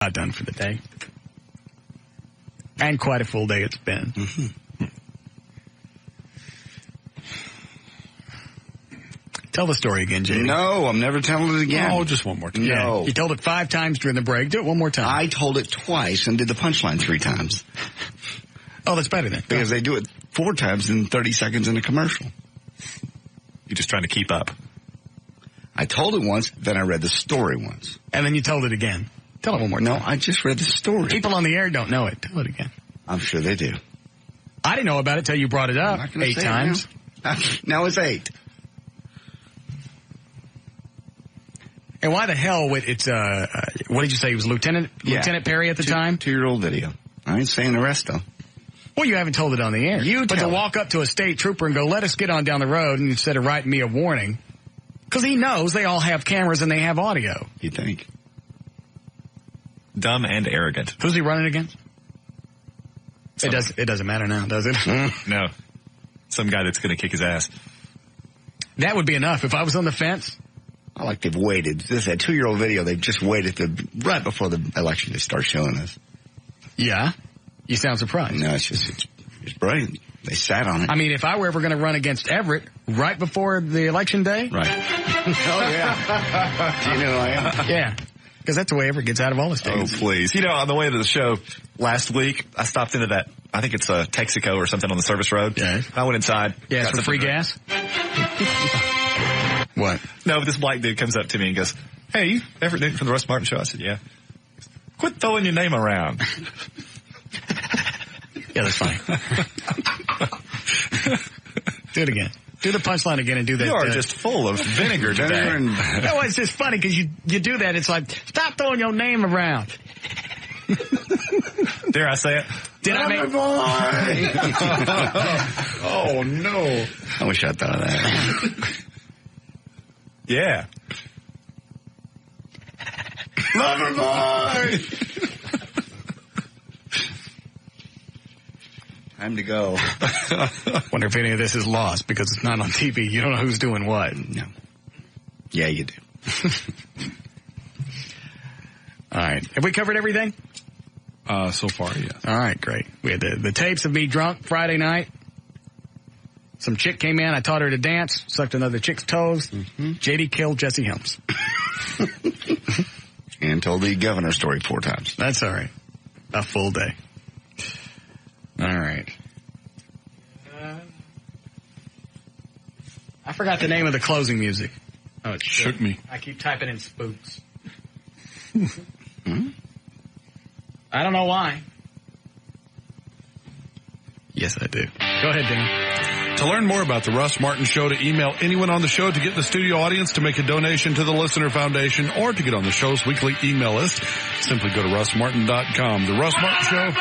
Not done for the day. And quite a full day it's been. Mm-hmm. Tell the story again, JD. No, I'm never telling it again. Oh, just one more time. Yeah, No. you told it 5 times during the break. Do it one more time. I told it twice and did the punchline 3 times. Oh, that's better then. Because they do it 4 times in 30 seconds in a commercial. You're just trying to keep up. I told it once, then I read the story once. And then you told it again. Tell it one more time. No, I just read the story. People on the air don't know it. Tell it again. I'm sure they do. I didn't know about it till you brought it up I'm not gonna 8 say it times. Now it's 8. And why the hell would it's, what did you say? He was Lieutenant Perry at the time? 2-year-old video. I ain't saying the rest, though. Well, you haven't told it on the air. But to walk up to a state trooper and go, let us get on down the road, and instead of writing me a warning, because he knows they all have cameras and they have audio. You think? Dumb and arrogant. Who's he running against? It doesn't matter now, does it? No. Some guy that's going to kick his ass. That would be enough. If I was on the fence. I like they've waited. This is a 2-year-old video. They've just waited right before the election to start showing us. Yeah. You sound surprised. No, it's brilliant. They sat on it. I mean, if I were ever going to run against Everett right before the election day. Right. Oh, yeah. Do you know who I am? Yeah. Because that's the way Everett gets out of all the states. Oh, please. You know, on the way to the show last week, I stopped into that, I think it's Texaco or something on the service road. Yeah. I went inside. Yeah, for free gas? What? No, but this black dude comes up to me and goes, hey, you Everett Newton from the Russ Martin Show? I said, yeah. Quit throwing your name around. Yeah, that's funny. Do it again. Do the punchline again and do that. You are just full of vinegar today. No, it's just funny because you do that. It's like, stop throwing your name around. Dare I say it? Did I make... Oh, no. I wish I thought of that. Yeah. Lover boy! Time to go. Wonder if any of this is lost because it's not on TV. You don't know who's doing what. No. Yeah, you do. All right. Have we covered everything? So far, yes. All right, great. We had the tapes of me drunk Friday night. Some chick came in. I taught her to dance. Sucked another chick's toes. Mm-hmm. JD killed Jesse Helms. And told the governor story 4 times. That's all right. A full day. All right. I forgot the name of the closing music. Oh, it shook me. I keep typing in spooks. I don't know why. Yes, I do. Go ahead, Dan. To learn more about the Russ Martin Show, to email anyone on the show, to get the studio audience, to make a donation to the Listener Foundation, or to get on the show's weekly email list, simply go to russmartin.com. The Russ Martin Show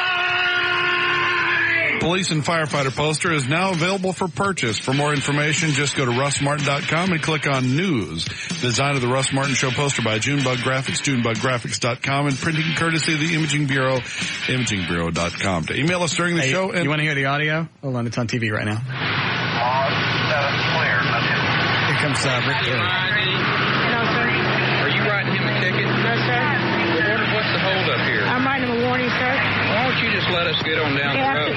Police and Firefighter poster is now available for purchase. For more information, just go to russmartin.com and click on News. Design of the Russ Martin Show poster by Junebug Graphics, junebuggraphics.com, and printing courtesy of the Imaging Bureau, imagingbureau.com. To email us during the show. You want to hear the audio? Hold on, it's on TV right now. Clear. Here comes Rick Perry. No, sir. Are you writing him a ticket? No, sir. What's the hold up here? I'm writing him a warning, sir. Why don't you just let us get on down the road?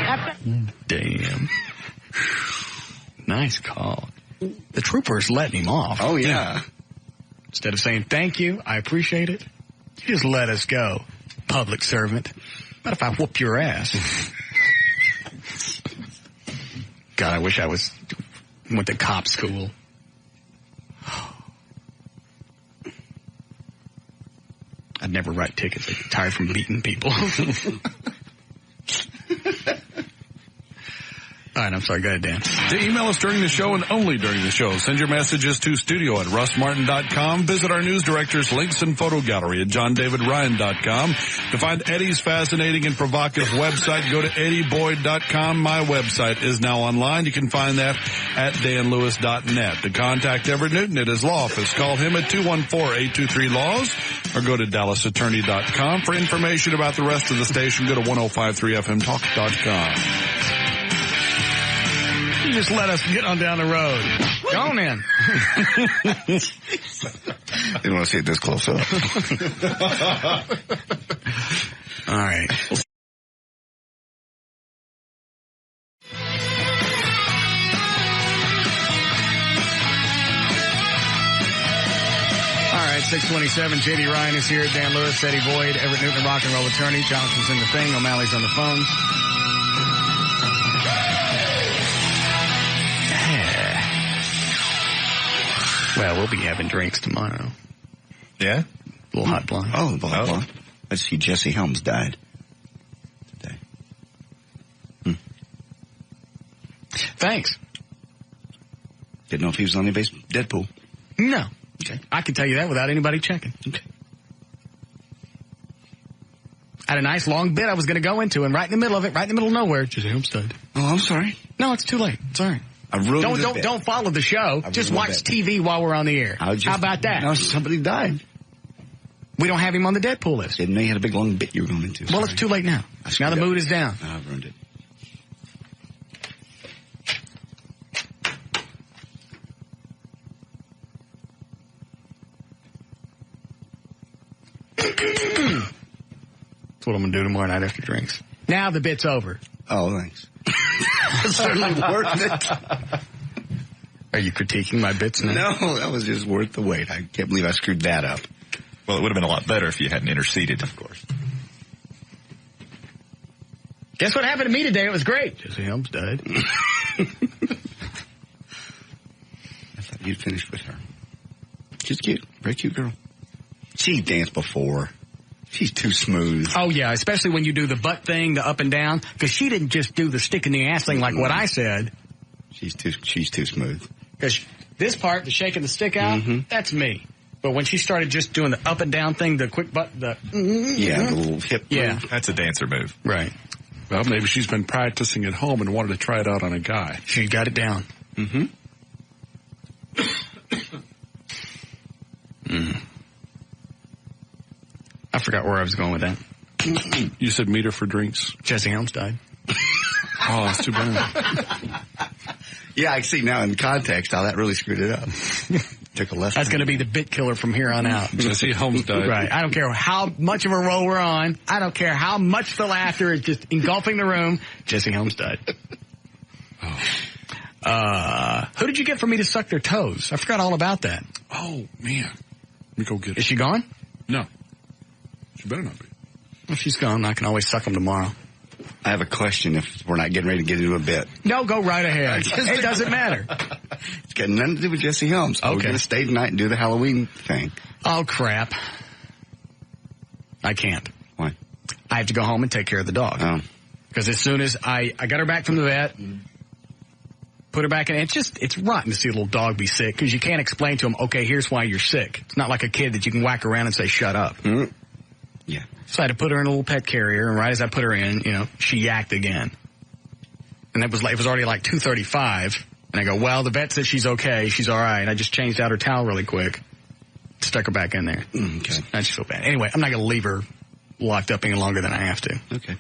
Damn. Nice call. The trooper's letting him off. Oh, yeah. Instead of saying, thank you, I appreciate it, you just let us go, public servant. What if I whoop your ass? God, I wish I went to cop school. I'd never write tickets. I'm tired from beating people. All right, I'm sorry. Go ahead, Dan. To email us during the show and only during the show, send your messages to studio@russmartin.com. Visit our news director's links and photo gallery at johndavidryan.com. To find Eddie's fascinating and provocative website, go to eddieboyd.com. My website is now online. You can find that at danlewis.net. To contact Everett Newton at his law office, call him at 214-823-LAWS or go to dallasattorney.com. For information about the rest of the station, go to 1053fmtalk.com. You just let us get on down the road. Go on in. Didn't want to see it this close up. All right. All right, 627. J.D. Ryan is here. Dan Lewis, Eddie Boyd, Everett Newton, rock and roll attorney. Johnson's in the thing. O'Malley's on the phones. Well, we'll be having drinks tomorrow. Yeah? A little hot blonde. Oh, the hot blonde. I see Jesse Helms died today. Thanks. Didn't know if he was on anybody's Deadpool. No. Okay. I can tell you that without anybody checking. Okay. I had a nice long bit I was going to go into, and right in the middle of it, right in the middle of nowhere, Jesse Helms died. Oh, I'm sorry. No, it's too late. It's all right. I ruined the bit. Don't follow the show. Just watch TV while we're on the air. How about that? No, somebody died. We don't have him on the Deadpool list. Didn't know you had a big long bit you were going into. Well, it's too late now. Now the mood is down. I ruined it. That's what I'm going to do tomorrow night after drinks. Now the bit's over. Oh, thanks. It's certainly worth it. Are you critiquing my bits now? No, that was just worth the wait. I can't believe I screwed that up. Well, it would have been a lot better if you hadn't interceded, of course. Guess what happened to me today? It was great. Jesse Helms died. I thought you'd finished with her. She's cute. Very cute girl. She danced before. She's too smooth. Oh, yeah, especially when you do the butt thing, the up and down, because she didn't just do the stick in the ass thing like what I said. She's too smooth. Because this part, the shaking the stick out, that's me. But when she started just doing the up and down thing, the quick butt, the little hip move. That's a dancer move. Right. Well, maybe she's been practicing at home and wanted to try it out on a guy. She got it down. I forgot where I was going with that. You said meet her for drinks. Jesse Helms died. Oh, that's too bad. Yeah, I see now in context how that really screwed it up. Took a left. That's going to be the bit killer from here on out. Jesse Helms died. Right. I don't care how much of a roll we're on. I don't care how much the laughter is just engulfing the room. Jesse Helms died. Who did you get for me to suck their toes? I forgot all about that. Oh, man. Let me go get her. Is she gone? No. She better not be. If she's gone, I can always suck them tomorrow. I have a question if we're not getting ready to get into a bit. No, go right ahead. It doesn't matter. It's got nothing to do with Jesse Helms. Okay. We're going to stay tonight and do the Halloween thing. Oh, crap. I can't. Why? I have to go home and take care of the dog. Oh. Because as soon as I got her back from the vet, put her back in, it's rotten to see a little dog be sick because you can't explain to him, okay, here's why you're sick. It's not like a kid that you can whack around and say, shut up. Mm-hmm. Yeah. So I had to put her in a little pet carrier, and right as I put her in, she yacked again. And it was already like 2:35, and I go, well, the vet says she's okay, she's all right. I just changed out her towel really quick, stuck her back in there. Okay. I just feel bad. Anyway, I'm not going to leave her locked up any longer than I have to. Okay.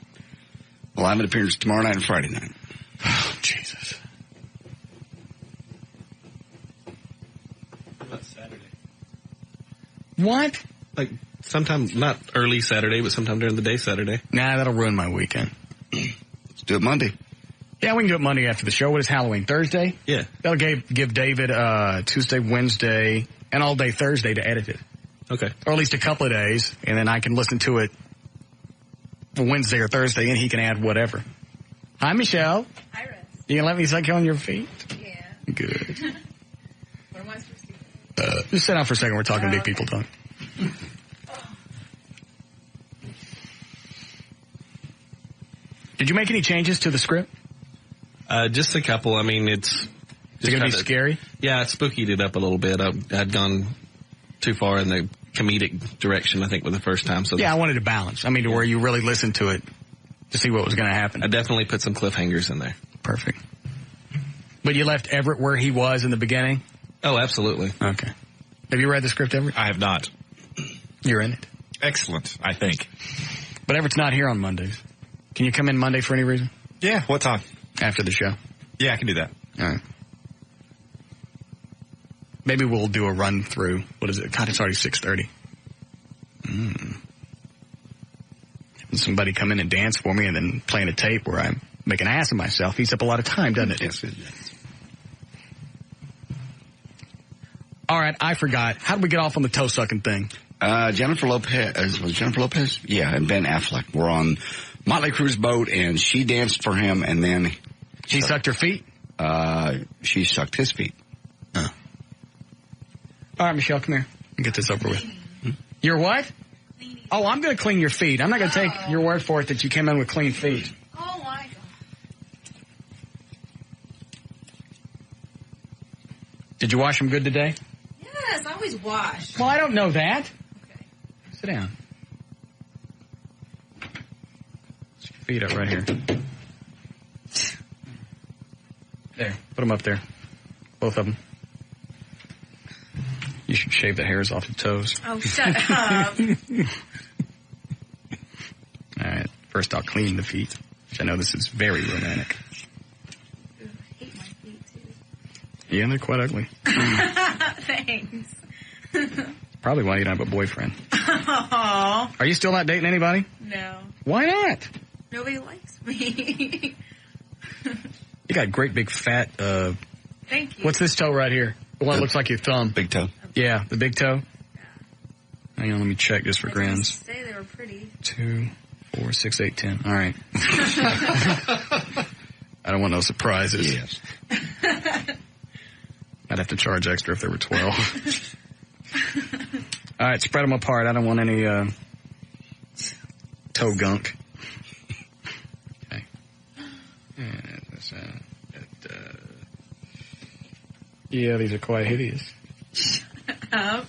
Well, I have an appearance tomorrow night and Friday night. Oh, Jesus. What about Saturday? What? Like, sometime, not early Saturday, but sometime during the day Saturday. Nah, that'll ruin my weekend. Let's do it Monday. Yeah, we can do it Monday after the show. What is Halloween? Thursday? Yeah. That'll give David Tuesday, Wednesday, and all day Thursday to edit it. Okay. Or at least a couple of days, and then I can listen to it for Wednesday or Thursday, and he can add whatever. Hi, Michelle. Hi, Russ. You gonna let me suck you on your feet? Yeah. Good. What am I supposed to do? Just sit down for a second. We're talking big people talk. Did you make any changes to the script? Just a couple. I mean, it's going to be scary? Yeah, I spookied it up a little bit. I'd gone too far in the comedic direction, I think, with the first time. So yeah, I wanted to balance. I mean, to where you really listened to it to see what was going to happen. I definitely put some cliffhangers in there. Perfect. But you left Everett where he was in the beginning? Oh, absolutely. Okay. Have you read the script, Everett? I have not. You're in it. Excellent, I think. But Everett's not here on Mondays. Can you come in Monday for any reason? Yeah, what time? After the show. Yeah, I can do that. All right. Maybe we'll do a run through. What is it? God, it's already 6:30. Somebody come in and dance for me and then playing a tape where I make an ass of myself eats up a lot of time, doesn't it? Yes, it does. All right, I forgot. How did we get off on the toe-sucking thing? Jennifer Lopez. Was it Jennifer Lopez? Yeah, and Ben Affleck were on Motley Crue's boat, and she danced for him, and then... He sucked her feet? She sucked his feet. All right, Michelle, come here. Get this over with. Your what? Oh, I'm going to clean your feet. I'm not going to take your word for it that you came in with clean feet. Oh, my God. Did you wash them good today? Yes, I always wash. Well, I don't know that. Okay. Sit down. Put your feet up right here. There. Put them up there. Both of them. You should shave the hairs off your toes. Oh, shut up. All right. First, I'll clean the feet, which I know this is very romantic. Ooh, I hate my feet, too. Yeah, they're quite ugly. Thanks. Probably why you don't have a boyfriend. Aww. Are you still not dating anybody? No. Why not? Nobody likes me. You got great big fat, Thank you. what's this toe right here? The one that looks like your thumb. Big toe. Yeah, the big toe. Yeah. Hang on, let me check just for I didn't grins. say they were pretty. 2, 4, 6, 8, 10. All right. I don't want no surprises. Yes. I'd have to charge extra if there were 12. All right, spread them apart. I don't want any toe gunk. Okay. Yeah, these are quite hideous. Shut up.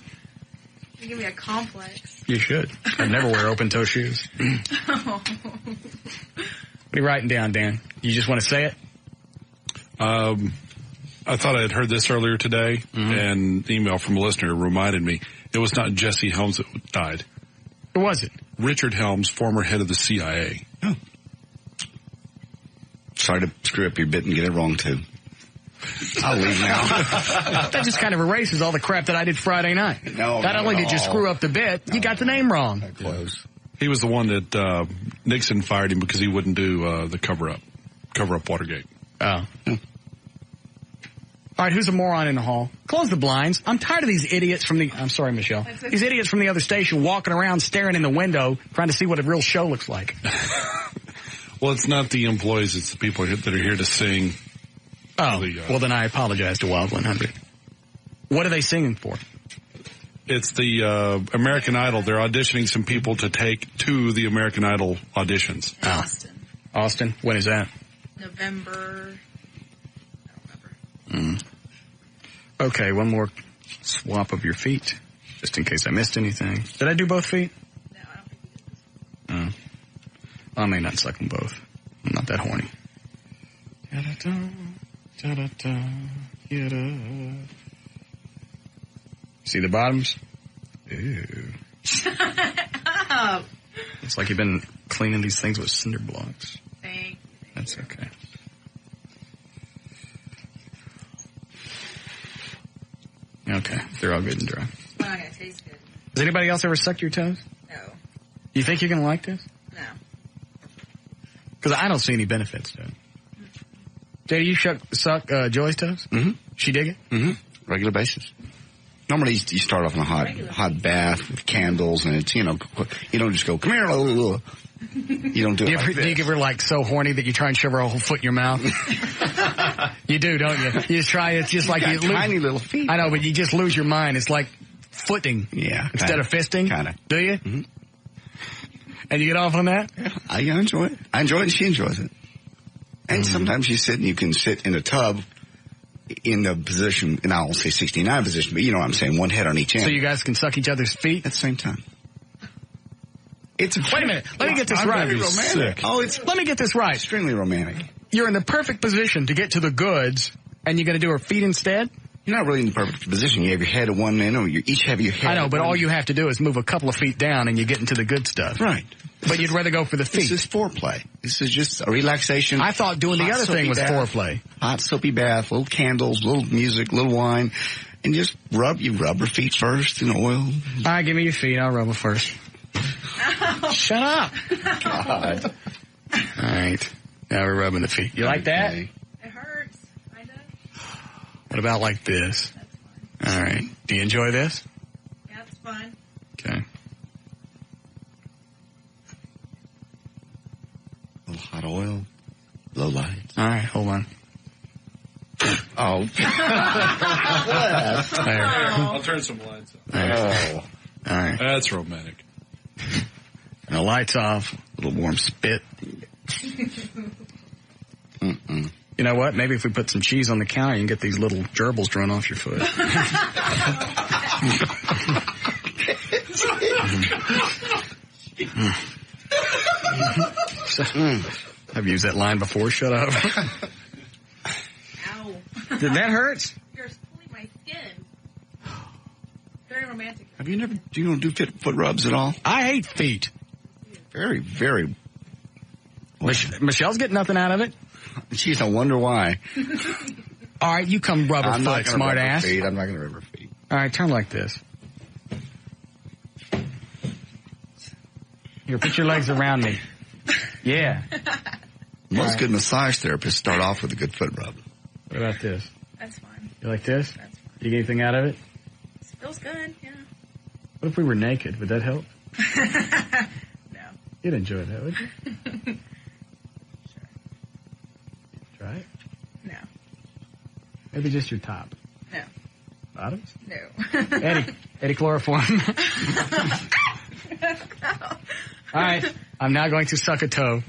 You give me a complex. You should. I'd never wear open-toe shoes. Oh. What are you writing down, Dan? You just want to say it? I thought I had heard this earlier today, and an email from a listener reminded me it was not Jesse Helms that died. Who was it? Richard Helms, former head of the CIA. Oh. Sorry to screw up your bit and get it wrong, too. I'll leave now. That just kind of erases all the crap that I did Friday night. No, not only did you screw up the bit, you got the name wrong. Close. He was the one that Nixon fired him because he wouldn't do the cover up Watergate. Oh. All right, who's a moron in the hall? Close the blinds. I'm tired of these idiots from the... I'm sorry, Michelle. Okay. These idiots from the other station walking around staring in the window trying to see what a real show looks like. Well, it's not the employees, it's the people that are here to sing. Oh, well, then I apologize to Wild 100. What are they singing for? It's the American Idol. They're auditioning some people to take to the American Idol auditions. In Austin. Austin? When is that? November. I don't remember. Okay, one more swap of your feet, just in case I missed anything. Did I do both feet? No, I don't think you did this. Oh. I may not suck them both. I'm not that horny. See the bottoms? Ew. Shut up. It's like you've been cleaning these things with cinder blocks. Thank you. That's okay. Okay, they're all good and dry. It's not going to taste good. Has anybody else ever sucked your toes? No. You think you're going to like this? No. Because I don't see any benefits to it. Jay, you suck Joy's toes? Mm-hmm. She dig it? Mm-hmm. Regular basis. Normally you start off in a hot bath with candles, and it's, you don't just go, come here, you don't do it like this. Do you give her like so horny that you try and shove her whole foot in your mouth? You do, don't you? You just try, it's just like you tiny little feet. I know, but you just lose your mind. It's like footing. Yeah. Instead of fisting? Kinda. Do you? Mm-hmm. And you get off on that? Yeah, I enjoy it. I enjoy it and she enjoys it. And sometimes you can sit in a tub in the position, and I won't say 69 position, but you know what I'm saying, one head on each end. So you guys can suck each other's feet? At the same time. Wait a minute. Let me get this right. Very romantic. Let me get this right. Extremely romantic. You're in the perfect position to get to the goods, and you're going to do her feet instead? You're not really in the perfect position. You have your head at one end, or you each have your head. I know, but all you have to do is move a couple of feet down and you get into the good stuff. Right. But you'd rather go for the feet. This is foreplay. This is just a relaxation. I thought doing the other thing was foreplay. Hot soapy bath, little candles, little music, little wine, and just rub her feet first in oil. All right, give me your feet. I'll rub them first. Ow. Shut up. God. All right. Now we're rubbing the feet. You like that? It hurts. I know. What about like this? That's fine. All right. Do you enjoy this? Yeah, it's fine. Okay. A little hot oil, low lights. All right. Hold on. Oh. There. I'll turn some lights on. Oh. All right. That's romantic. And the lights off. A little warm spit. Mm-mm. You know what? Maybe if we put some cheese on the counter, you can get these little gerbils to run off your foot. I've used that line before. Shut up. Ow. Did that hurt? You're pulling my skin. Very romantic. Have you never, you don't do foot rubs at all? I hate feet. Very, very. Michelle's getting nothing out of it. Jeez, I wonder why. All right, you come rub her I'm not foot, going to smart rub her ass. feet. I'm not going to rub her feet. All right, turn like this. Here, put your legs around me. Yeah. Most good massage therapists start off with a good foot rub. What about this? That's fine. You like this? That's fine. You get anything out of it? It feels good, yeah. What if we were naked? Would that help? No. You'd enjoy that, would you? Sure. Try it? No. Maybe just your top. No. Bottoms? No. Eddie chloroform. All right, I'm now going to suck a toe.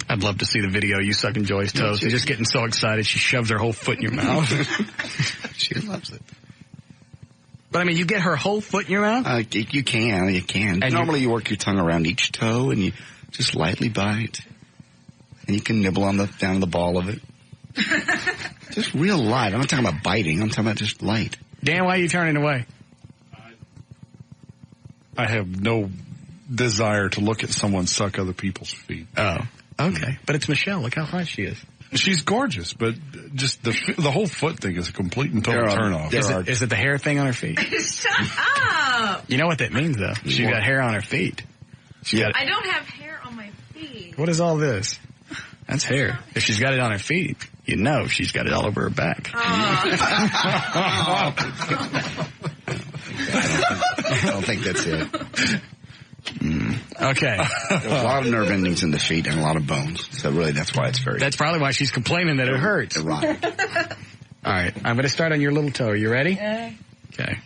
I'd love to see the video you sucking Joy's toes. She's just getting so excited she shoves her whole foot in your mouth. She loves it. But I mean, you get her whole foot in your mouth? You can. And normally you work your tongue around each toe and you just lightly bite. And you can nibble on down the ball of it. Just real light. I'm not talking about biting. I'm talking about just light. Dan, why are you turning away? I have no desire to look at someone suck other people's feet. Oh, okay. But it's Michelle. Look how hot she is. She's gorgeous, but just the whole foot thing is a complete and total turnoff. Is it the hair thing on her feet? Shut up! You know what that means, though? She's got hair on her feet. I don't have hair on my feet. What is all this? That's hair. If she's got it on her feet, you know she's got it all over her back. I don't think that's it. Okay. There's a lot of nerve endings in the feet and a lot of bones. So really, that's why it's very... That's probably why she's complaining that it hurts. erotic. All right. I'm going to start on your little toe. Are you ready? Yeah. Okay.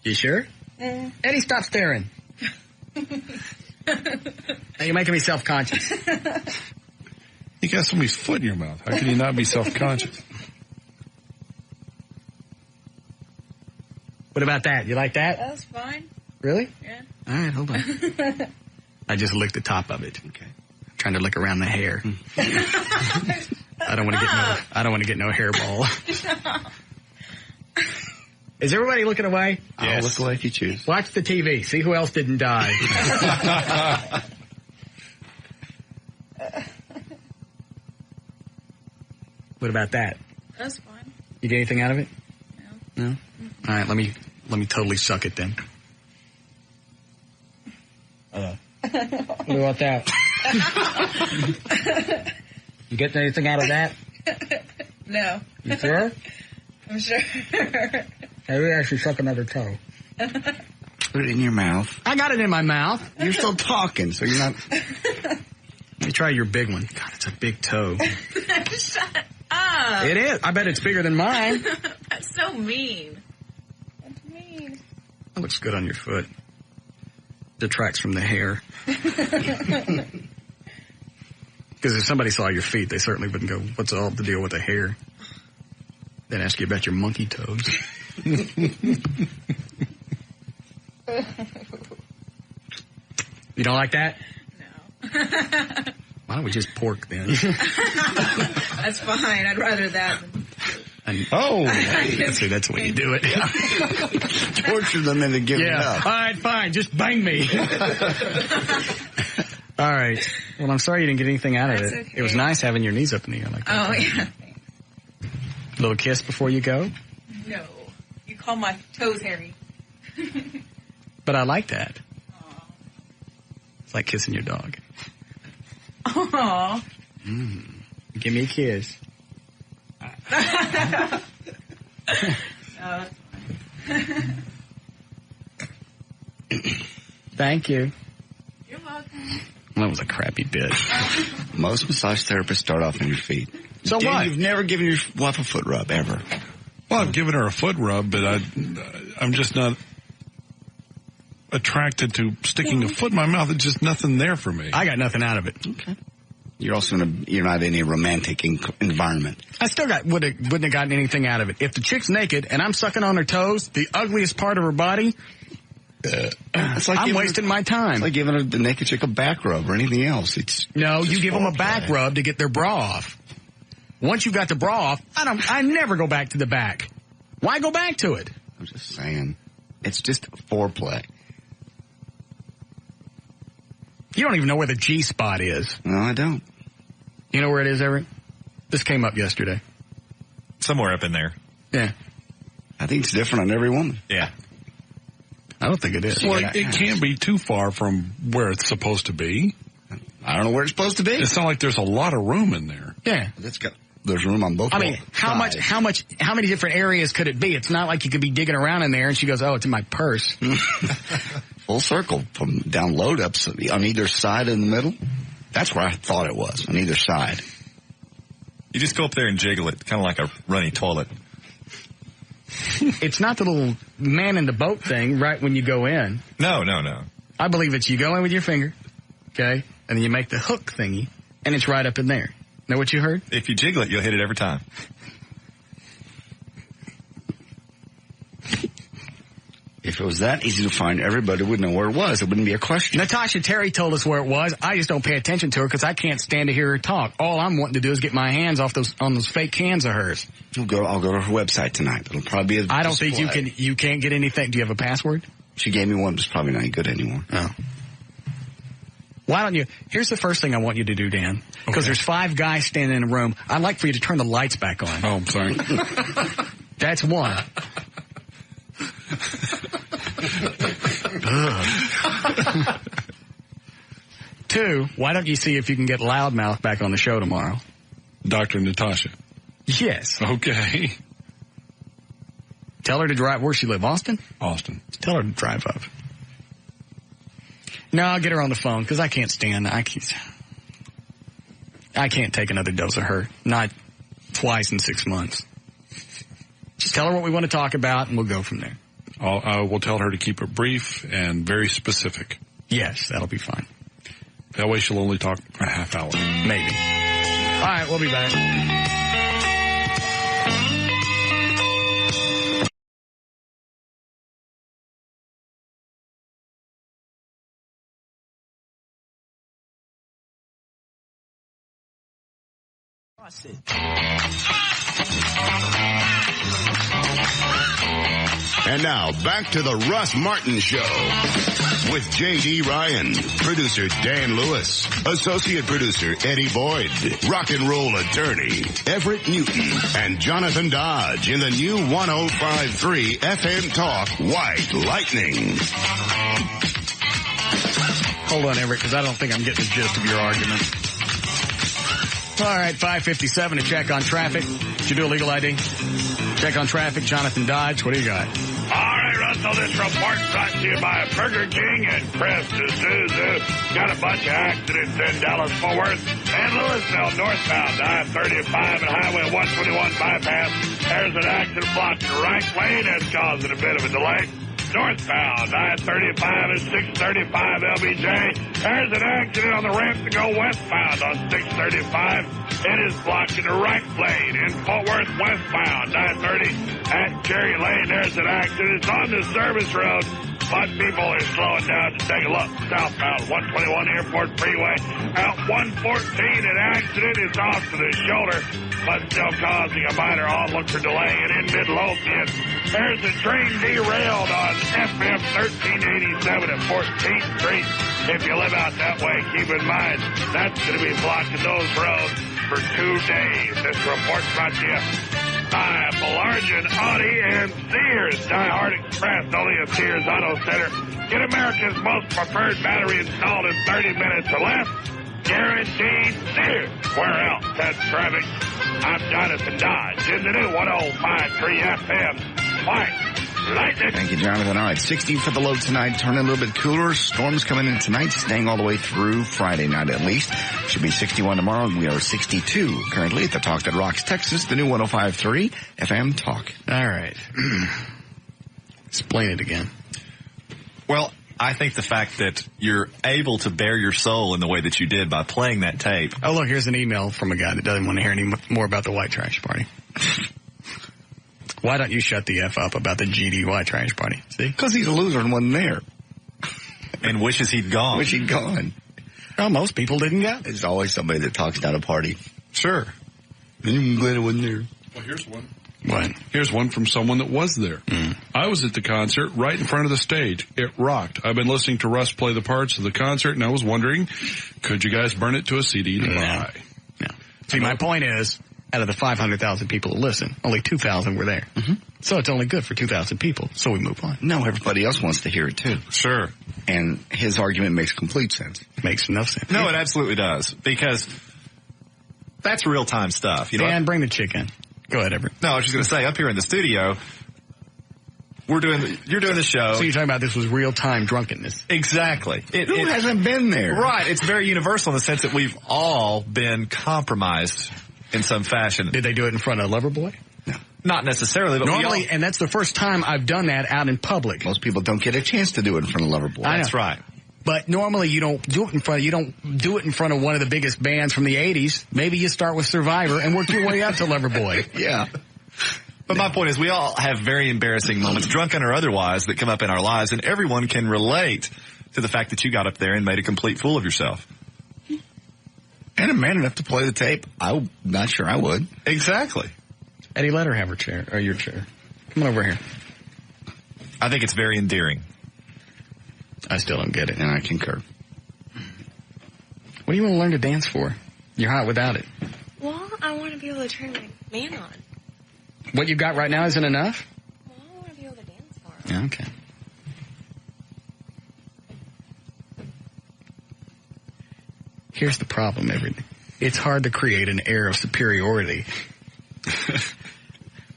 You sure? Yeah. Eddie, stop staring. Now you're making me self-conscious. You got somebody's foot in your mouth. How can you not be self-conscious? What about that? You like that? That's fine. Really? Yeah. All right, hold on. I just licked the top of it. Okay. I'm trying to lick around the hair. I don't want to get no hairball. Is everybody looking away? I'll look away if you choose. Watch the TV. See who else didn't die. What about that? That's fine. You get anything out of it? No. No? All right, let me totally suck it then. What about that? You getting anything out of that? No. You sure? I'm sure. Maybe I should suck another toe. Put it in your mouth. I got it in my mouth. You're still talking, so you're not... Let me try your big one. God, it's a big toe. Shut up. It is. I bet it's bigger than mine. That's so mean. That's mean. That looks good on your foot. Detracts from the hair. Because if somebody saw your feet, they certainly wouldn't go, what's all the deal with the hair? They'd ask you about your monkey toes. You don't like that? No. Why don't we just pork then? That's fine. I'd rather that than... See, that's the way you do it. Torture them into giving up. All right, fine. Just bang me. All right. Well, I'm sorry you didn't get anything out of it. Okay. It was nice having your knees up in the air like that. Oh, yeah. Little kiss before you go? No. You call my toes hairy. But I like that. Aww. It's like kissing your dog. Aww. Give me a kiss. Oh, that's fine. Thank you. You're welcome. Well, that was a crappy bit. Most massage therapists start off on your feet. So Dan, what? You've never given your wife a foot rub, ever. Well, I've given her a foot rub, but I'm just not attracted to sticking a foot in my mouth. It's just nothing there for me. I got nothing out of it. Okay. You're also you're not in a romantic environment. I still wouldn't have gotten anything out of it. If the chick's naked and I'm sucking on her toes, the ugliest part of her body, It's like I'm wasting my time. It's like giving the naked chick a back rub or anything else. No, you give them a back rub to get their bra off. Once you got the bra off, I never go back to the back. Why go back to it? I'm just saying. It's just foreplay. You don't even know where the G spot is. No, I don't. You know where it is, Everett? This came up yesterday. Somewhere up in there. Yeah. I think it's different on every woman. Yeah. I don't think it is. Well, it can't be too far from where it's supposed to be. I don't know where it's supposed to be. It's not like there's a lot of room in there. Yeah. There's room on both. I mean, how many different areas could it be? It's not like you could be digging around in there and she goes, oh, it's in my purse. Full circle from down load ups on either side in the middle. That's where I thought it was, on either side. You just go up there and jiggle it, kind of like a runny toilet. It's not the little man in the boat thing right when you go in. No. I believe it's you go in with your finger, okay, and then you make the hook thingy, and it's right up in there. Know what you heard? If you jiggle it, you'll hit it every time. If it was that easy to find, everybody would know where it was. It wouldn't be a question. Natasha Terry told us where it was. I just don't pay attention to her because I can't stand to hear her talk. All I'm wanting to do is get my hands off on those fake cans of hers. I'll go to her website tonight. It'll probably be I don't think you can't get anything. Do you have a password? She gave me one, but it's probably not any good anymore. Oh. Why don't you? Here's the first thing I want you to do, Dan. Because there's 5 guys standing in a room. I'd like for you to turn the lights back on. Oh, I'm sorry. That's one. 2, why don't you see if you can get Loudmouth back on the show tomorrow? Dr. Natasha. Yes. Okay. Tell her to drive. Where's she live? Austin? Austin. Tell her to drive up. No, I'll get her on the phone because I can't stand. I can't take another dose of her. Not twice in 6 months. Just tell her what we want to talk about, and we'll go from there. I will tell her to keep it brief and very specific. Yes, that'll be fine. That way she'll only talk for a half hour. Maybe. All right, we'll be back. And now, back to the Russ Martin Show with J.D. Ryan, producer Dan Lewis, associate producer Eddie Boyd, rock and roll attorney Everett Newton, and Jonathan Dodge in the new 105.3 FM Talk White Lightning. Hold on, Everett, because I don't think I'm getting the gist of your argument. All right, 5:57 to check on traffic. Did you do a legal ID? Check on traffic. Jonathan Dodge, what do you got? All right, Russell, this report brought to you by Burger King and Preston Suzu. Got a bunch of accidents in Dallas-Fort Worth and Louisville, northbound I-35 and Highway 121 bypass. There's an accident blocking the right lane that's causing a bit of a delay. Northbound I-35 and 635 LBJ. There's an accident on the ramp to go westbound on 635. It is blocking the right lane in Fort Worth westbound I-30 at Cherry Lane. There's an accident. It's on the service road but people are slowing down to take a look. Southbound 121 Airport Freeway. Out 114, an accident is off to the shoulder, but still causing a minor onlook for delay. And in Midlothian, there's a train derailed on FM 1387 at 14th Street. If you live out that way, keep in mind, that's going to be blocking those roads for 2 days. This report brought to you by Belargin, Audi, and Sears. Die Hard Express, only at Sears Auto Center. Get America's most preferred battery installed in 30 minutes or less. Guaranteed Sears. Where else? That's traffic. I'm Jonathan Dodge in the new 105.3 FM. White. Lightning. Thank you, Jonathan. All right, 60 for the low tonight. Turning a little bit cooler. Storms coming in tonight, staying all the way through Friday night at least. Should be 61 tomorrow. We are 62 currently at the Talk That Rocks, Texas, the new 105.3 FM Talk. All right. Explain it again. Well, I think the fact that you're able to bare your soul in the way that you did by playing that tape. Oh, look, here's an email from a guy that doesn't want to hear any more about the white trash party. Why don't you shut the F up about the GD white trash party? See? Because he's a loser and wasn't there. And wishes he'd gone. Wish he'd gone. Well, most people didn't go. There's always somebody that talks down a party. Sure. I'm glad I wasn't there. Well, here's one. What? Here's one from someone that was there. I was at the concert right in front of the stage. It rocked. I've been listening to Russ play the parts of the concert, and I was wondering, could you guys burn it to a CD to buy? No. See, my point is, out of the 500,000 people that listen, only 2,000 were there. Mm-hmm. So it's only good for 2,000 people. So we move on. No, everybody else wants to hear it too. Sure. And his argument makes complete sense. Makes no sense. No, it absolutely does. Because that's real-time stuff. You know, Dan, bring the chicken. Go ahead, Everett. No, I was just going to say, up here in the studio, you're doing the show. So you're talking about this was real-time drunkenness. Exactly. Who hasn't been there? Right. It's very universal in the sense that we've all been compromised in some fashion. Did they do it in front of Loverboy? No. Not necessarily, but normally, and that's the first time I've done that out in public. Most people don't get a chance to do it in front of Loverboy. That's right. But normally you don't do it in front of one of the biggest bands from the 80s. Maybe you start with Survivor and work your way up to Loverboy. Yeah. But my point is we all have very embarrassing moments, drunken or otherwise, that come up in our lives, and everyone can relate to the fact that you got up there and made a complete fool of yourself. And a man enough to play the tape. I'm not sure I would. Exactly. Eddie, let her have her chair, or your chair. Come on over here. I think it's very endearing. I still don't get it. And I concur. What do you want to learn to dance for? You're hot without it. Well, I want to be able to turn my man on. What you got right now isn't enough? Well, I want to be able to dance for him. Okay. Here's the problem, everything. It's hard to create an air of superiority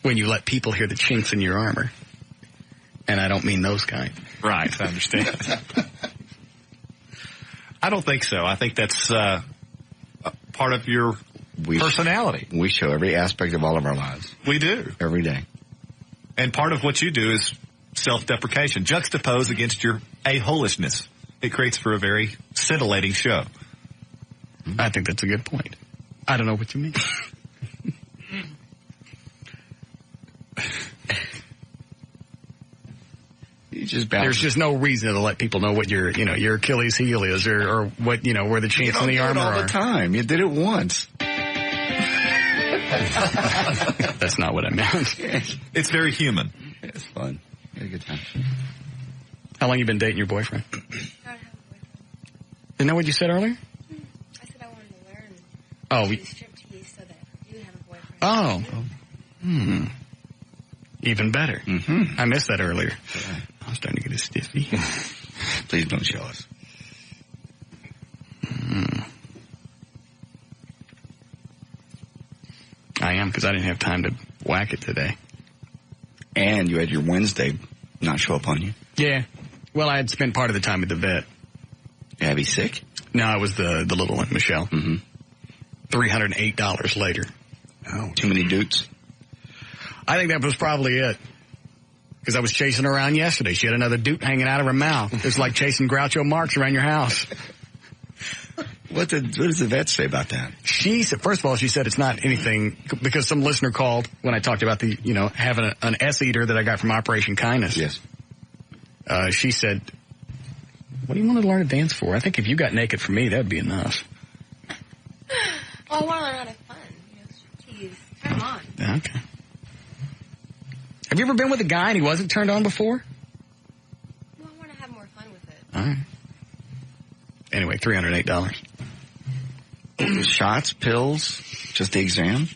when you let people hear the chinks in your armor. And I don't mean those kind. Right, I understand. I don't think so. I think that's part of your personality. We show every aspect of all of our lives. We do. Every day. And part of what you do is self-deprecation, juxtaposed against your a-holishness. It creates for a very scintillating show. I think that's a good point. I don't know what you mean. There's just no reason to let people know what your Achilles heel is or what, where the chinks in the armor are. all the time. You did it once. That's not what I meant. It's very human. It's fun. You had a good time. How long you been dating your boyfriend? I don't have a boyfriend. Isn't that what you said earlier? I said I wanted to learn. Oh. To strip tease so that you have a boyfriend. Oh. Even better. Mm-hmm. I missed that earlier. Yeah. I was starting to get a stiffy. Please don't show us. I am, because I didn't have time to whack it today. And you had your Wednesday not show up on you. Yeah. Well, I had spent part of the time at the vet. Abby sick? No, it was the little one, Michelle. Mm-hmm. $308 later. Oh, too many dudes? I think that was probably it. Because I was chasing her around yesterday. She had another doot hanging out of her mouth. It's like chasing Groucho Marx around your house. What does the vet say about that? She said, first of all, she said it's not anything, because some listener called when I talked about having an S-eater that I got from Operation Kindness. Yes. She said, what do you want to learn to dance for? I think if you got naked for me, that would be enough. Well, I want to learn how to have fun. Geez, turn on. Okay. Have you ever been with a guy and he wasn't turned on before? Well, I want to have more fun with it. All right. Anyway, $308. Shots, pills, just the exam?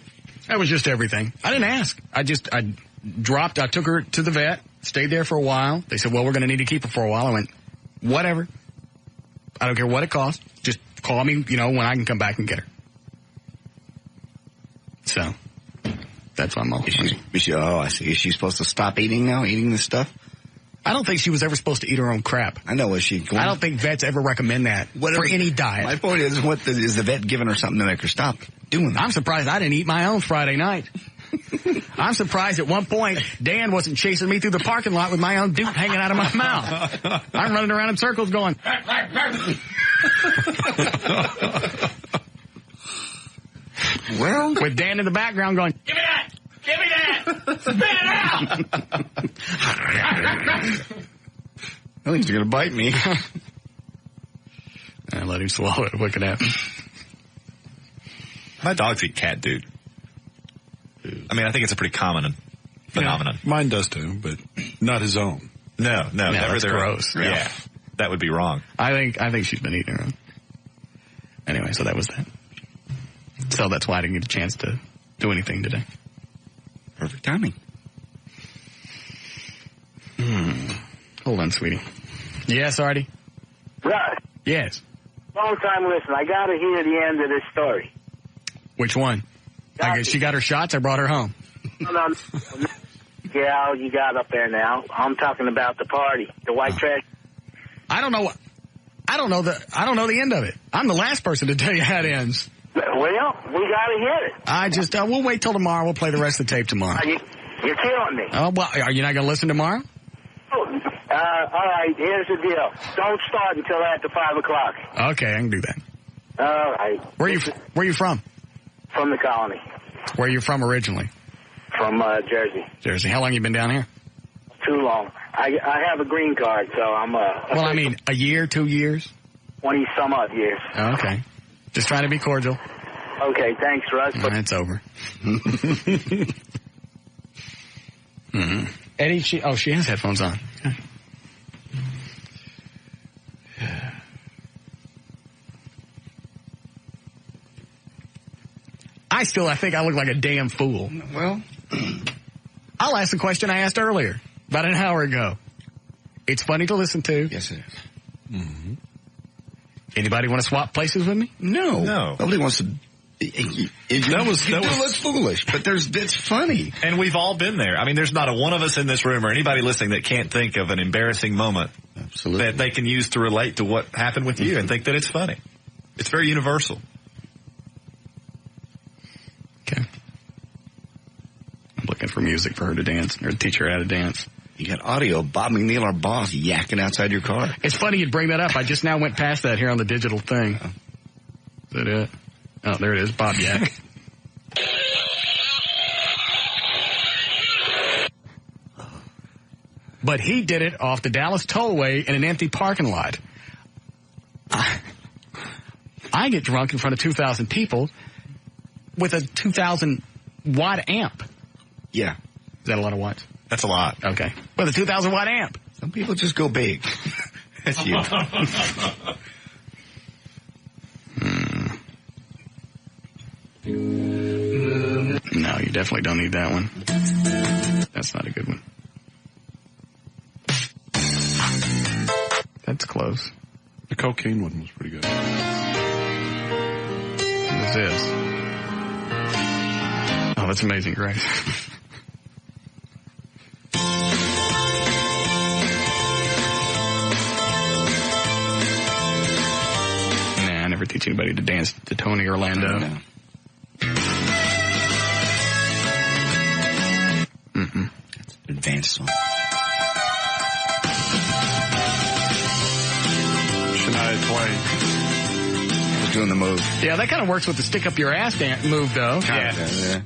That was just everything. I didn't ask. I took her to the vet, stayed there for a while. They said, well, we're going to need to keep her for a while. I went, whatever. I don't care what it costs. Just call me, when I can come back and get her. So, that's why I'm all. I see. Is she supposed to stop eating now, eating this stuff? I don't think she was ever supposed to eat her own crap. I know. I don't think vets ever recommend that for any diet. My point is, is the vet giving her something to make her stop doing that? I'm surprised I didn't eat my own Friday night. I'm surprised at one point Dan wasn't chasing me through the parking lot with my own doot hanging out of my mouth. I'm running around in circles going. Well, with Dan in the background going, give me that! Give me that! Spit it out! I think he's going to bite me. I let him swallow it. What could happen? My dogs eat cat dude. I mean, I think it's a pretty common phenomenon. Yeah, mine does too, but not his own. No, that's gross. Yeah, that would be wrong. I think she's been eating her own. Anyway, so that was that. So that's why I didn't get a chance to do anything today. Perfect timing. Hold on, sweetie. Yes, Artie? Russ. Yes. Long time listener. I got to hear the end of this story. Which one? She got her shots. I brought her home. No. Yeah, you got up there now. I'm talking about the party, the white trash. I don't know the end of it. I'm the last person to tell you how it ends. Well, we got to hear it. We'll wait till tomorrow. We'll play the rest of the tape tomorrow. You're killing me. Oh, well, are you not going to listen tomorrow? All right, here's the deal. Don't start until after 5 o'clock. Okay, I can do that. All right. Where are you from? From the colony. Where are you from originally? From Jersey. Jersey. How long you been down here? Too long. I have a green card, so I'm well, I mean, a year, 2 years? 20-some-odd years. Okay. Just trying to be cordial. Okay, thanks, Russ. It's over. Eddie, she has headphones on. I think I look like a damn fool. Well, I'll ask the question I asked earlier, about an hour ago. It's funny to listen to. Yes, it is. Mm-hmm. Anybody want to swap places with me? No. Nobody wants to. That's foolish, but it's funny. And we've all been there. I mean, there's not a one of us in this room or anybody listening that can't think of an embarrassing moment that they can use to relate to what happened with you and think that it's funny. It's very universal. Okay. I'm looking for music for her to dance, or to teach her how to dance. You got audio. Bob McNeil, our boss, yakking outside your car. It's funny you'd bring that up. I just now went past that here on the digital thing. Is that it? Oh, there it is. Bob Yak. But he did it off the Dallas Tollway in an empty parking lot. I get drunk in front of 2,000 people with a 2,000-watt amp. Yeah. Is that a lot of watts? That's a lot. Okay. With a 2,000-watt amp. Some people just go big. That's you. No, you definitely don't need that one. That's not a good one. That's close. The cocaine one was pretty good. What's this? Oh, that's Amazing Grace. I never teach anybody to dance to Tony Orlando. No. That's an advanced song. Shania Twain. Just doing the move. Yeah, that kind of works with the stick up your ass move, though. Yeah.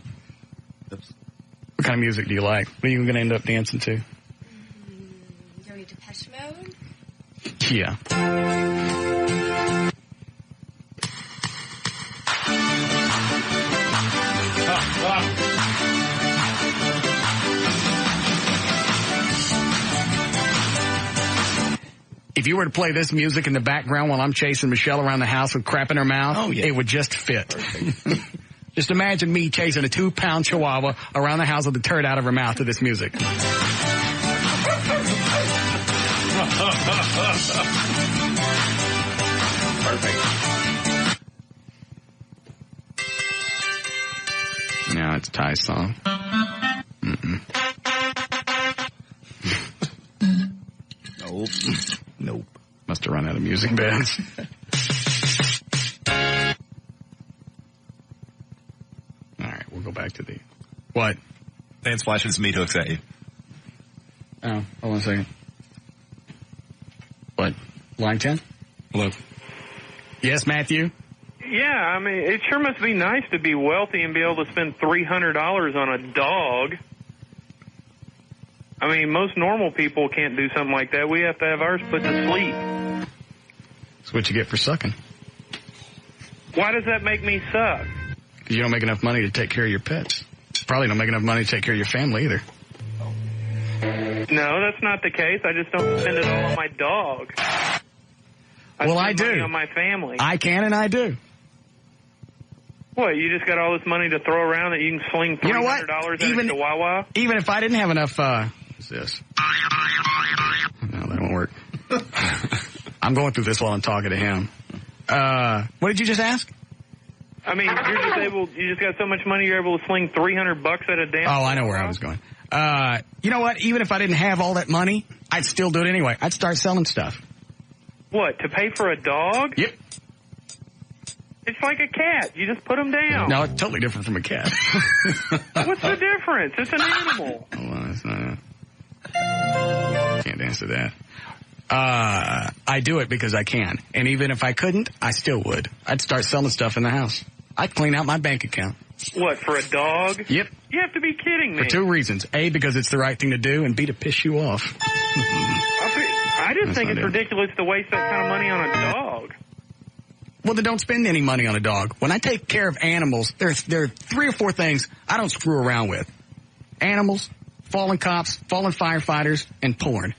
What kind of music do you like? What are you going to end up dancing to? Dirty Depeche Mode. Yeah. If you were to play this music in the background while I'm chasing Michelle around the house with crap in her mouth, it would just fit. Just imagine me chasing a 2-pound chihuahua around the house with a turd out of her mouth to this music. Perfect. Now it's Ty's song. Nope. Must have run out of music beds. All right, we'll go back to the... What? Dan's flashing his meat hooks at you. Oh, hold on a second. What? Line 10? Hello. Yes, Matthew? Yeah, I mean, it sure must be nice to be wealthy and be able to spend $300 on a dog. I mean, most normal people can't do something like that. We have to have ours put to sleep. That's what you get for sucking. Why does that make me suck? Because you don't make enough money to take care of your pets. Probably don't make enough money to take care of your family either. No, that's not the case. I just don't spend it all on my dog. I do. Money on my family. I can and I do. What, you just got all this money to throw around that you can sling $300 at a chihuahua? Even if I didn't have enough, what's this? No, that won't work. I'm going through this while I'm talking to him. What did you just ask? I mean, you just got so much money you're able to sling $300 at a damn... Oh, I know where I was going. You know what? Even if I didn't have all that money, I'd still do it anyway. I'd start selling stuff. What, to pay for a dog? Yep. It's like a cat. You just put them down. No, it's totally different from a cat. What's the difference? It's an animal. Oh, well, that's not it. Can't answer that. I do it because I can. And even if I couldn't, I still would. I'd start selling stuff in the house. I'd clean out my bank account. What, for a dog? Yep. You have to be kidding me. For 2 reasons. A, because it's the right thing to do, and B, to piss you off. I just think it's ridiculous to waste that kind of money on a dog. Well, then don't spend any money on a dog. When I take care of animals, there are 3 or 4 things I don't screw around with. Animals, fallen cops, fallen firefighters, and porn.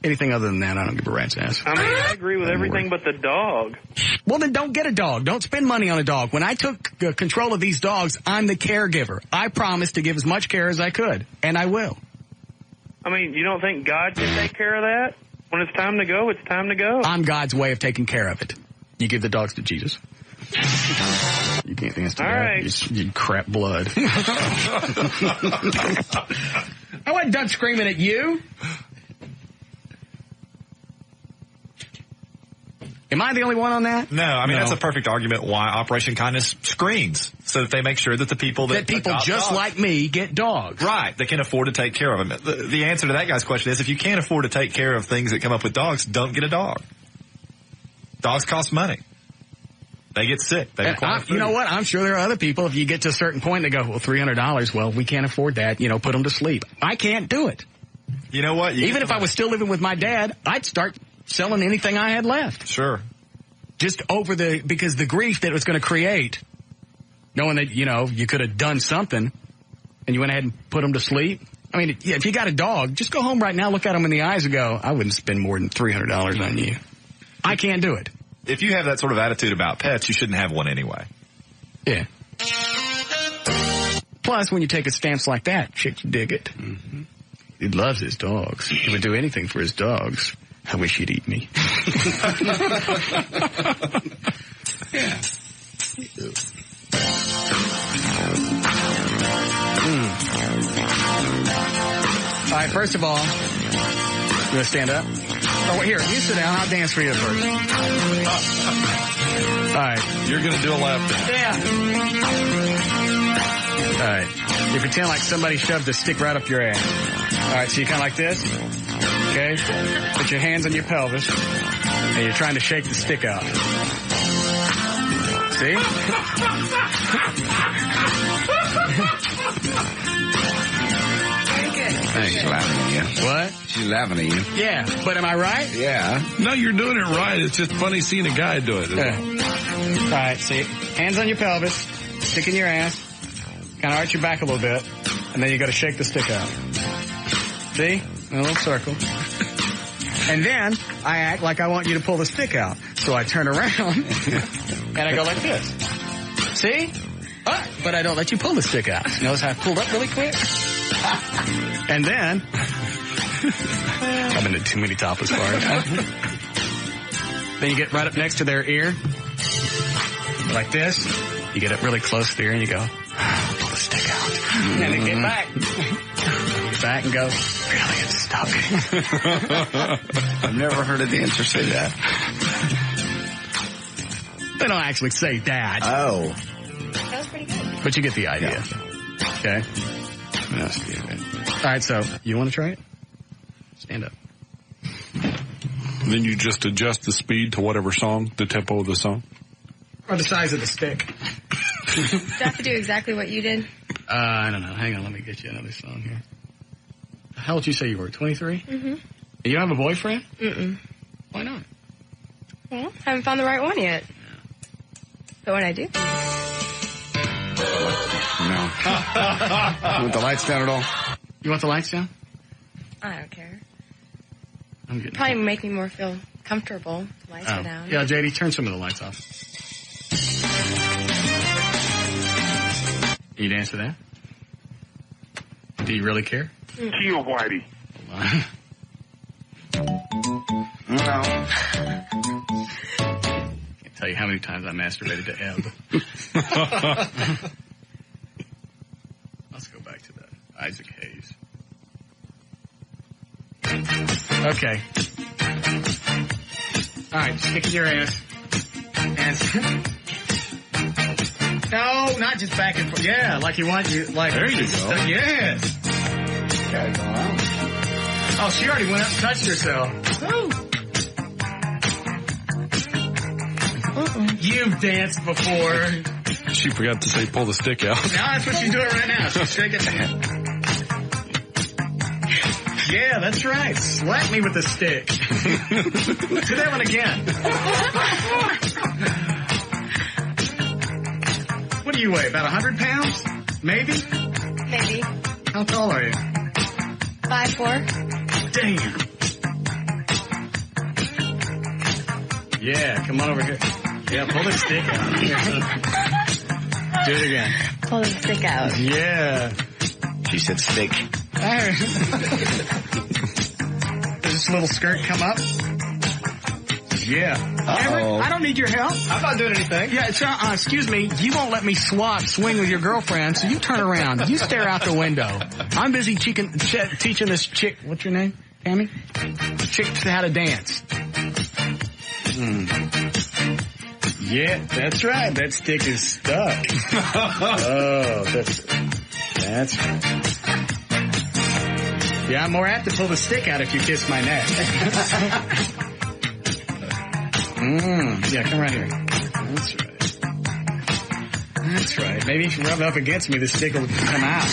Anything other than that, I don't give a rat's ass. I mean, I agree with everything but the dog. Well, then don't get a dog. Don't spend money on a dog. When I took control of these dogs, I'm the caregiver. I promised to give as much care as I could, and I will. I mean, you don't think God can take care of that? When it's time to go, it's time to go. I'm God's way of taking care of it. You give the dogs to Jesus. You can't answer that. Right. You crap blood. I wasn't done screaming at you. Am I the only one on that? No, I mean, that's a perfect argument why Operation Kindness screens, so that they make sure that the people that people just dogs, like me get dogs. Right, they can afford to take care of them. The answer to that guy's question is, if you can't afford to take care of things that come up with dogs, don't get a dog. Dogs cost money. They get sick. They require food. You know what? I'm sure there are other people, if you get to a certain point, they go, well, $300, well, we can't afford that. You know, put them to sleep. I can't do it. You know what? Even if I was still living with my dad, I'd start selling anything I had left. Sure. Just because the grief that it was going to create, knowing that, you know, you could have done something and you went ahead and put them to sleep. I mean, yeah, if you got a dog, just go home right now, look at them in the eyes and go, I wouldn't spend more than $300 on you. I can't do it. If you have that sort of attitude about pets, you shouldn't have one anyway. Yeah. Plus, when you take a stance like that, chicks dig it. Mm-hmm. He loves his dogs. He would do anything for his dogs. I wish he'd eat me. Yeah. All right, first of all, you want to stand up? Oh, here, you sit down. I'll dance for you first. All right. You're going to do a lap dance. Yeah. All right. You pretend like somebody shoved a stick right up your ass. All right, so you kind of like this. Okay? Put your hands on your pelvis, and you're trying to shake the stick out. See? Hey, she's laughing at you. What? She's laughing at you. Yeah, but am I right? Yeah. No, you're doing it right. It's just funny seeing a guy do it. All right, see, hands on your pelvis, stick in your ass, kind of arch your back a little bit, and then you got to shake the stick out. See? In a little circle. And then I act like I want you to pull the stick out. So I turn around and I go like this. See? But I don't let you pull the stick out. Notice how I pulled up really quick? And then I've been to too many topless bars. Then you get right up next to their ear. Like this. You get up really close to the ear and you go, pull the stick out. And then get back. Get back and go, really, it's stuck. I've never heard a dancer say that. They don't actually say that. Oh. That was pretty good. But you get the idea. Yeah. Okay? All right, so you want to try it? Stand up. Then you just adjust the speed to whatever song, the tempo of the song. Or the size of the stick. Do I have to do exactly what you did? I don't know. Hang on, let me get you another song here. How old did you say you were? 23? Mm-hmm. You don't have a boyfriend? Mm-mm. Why not? Well, haven't found the right one yet. But when I do. No. You want the lights down at all? You want the lights down? I don't care. I'm getting Probably make me more feel comfortable. The lights are down. Yeah, JD, turn some of the lights off. Can you dance to that? Do you really care? Kill Whitey. No. Can't tell you how many times I masturbated to Ebb. Let's go back to that. Isaac Hayes. Okay. All right, stick in your ass. And no, not just back and forth. Yeah, like you want you. Like there you go. Yes. Okay, go on. Oh, she already went up and touched herself. You've danced before. She forgot to say pull the stick out. Now that's what she's doing right now. She's shaking it. Yeah, that's right. Slap me with the stick. Do that one again. What do you weigh? About 100 pounds? Maybe? Maybe. How tall are you? 5'4". Damn. Yeah, come on over here. Yeah, pull the stick out. Do it again. Pull the stick out. Yeah. She said stick. Does this little skirt come up? Yeah. Uh-oh. I don't need your help. I'm not doing anything. Yeah, excuse me. You won't let me swing with your girlfriend, so you turn around. You stare out the window. I'm busy teaching this chick, what's your name, Tammy? Chick how to dance. Yeah, that's right. That stick is stuck. Oh, that's right. Yeah, I'm more apt to pull the stick out if you kiss my neck. Yeah, come right here. That's right. That's right. Maybe if you rub it up against me, the stick will come out.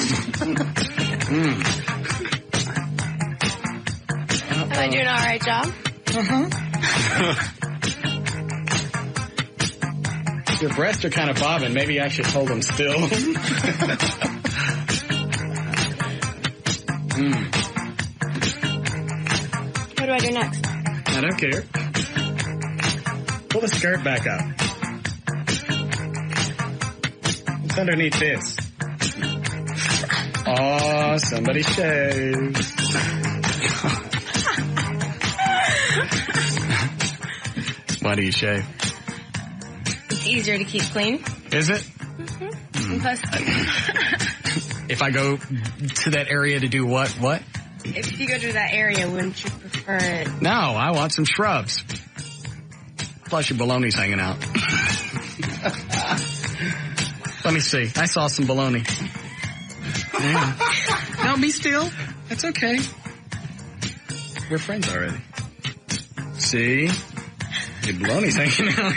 Am I doing an all right job? Your breasts are kind of bobbing. Maybe I should hold them still. What do I do next? I don't care. Pull the skirt back up. What's underneath this? Oh, somebody shaved. Why do you shave? It's easier to keep clean. Is it? Mm-hmm. Plus, if I go to that area to do what? What? If you go to that area, wouldn't you prefer it? No, I want some shrubs. Plus your baloney's hanging out. Let me see. I saw some baloney. Yeah. No, be still. That's okay. We're friends already. See? Your baloney's hanging out.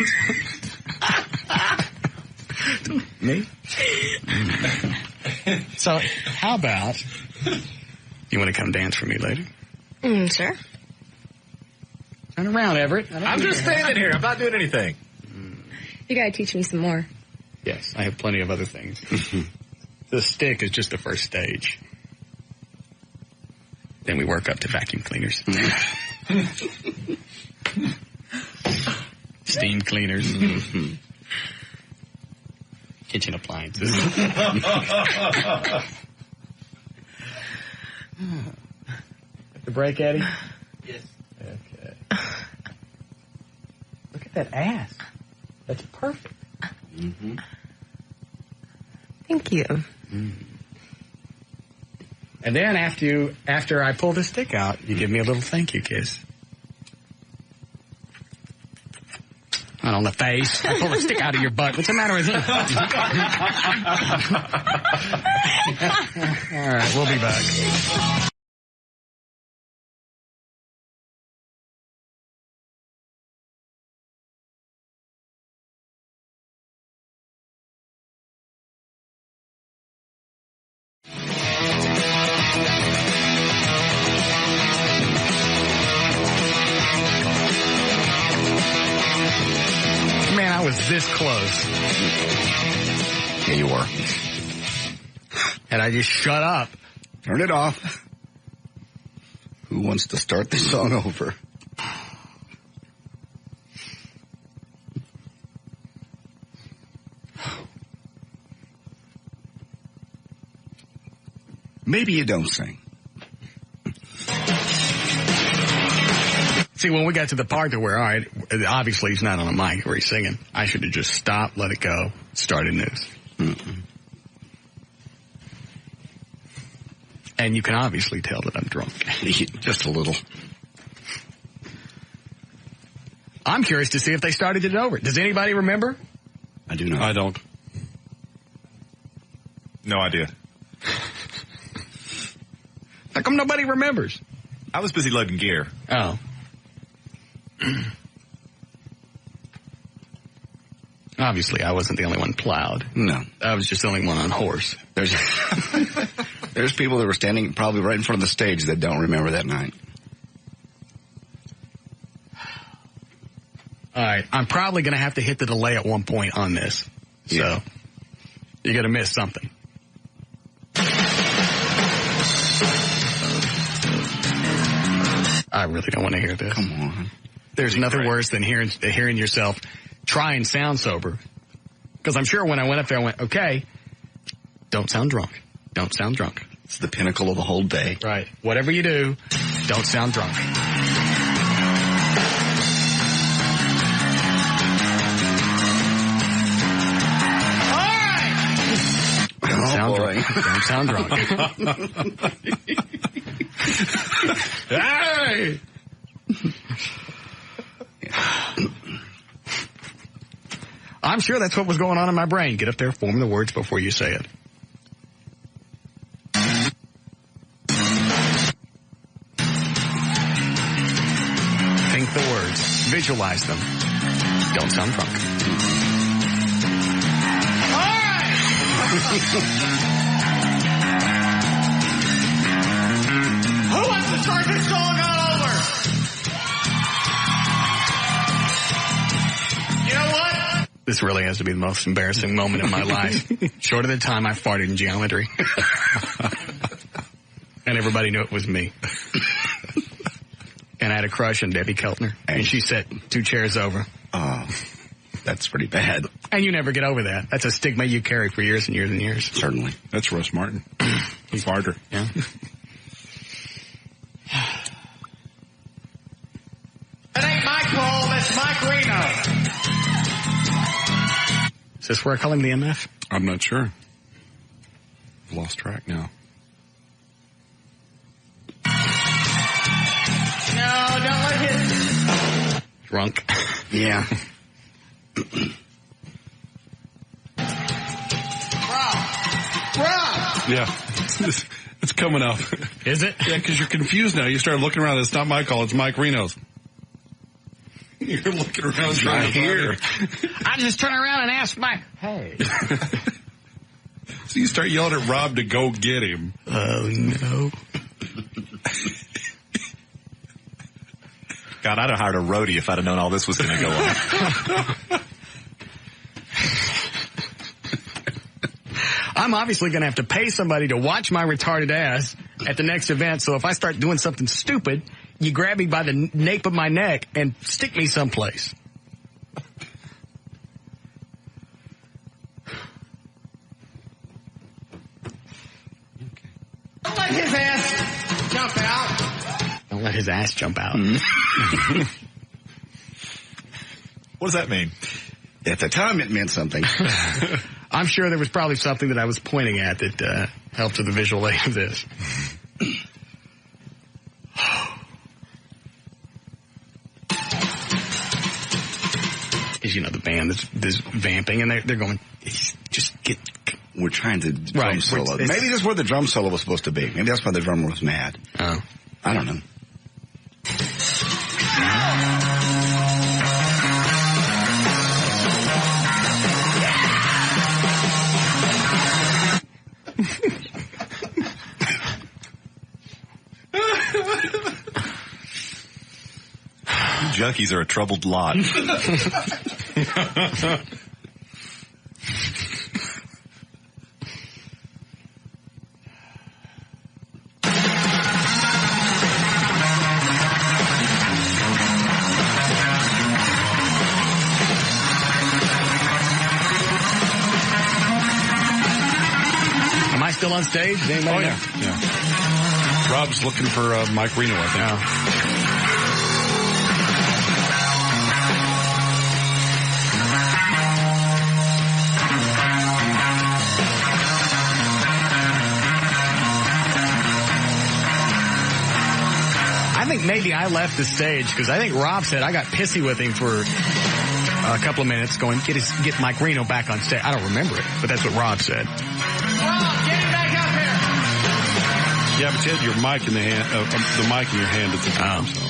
Me? So, how about You want to come dance for me later? Sure. Turn around, Everett. I'm just standing here. I'm not doing anything. You gotta teach me some more. Yes, I have plenty of other things. The stick is just the first stage. Then we work up to vacuum cleaners. Steam cleaners. Kitchen appliances. The break, Eddie? Yes. Okay. Look at that ass. That's perfect. Mm-hmm. Thank you. And then after I pull the stick out, you give me a little thank you kiss. Not on the face. I pull the stick out of your butt. What's the matter with you? All right, we'll be back. Man, I was this close. Yeah, you were. And I just shut up. Turn it off. Who wants to start the song over? Maybe you don't sing. See, when we got to the part where, all right, obviously he's not on a mic where he's singing, I should have just stopped, let it go, started news. Mm-mm. And you can obviously tell that I'm drunk. Just a little. I'm curious to see if they started it over. Does anybody remember? I do not. I don't. No idea. How come nobody remembers? I was busy loading gear. Oh. Obviously, I wasn't the only one plowed. No. I was just the only one on horse. There's people that were standing probably right in front of the stage that don't remember that night. All right. I'm probably going to have to hit the delay at one point on this. So, you're going to miss something. I really don't want to hear this. Come on. There's nothing worse than hearing yourself try and sound sober. Because I'm sure when I went up there, I went, okay, don't sound drunk. Don't sound drunk. It's the pinnacle of the whole day. Right. Whatever you do, don't sound drunk. All right. Don't sound drunk. Don't sound drunk. Hey! I'm sure that's what was going on in my brain. Get up there, form the words before you say it. Think the words. Visualize them. Don't sound drunk. All right! Who wants to start this song all over? You know what? This really has to be the most embarrassing moment in my life. Short of the time I farted in geometry. And everybody knew it was me. And I had a crush on Debbie Keltner. And she sat 2 chairs over. Oh, that's pretty bad. And you never get over that. That's a stigma you carry for years and years and years. Certainly. That's Russ Martin. He's farter. Yeah. It ain't Mike Paul, it's Mike Reno. Is this where I call him the MF? I'm not sure. I've lost track now. No, don't let him. Drunk. Yeah. Rob! Yeah. It's coming up. Is it? Yeah, because you're confused now. You start looking around. It's not my call. It's Mike Reno's. You're looking around trying to hear. I just turn around and ask Mike, hey. So you start yelling at Rob to go get him. Oh, no. God, I'd have hired a roadie if I'd have known all this was going to go on. I'm obviously going to have to pay somebody to watch my retarded ass at the next event. So if I start doing something stupid, you grab me by the nape of my neck and stick me someplace. Don't let his ass jump out. Don't let his ass jump out. What does that mean? At the time, it meant something. I'm sure there was probably something that I was pointing at that helped with the visual aid of this. Because, you know, the band is vamping, and they're going, just get... We're trying to drum solo. Maybe that's where the drum solo was supposed to be. Maybe that's why the drummer was mad. Oh. I don't know. Junkies are a troubled lot. Am I still on stage? Oh, yeah. Rob's looking for Mike Reno, I think. Oh. I think maybe I left the stage because I think Rob said I got pissy with him for a couple of minutes going, get Mike Reno back on stage. I don't remember it, but that's what Rob said. Rob, get him back up here. Yeah, but you had your mic in the hand, the mic in your hand at the time, so.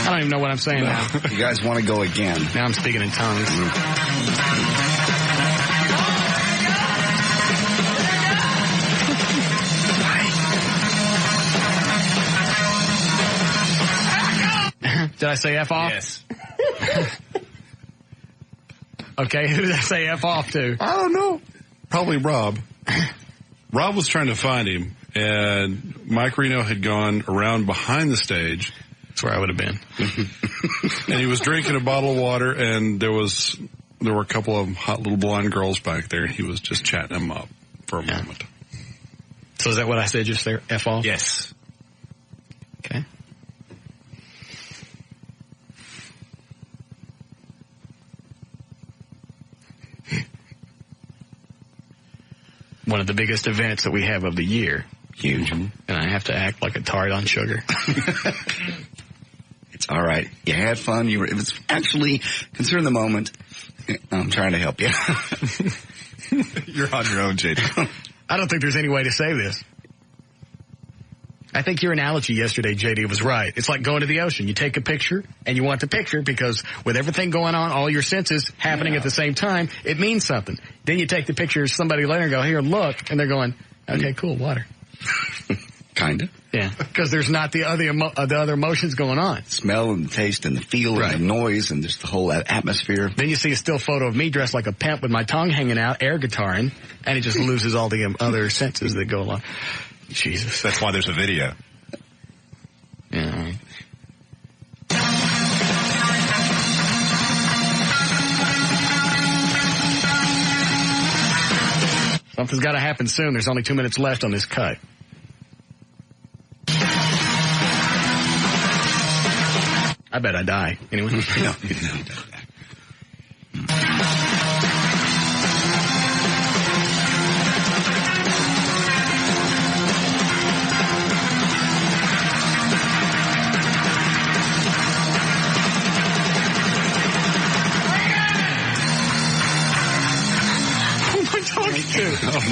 I don't even know what I'm saying now. You guys want to go again? Now I'm speaking in tongues. Did I say F off? Yes. Okay, who did I say F off to? I don't know. Probably Rob. Rob was trying to find him, and Mike Reno had gone around behind the stage. That's where I would have been. And he was drinking a bottle of water, and there were a couple of hot little blonde girls back there, and he was just chatting them up for a moment. So is that what I said just there? F off? Yes. Okay. One of the biggest events that we have of the year. Huge. And I have to act like a tart on sugar. It's all right. You had fun. It was actually, consider the moment. I'm trying to help you. You're on your own, JD. I don't think there's any way to say this. I think your analogy yesterday, JD, was right. It's like going to the ocean. You take a picture, and you want the picture because with everything going on, all your senses happening at the same time, it means something. Then you take the picture of somebody later and go, here, look, and they're going, okay, cool, water. Kind of. Yeah, because there's not the other emotions going on. Smell and the taste and the feel and the noise and just the whole atmosphere. Then you see a still photo of me dressed like a pimp with my tongue hanging out, air guitaring, and it just loses all the other senses that go along. Jesus. That's why there's a video. Yeah, all right. Something's got to happen soon. There's only 2 minutes left on this cut. I bet I die. Anyway. No.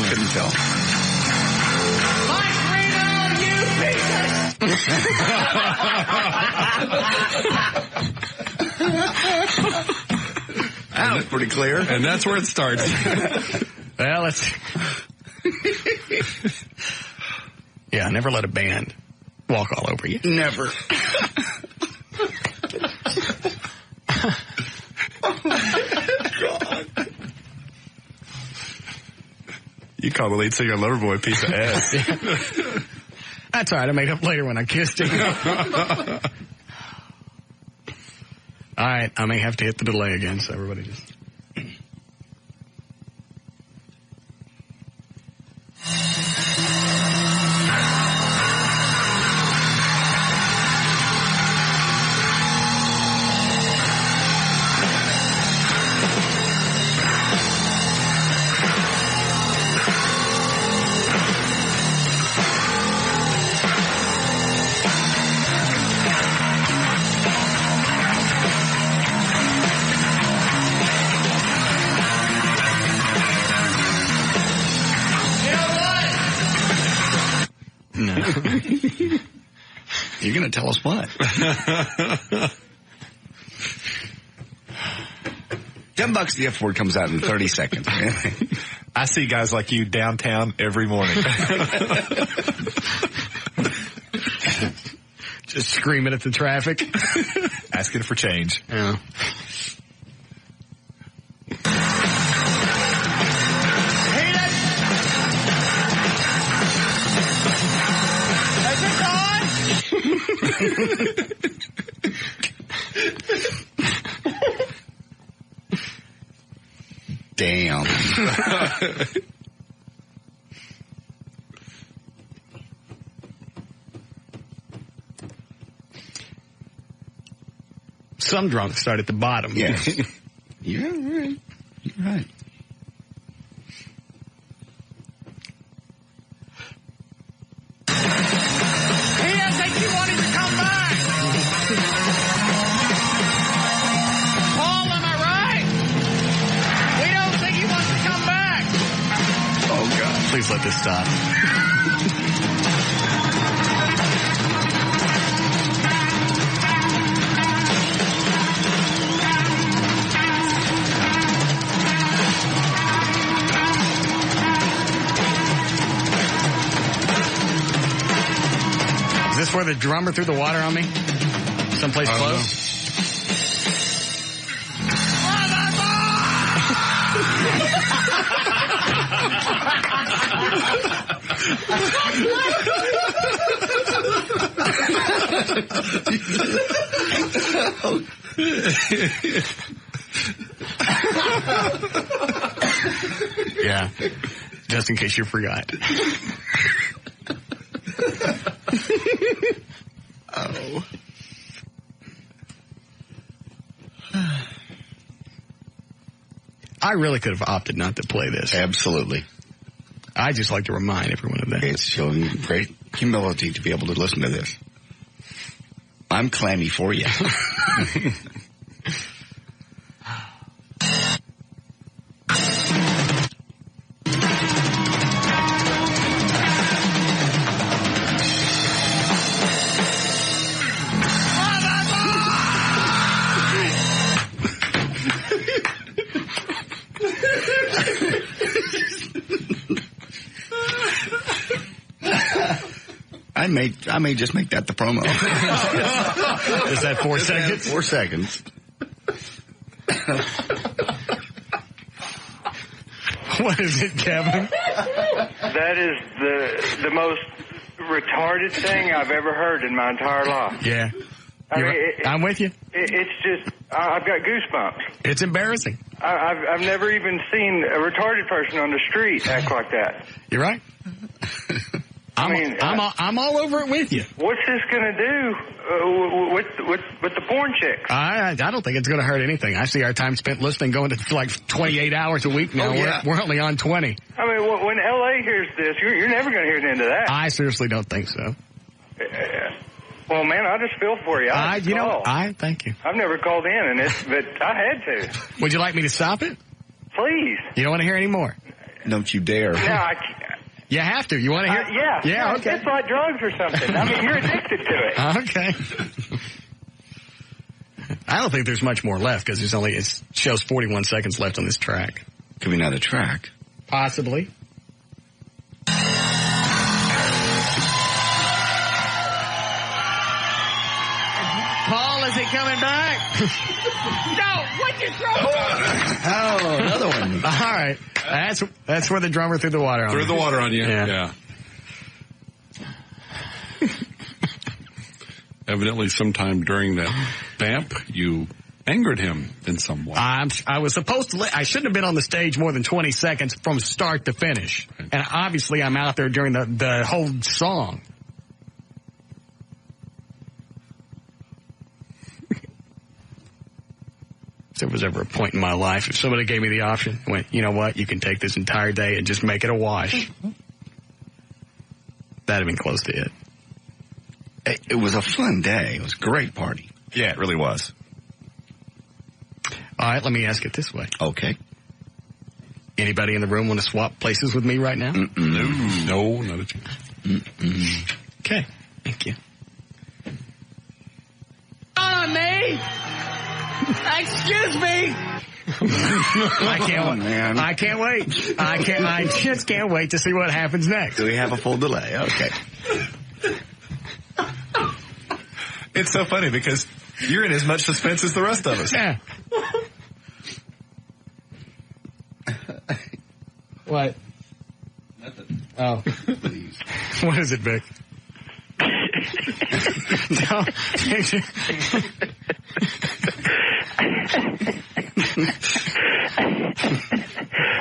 Couldn't tell. Mike Reno, you piece of... That was pretty clear. And that's where it starts. Well, let's... Yeah, never let a band walk all over you. Never. Oh, God. You call the lead singer Loverboy a piece of ass. Yeah. That's all right. I made up later when I kissed him. All right. I may have to hit the delay again, so everybody just... You're going to tell us what? $10 the F word comes out in 30 seconds. I see guys like you downtown every morning. Just screaming at the traffic. Asking for change. Yeah. Damn. Some drunks start at the bottom. Yes. You're right. You're right. He doesn't think he wanted to come back. Paul, am I right? We don't think he wants to come back. Oh, God. Please let this stop. Is this where the drummer threw the water on me? Someplace close? Yeah. Just in case you forgot. Oh. I really could have opted not to play this. Absolutely. I just like to remind everyone of that. It's showing great humility to be able to listen to this. I'm clammy for you. I may just make that the promo. Is that 4 seconds? 4 seconds. What is it, Kevin? That is the most retarded thing I've ever heard in my entire life. Yeah. I'm with you. It's just, I've got goosebumps. It's embarrassing. I've never even seen a retarded person on the street act like that. You're right. I'm all over it with you. What's this going to do with the porn chicks? I don't think it's going to hurt anything. I see our time spent listening going to like 28 hours a week now. Oh, yeah. We're only on 20. I mean, when L.A. hears this, you're never going to hear the end of that. I seriously don't think so. Well, man, I just feel for you. I thank you. I've never called in, but I had to. Would you like me to stop it? Please. You don't want to hear any more? Don't you dare. No, I can't. You have to. You want to hear? Yeah, okay. It's like drugs or something. I mean, you're addicted to it. Okay. I don't think there's much more left because it shows 41 seconds left on this track. Could be another track. Possibly. Paul, is he coming back? No, what you throw? Oh, another one. All right. That's where the drummer threw the water on Threw you. the water on you. Yeah. Evidently, sometime during that vamp, you angered him in some way. I was supposed to. I shouldn't have been on the stage more than 20 seconds from start to finish, and obviously, I'm out there during the whole song. If there was ever a point in my life, if somebody gave me the option, went, you know what, you can take this entire day and just make it a wash. That'd have been close to it. It was a fun day. It was a great party. Yeah, it really was. All right, let me ask it this way. Okay. Anybody in the room want to swap places with me right now? No, not a chance. Okay, thank you. On me! Excuse me! I can't wait. I just can't wait to see what happens next. Do we have a full delay? Okay. It's so funny because you're in as much suspense as the rest of us. Yeah. What? Nothing. Oh. What is it, Vic? No.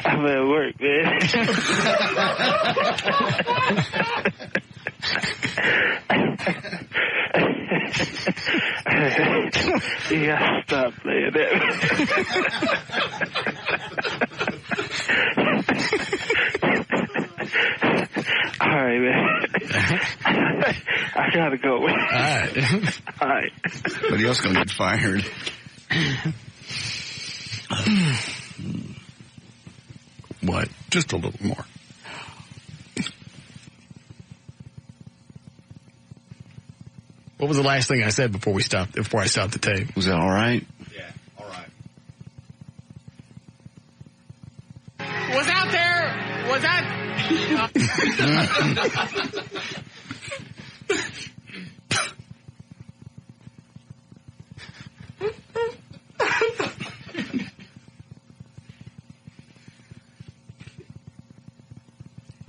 I'm at work, man. You gotta stop playing that. All right, man. I gotta go. All right. All right. Somebody else gonna get fired. What? Just a little more. What was the last thing I said before I stopped the tape? Was that all right? Yeah, all right. Was out there? Was that?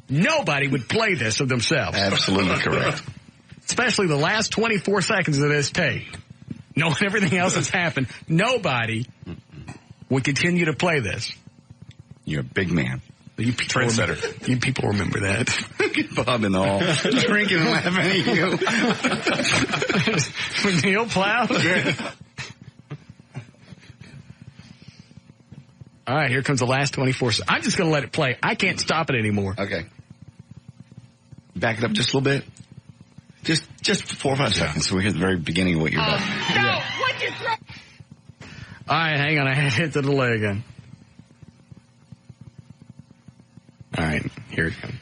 Nobody would play this of themselves. Absolutely correct. Especially the last 24 seconds of this tape. Knowing everything else that's happened, nobody would continue to play this. You're a big man. You people Trendsetter. You people remember that. Bob and all. Drinking and laughing at you. With Neil Plow? All right, here comes the last 24 seconds. I'm just going to let it play. I can't stop it anymore. Okay. Back it up just a little bit. Just 4 or 5 seconds so we hear the very beginning of what you're about. No, what you throw? All right, hang on. I hit the delay again. All right, here it comes.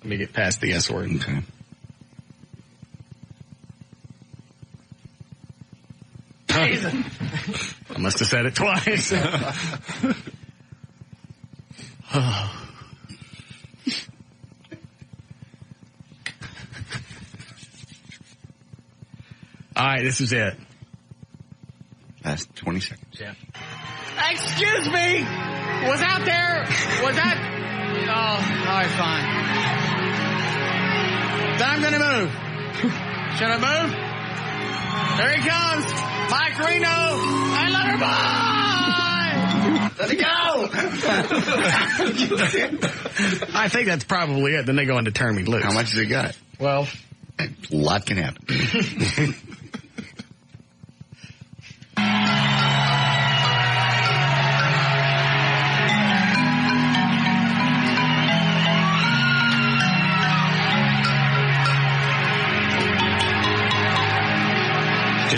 Let me get past the S word. Okay. I must have said it twice. All right, this is it. Last 20 seconds. Yeah. Excuse me! Was out there? Was that? Oh, all right, fine. Time to move. Should I move? There he comes. Mike Reno. And let her go. I think that's probably it. Then they go into Turn Me Loose. How much has it got? Well, a lot can happen.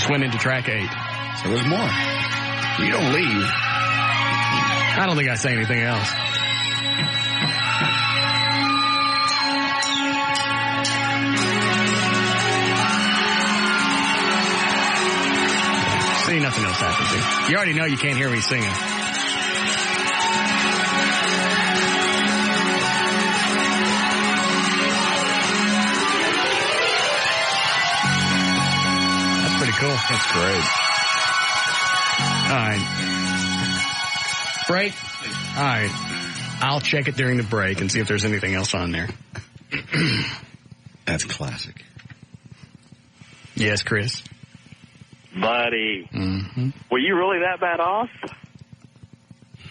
just went into track 8. So there's more. You don't leave. I don't think I say anything else. See, nothing else happens. You already know you can't hear me singing. That's pretty cool. That's great. All right. Break. All right. I'll check it during the break and see if there's anything else on there. That's classic. Yes, Chris. Buddy. Mm-hmm. Were you really that bad off?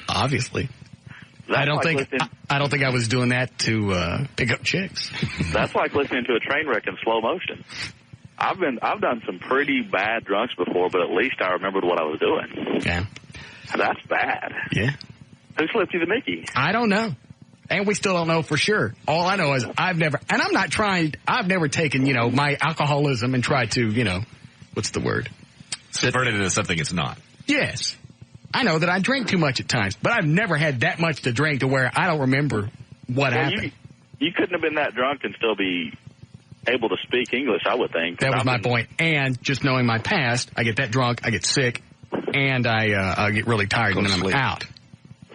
Obviously. I don't think I was doing that to pick up chicks. That's like listening to a train wreck in slow motion. I've done some pretty bad drunks before, but at least I remembered what I was doing. Yeah. That's bad. Yeah. Who slipped you the Mickey? I don't know. And we still don't know for sure. All I know is I've never taken, my alcoholism and tried to, what's the word? Subvert it into something it's not. Yes. I know that I drink too much at times, but I've never had that much to drink to where I don't remember what happened. You couldn't have been that drunk and still be able to speak English, I would think. That was my point. And just knowing my past, I get that drunk, I get sick, and I get really tired, and then I'm out.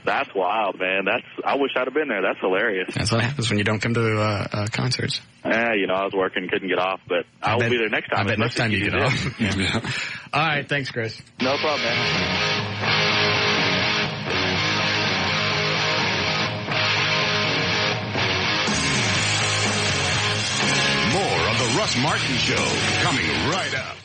That's wild, man. I wish I'd have been there. That's hilarious. That's what happens when you don't come to concerts. I was working, couldn't get off, but I will be there next time. I bet next time you get off. Yeah. All right, thanks, Chris. No problem, man. More of the Russ Martin Show coming right up.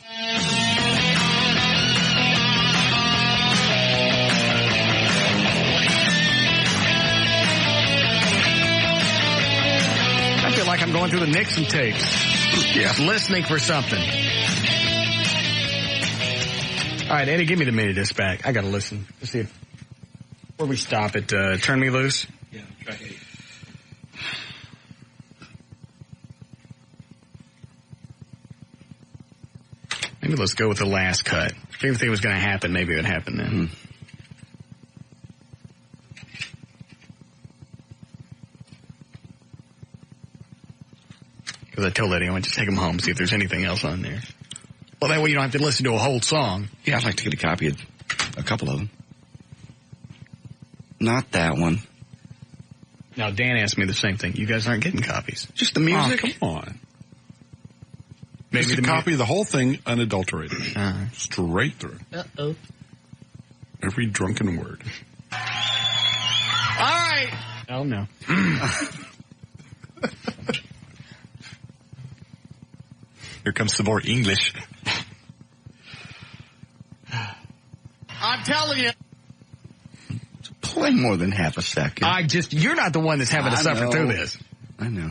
I feel like I'm going through the Nixon tapes. Yeah. Listening for something. All right, Eddie, give me the mini disc back. I got to listen. Let's see where we stop at. Turn Me Loose. Yeah, track 8. Maybe let's go with the last cut. If anything was going to happen, maybe it would happen then. Mm-hmm. Because I told Eddie I want to take him home, see if there's anything else on there. Well, that way you don't have to listen to a whole song. Yeah, I'd like to get a copy of a couple of them. Not that one. Now, Dan asked me the same thing. You guys aren't getting copies. Just the music? Oh, come on. Maybe just a copy of the whole thing unadulterated. Straight through. Uh-oh. Every drunken word. All right. Oh, no. Here comes some more English. I'm telling you. Play more than half a second. You're not the one that's having to suffer through this. I know.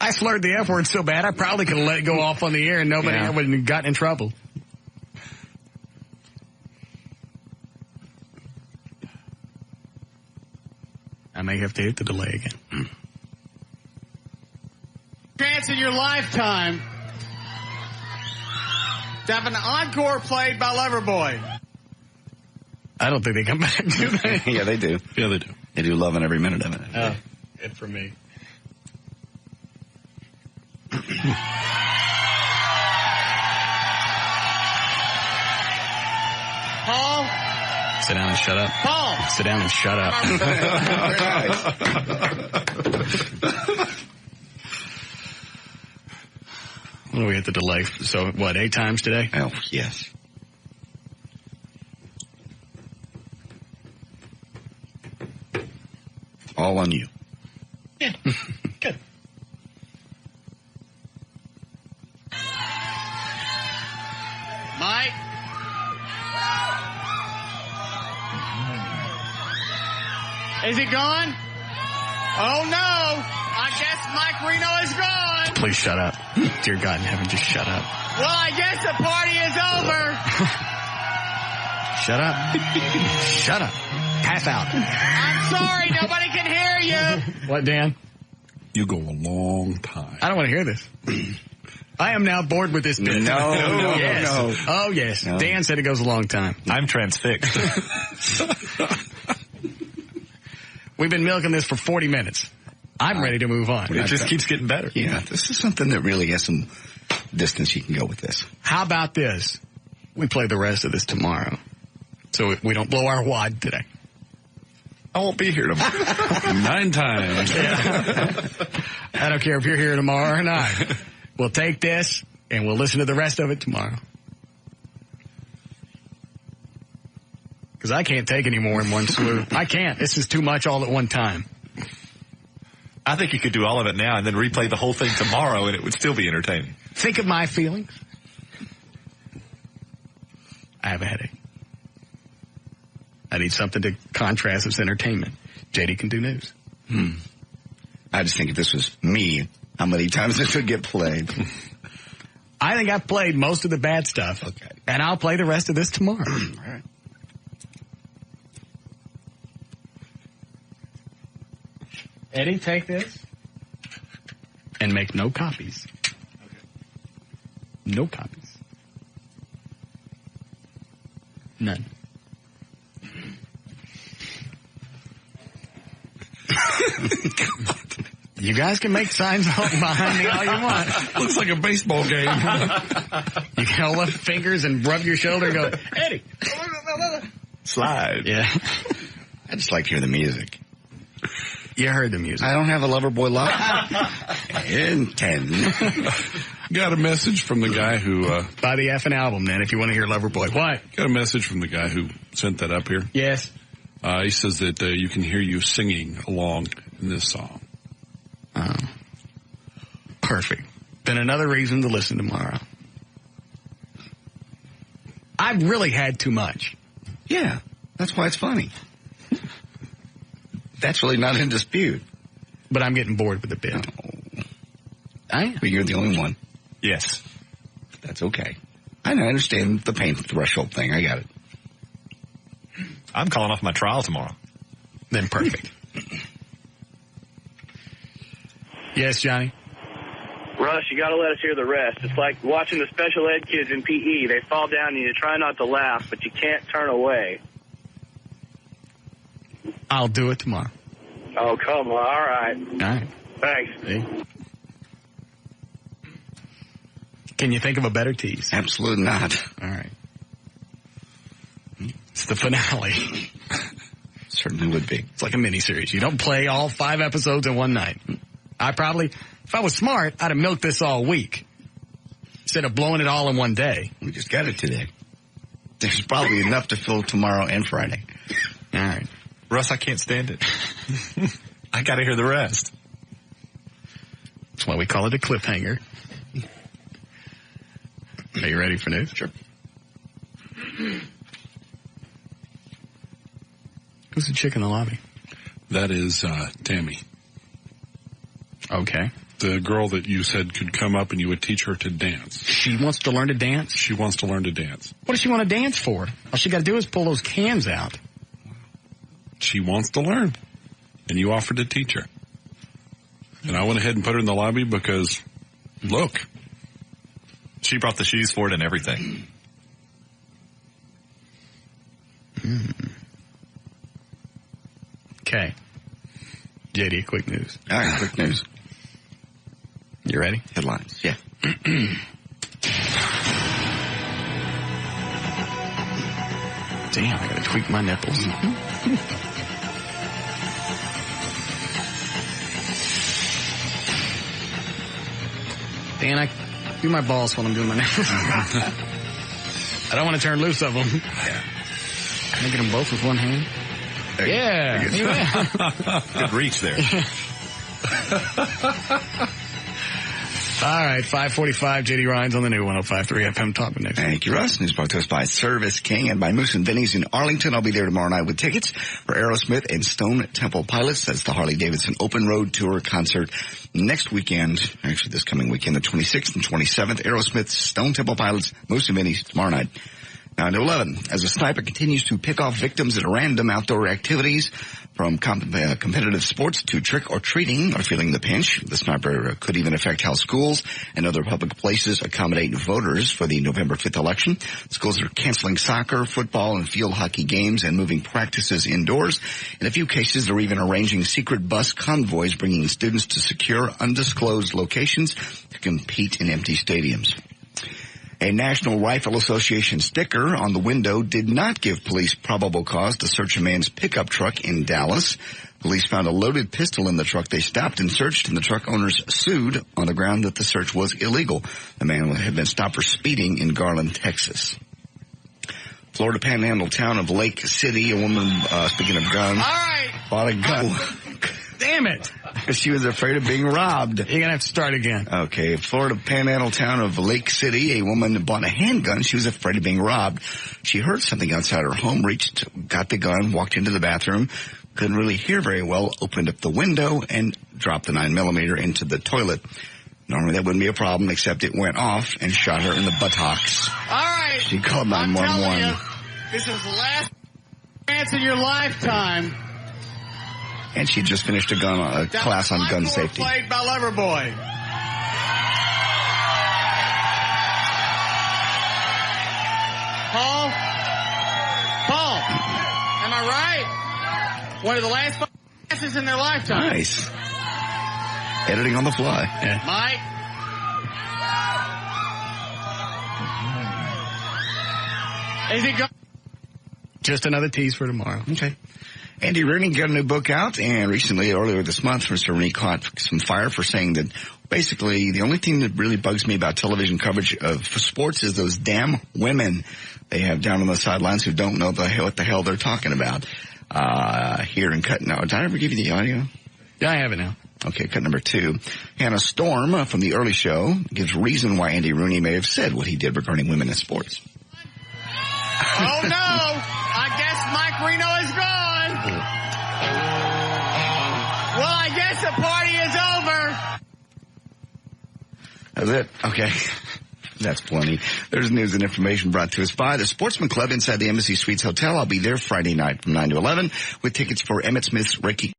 I slurred the F word so bad I probably could have let it go off on the air and nobody would have gotten in trouble. I may have to hit the delay again. Chance in your lifetime to have an encore played by Loverboy. I don't think they come back, do they? Yeah, they do. Yeah, they do. They do loving every minute of it. Oh, good for me. Paul? Sit down and shut up. Paul! Sit down and shut up. What do we hit the delay? So, 8 times today? Oh, yes. All on you. Yeah. Good. Mike? Is he gone? Oh, no. I guess Mike Reno is gone. Please shut up. Dear God in heaven, just shut up. Well, I guess the party is over. Shut up. Shut up. Pass out. I'm sorry. Nobody can hear you. What, Dan? You go a long time. I don't want to hear this. I am now bored with this bit. No. Oh, yes. No. Dan said it goes a long time. I'm transfixed. We've been milking this for 40 minutes. I'm ready to move on. It just keeps getting better. Yeah, this is something that really has some distance you can go with this. How about this? We play the rest of this tomorrow, so we don't blow our wad today. I won't be here tomorrow. 9 times. Yeah. I don't care if you're here tomorrow or not. We'll take this, and we'll listen to the rest of it tomorrow. Because I can't take any more in one swoop. I can't. This is too much all at one time. I think you could do all of it now and then replay the whole thing tomorrow, and it would still be entertaining. Think of my feelings. I have a headache. I need something to contrast this entertainment. JD can do news. I just think if this was me, how many times this would get played? I think I've played most of the bad stuff. Okay. And I'll play the rest of this tomorrow. All right. Eddie, take this. And make no copies. Okay. No copies. None. You guys can make signs behind me all you want. Looks like a baseball game. You can hold up fingers and rub your shoulder and go, Eddie. Slide. Yeah. I just like to hear the music. You heard the music. I don't have a Loverboy Live. In 10. Got a message from the guy who... Buy the effing album, then, if you want to hear Loverboy. What? Got a message from the guy who sent that up here. Yes. He says that you can hear you singing along in this song. Oh. Perfect. Then another reason to listen tomorrow. I've really had too much. Yeah, that's why it's funny. That's really not in dispute. But I'm getting bored with the bit. No. I am. But you're the only one. Yes. That's okay. I understand the pain threshold thing. I got it. I'm calling off my trial tomorrow. Then perfect. Yes, Johnny? Russ, you got to let us hear the rest. It's like watching the special ed kids in PE. They fall down and you try not to laugh, but you can't turn away. I'll do it tomorrow. Oh, come on. All right. All right. Thanks. See? Can you think of a better tease? Absolutely not. All right. It's the finale. Certainly would be. It's like a miniseries. You don't play all 5 episodes in one night. If I was smart, I'd have milked this all week instead of blowing it all in one day. We just got it today. There's probably enough to fill tomorrow and Friday. All right. Russ, I can't stand it. I got to hear the rest. That's why we call it a cliffhanger. Are you ready for news? Sure. Who's the chick in the lobby? That is Tammy. Okay. The girl that you said could come up and you would teach her to dance. She wants to learn to dance? She wants to learn to dance. What does she want to dance for? All she got to do is pull those cans out. She wants to learn. And you offered to teach her. And I went ahead and put her in the lobby because, look. She brought the shoes for it and everything. Okay. JD, quick news. All right, quick news. You ready? Headlines, yeah. Damn, I gotta tweak my nipples. Dan, I do my balls while I'm doing my nipples. I don't want to turn loose of them. Yeah. Can I get them both with one hand? Yeah. Good reach there. All right, 5:45. JD Ryan's on the new 105.3 FM Talk News. Thank you, Russ. News brought to us by Service King and by Moose and Vinny's in Arlington. I'll be there tomorrow night with tickets for Aerosmith and Stone Temple Pilots. That's the Harley Davidson Open Road Tour concert next weekend. Actually, this coming weekend, the 26th and 27th. Aerosmith, Stone Temple Pilots, Moose and Vinny's tomorrow night. 9/11. As a sniper continues to pick off victims at random outdoor activities, from competitive sports to trick-or-treating or feeling the pinch, the sniper could even affect how schools and other public places accommodate voters for the November 5th election. Schools are canceling soccer, football, and field hockey games and moving practices indoors. In a few cases, they're even arranging secret bus convoys bringing students to secure, undisclosed locations to compete in empty stadiums. A National Rifle Association sticker on the window did not give police probable cause to search a man's pickup truck in Dallas. Police found a loaded pistol in the truck they stopped and searched, and the truck owners sued on the ground that the search was illegal. The man had been stopped for speeding in Garland, Texas. Florida Panhandle town of Lake City, a woman, speaking of guns, bought a gun. Damn it. She was afraid of being robbed. You're going to have to start again. Okay. Florida Panhandle town of Lake City, a woman bought a handgun. She was afraid of being robbed. She heard something outside her home, got the gun, walked into the bathroom, couldn't really hear very well, opened up the window, and dropped the 9mm into the toilet. Normally that wouldn't be a problem, except it went off and shot her in the buttocks. All right. She called 911. I'm telling you, this is the last chance in your lifetime. And she just finished a class on gun safety. Played by Loverboy. Paul, am I right? One of the last classes in their lifetime. Nice. Editing on the fly. Yeah. Mike? Is it go? Just another tease for tomorrow. Okay. Andy Rooney got a new book out, and recently, earlier this month, Mr. Rooney caught some fire for saying that basically the only thing that really bugs me about television coverage of sports is those damn women they have down on the sidelines who don't know what the hell they're talking about. Here in cut now. Did I ever give you the audio? Yeah, I have it now. Okay, cut number 2. Hannah Storm from The Early Show gives reason why Andy Rooney may have said what he did regarding women in sports. Oh, no. I guess Mike Reno is gone. Well, I guess the party is over. That's it. Okay. That's plenty. There's news and information brought to us by the Sportsman Club inside the Embassy Suites Hotel. I'll be there Friday night from 9 to 11 with tickets for Emmett Smith's Reiki.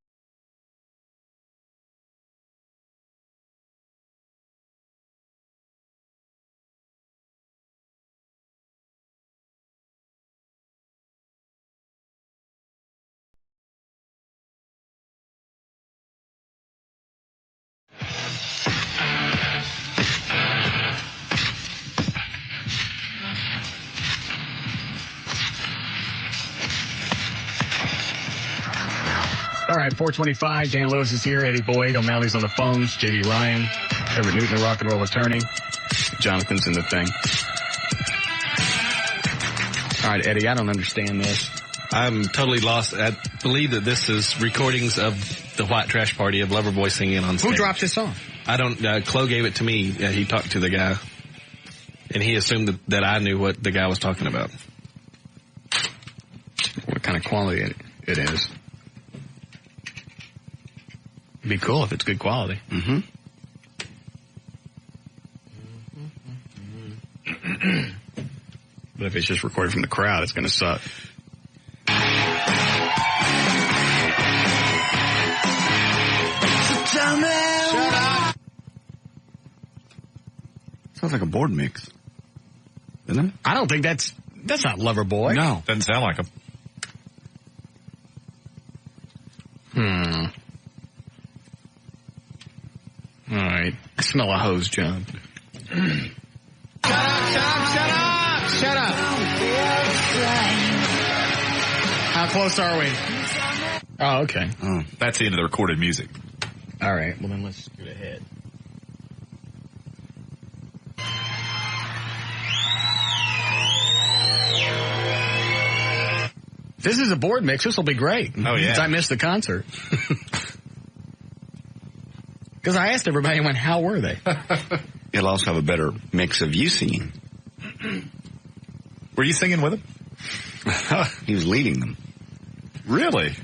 All right, 425. Dan Lewis is here. Eddie Boyd. O'Malley's on the phones. J.D. Ryan. Everett Newton, the rock and roll attorney. Jonathan's in the thing. All right, Eddie, I don't understand this. I'm totally lost. I believe that this is recordings of the white trash party of Loverboy singing on stage. Who dropped this song? I don't, Chloe gave it to me. He talked to the guy. And he assumed that I knew what the guy was talking about. What kind of quality it is. It'd be cool if it's good quality. Mm-hmm. But if it's just recorded from the crowd, it's going to suck. Shut up. Sounds like a board mix. Isn't it? I don't think that's not Loverboy. No. Doesn't sound like him. All right. I smell a hose job. Shut up. How close are we? Oh, okay. Oh. That's the end of the recorded music. All right. Well, then let's get ahead. This is a board mix. This will be great. Oh, yeah. I missed the concert. Because I asked everybody, and went, how were they? It'll also have a better mix of you singing. Were you singing with him? He was leading them. Really?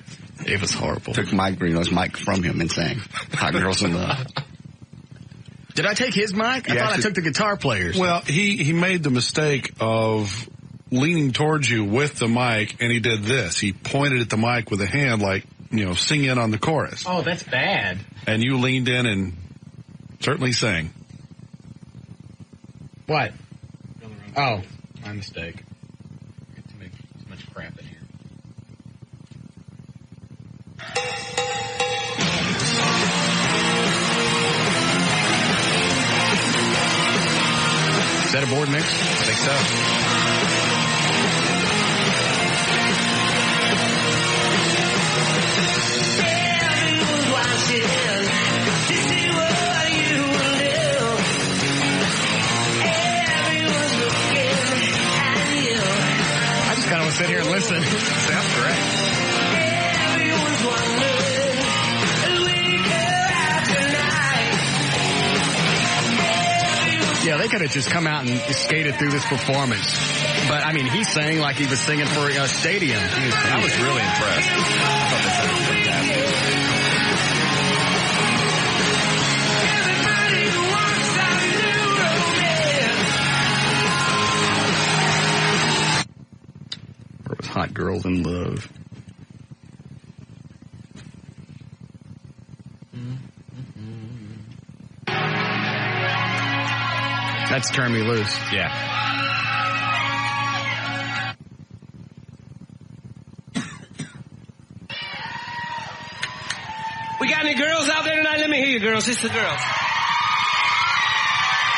It was horrible. Took Mike Reno's mic from him and sang Hot Girls in Love. Did I take his mic? I thought I took the guitar players. Well, he made the mistake of leaning towards you with the mic, and he did this. He pointed at the mic with a hand like, sing in on the chorus. Oh, that's bad. And you leaned in and certainly sang. What? Oh, my mistake. Too much crap in here. Is that a board mix? I think so. I just kind of want to sit here and listen. Sounds great. Yeah, they could have just come out and skated through this performance. But, I mean, he sang like he was singing for a stadium. I was really impressed. I thought that sounded fantastic. It was Hot Girls in Love. That's Turn Me Loose. Yeah. We got any girls out there tonight? Let me hear you, girls. It's the girls.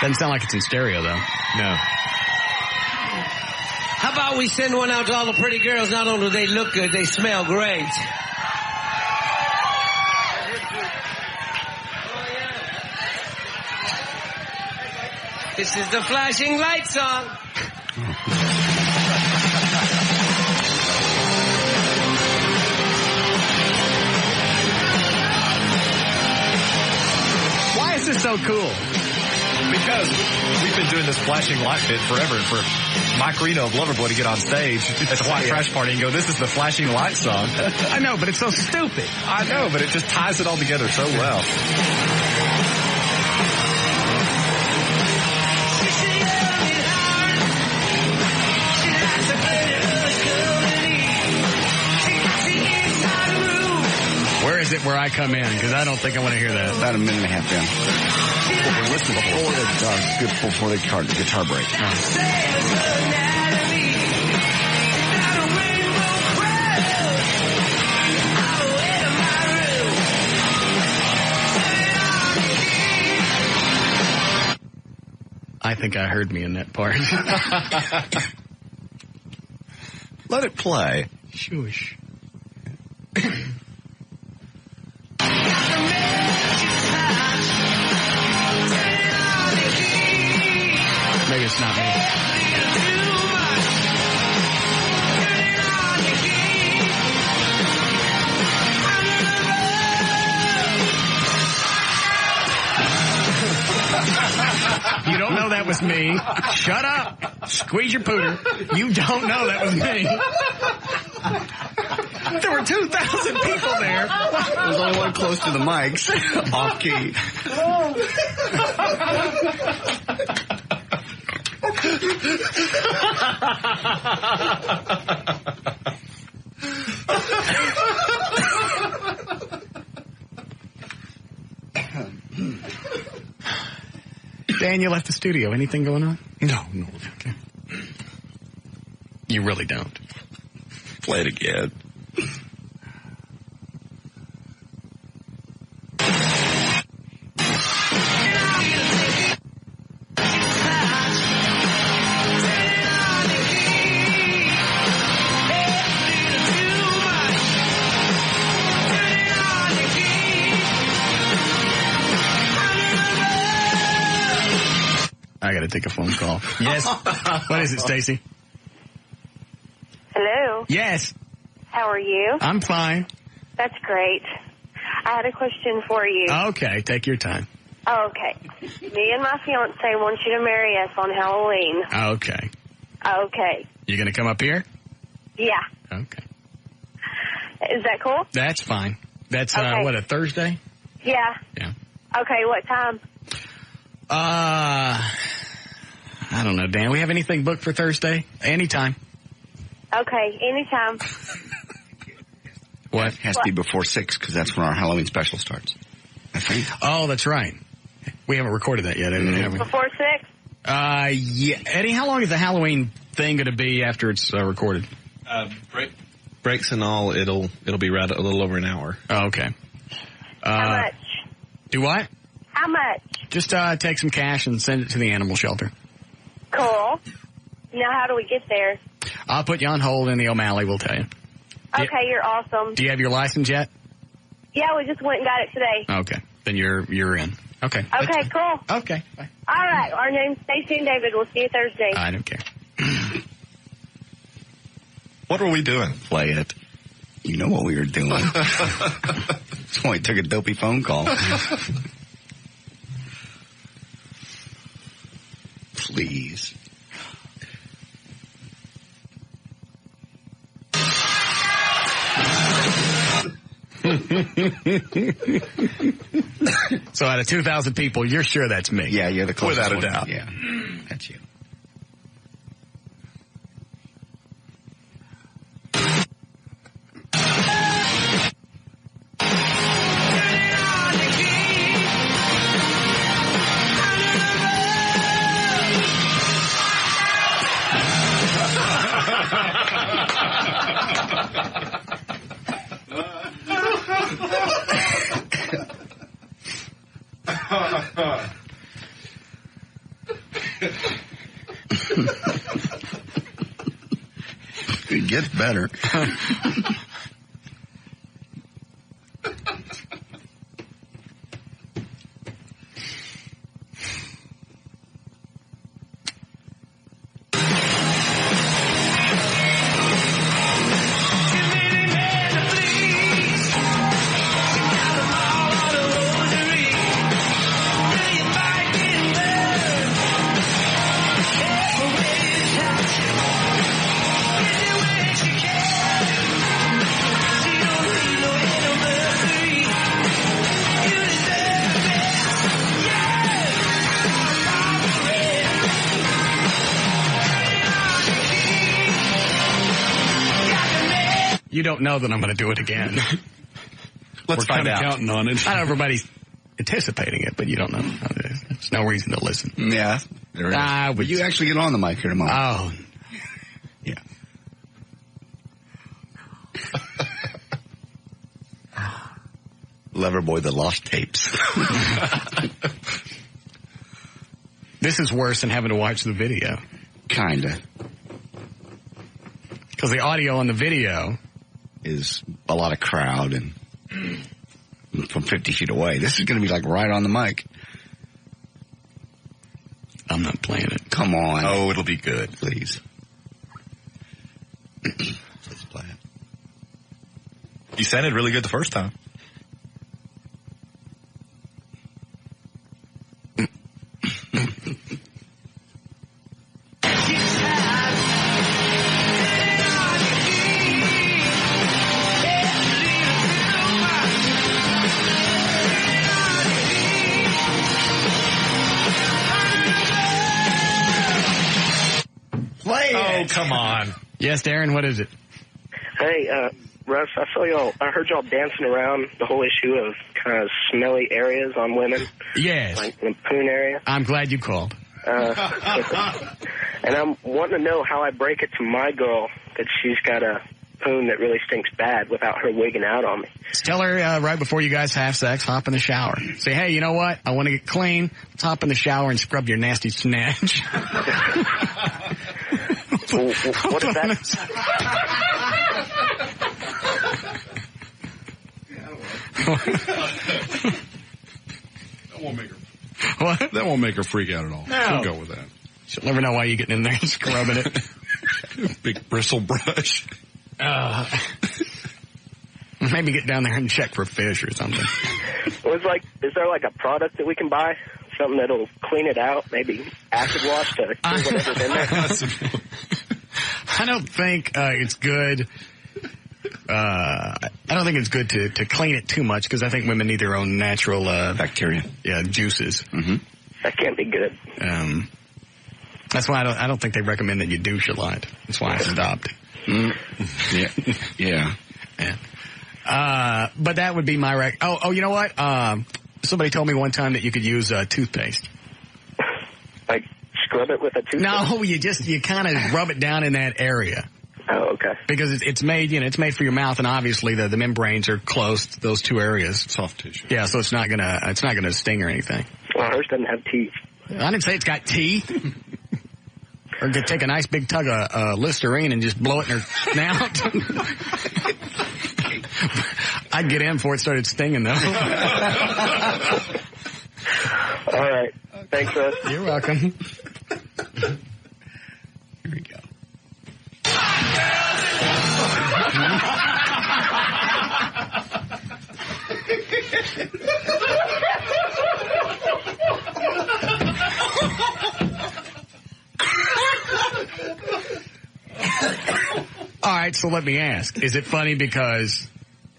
Doesn't sound like it's in stereo, though. No. How about we send one out to all the pretty girls? Not only do they look good, they smell great. This is the flashing light song. Why is this so cool? Because we've been doing this flashing light bit forever. And for Mike Reno of Loverboy to get on stage at the White Trash Party and go, this is the flashing light song. I know, but it's so stupid. I know, but it just ties it all together so well. Where is it where I come in? Because I don't think I want to hear that. About a minute and a half in. We're listening before the guitar break. I think I heard me in that part. Let it play. Shush. Maybe it's not me. You don't know that was me. Shut up. Squeeze your pooter. You don't know that was me. There were 2,000 people there. There's only one close to the mics. Off key. Dan, you left the studio. Anything going on? No. Okay. You really don't. Play it again. I got to take a phone call. Yes. What is it, Stacy? Hello. Yes. How are you? I'm fine. That's great. I had a question for you. Okay, take your time. Okay. Me and my fiancé want you to marry us on Halloween. Okay. Okay. You going to come up here? Yeah. Okay. Is that cool? That's fine. That's, Okay. what, a Thursday? Yeah. Yeah. Okay, what time? I don't know, Dan. We have anything booked for Thursday? Anytime. Okay, anytime. What? It has to be before 6 because that's when our Halloween special starts. I think. Oh, that's right. We haven't recorded that yet, have we? Before 6? Yeah. Eddie, how long is the Halloween thing going to be after it's recorded? Breaks and all, it'll be right a little over an hour. Oh, okay. How much? Do what? How much? Just take some cash and send it to the animal shelter. Cool. Now, how do we get there? I'll put you on hold, and the O'Malley will tell you. Okay, you're awesome. Do you have your license yet? Yeah, we just went and got it today. Okay. Then you're in. Okay. Okay, cool. Okay. Bye. All right. Our name's Stacey and David. We'll see you Thursday. I don't care. What were we doing? Play it. You know what we were doing. Someone took a dopey phone call. Please. So out of 2,000 people, you're sure that's me? Yeah, you're the closest Without a one. doubt. Yeah, that's you. It gets better. You don't know that I'm going to do it again. Let's find out. We're counting on it. I know everybody's anticipating it, but you don't know. There's no reason to listen. Yeah. There it is. But you actually get on the mic here tomorrow. Oh. Yeah. Loverboy, the lost tapes. This is worse than having to watch the video. Kinda. Because the audio on the video is a lot of crowd and from 50 feet away. This is going to be like right on the mic. I'm not playing it. Come on. Oh, it'll be good. Please. Let's play it. You sounded really good the first time. Oh, come on. Yes, Darren, what is it? Hey, Russ, I heard y'all dancing around the whole issue of kind of smelly areas on women. Yes. Like the poon area. I'm glad you called. And I'm wanting to know how I break it to my girl that she's got a poon that really stinks bad without her wigging out on me. Just tell her right before you guys have sex, hop in the shower. Say, hey, you know what? I want to get clean. Let's hop in the shower and scrub your nasty snatch. What is that? That won't make her. What? That won't make her freak out at all. No. She'll go with that. She'll never know why you're getting in there and scrubbing it. Big bristle brush. Maybe get down there and check for fish or something. Well, is there like a product that we can buy? Something that'll clean it out? Maybe acid wash to kill whatever's in there? I don't think it's good. I don't think it's good to clean it too much because I think women need their own natural bacteria. Yeah, juices. Mm-hmm. That can't be good. That's why I don't think they recommend that you douche a lot. That's why I stopped. Yeah. But that would be my you know what? Somebody told me one time that you could use toothpaste. Like scrub it with a toothpaste? No, you kind of rub it down in that area. Oh, okay. Because it's made for your mouth, and obviously the membranes are close to those two areas. Soft tissue. Yeah, so it's not gonna sting or anything. Well, hers doesn't have teeth. I didn't say it's got teeth. Or could take a nice big tug of Listerine and just blow it in her snout. I'd get in before it started stinging, though. All right. Thanks, Russ. You're welcome. Here we go. All right, so let me ask. Is it funny because,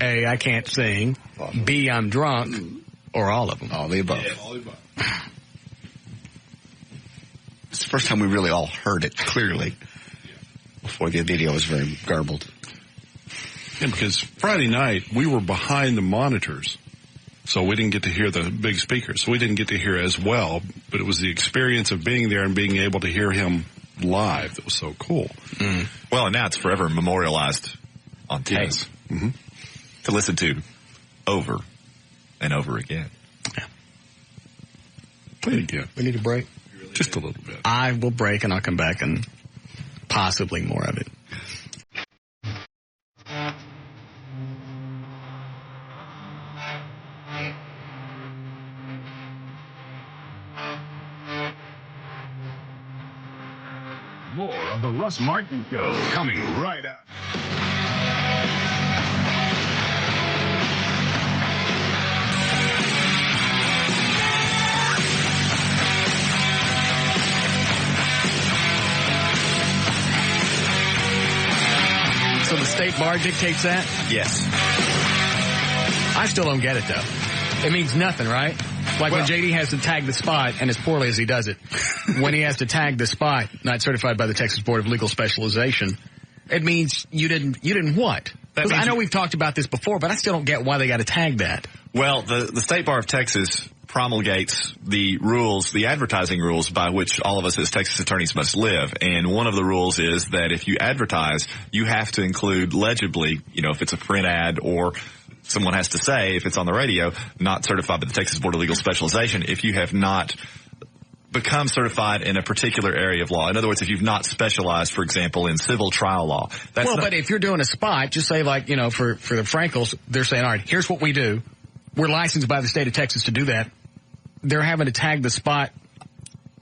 A, I can't sing, B, I'm drunk, or all of them? All the above. Yeah, all the above. It's the first time we really all heard it clearly. Before the video was very garbled. Yeah, because Friday night, we were behind the monitors, so we didn't get to hear the big speakers. So we didn't get to hear as well, but it was the experience of being there and being able to hear him live that was so cool. Mm. Well, and now it's forever memorialized on tape to listen to over and over again. Yeah. Play it again. We need a break? Just a little bit. I will break and I'll come back and possibly more of it. More of the Russ Martin Show coming right up. So the state bar dictates that? Yes. I still don't get it, though. It means nothing, right? Like when JD has to tag the spot, and as poorly as he does it, when he has to tag the spot, not certified by the Texas Board of Legal Specialization, it means you didn't what? Because I know we've talked about this before, but I still don't get why they got to tag that. Well, the State Bar of Texas promulgates the rules, the advertising rules by which all of us as Texas attorneys must live. And one of the rules is that if you advertise, you have to include legibly, if it's a print ad or someone has to say, if it's on the radio, not certified by the Texas Board of Legal Specialization, if you have not become certified in a particular area of law. In other words, if you've not specialized, for example, in civil trial law. But if you're doing a spot, just say for the Frankels, they're saying, all right, here's what we do. We're licensed by the state of Texas to do that. They're having to tag the spot,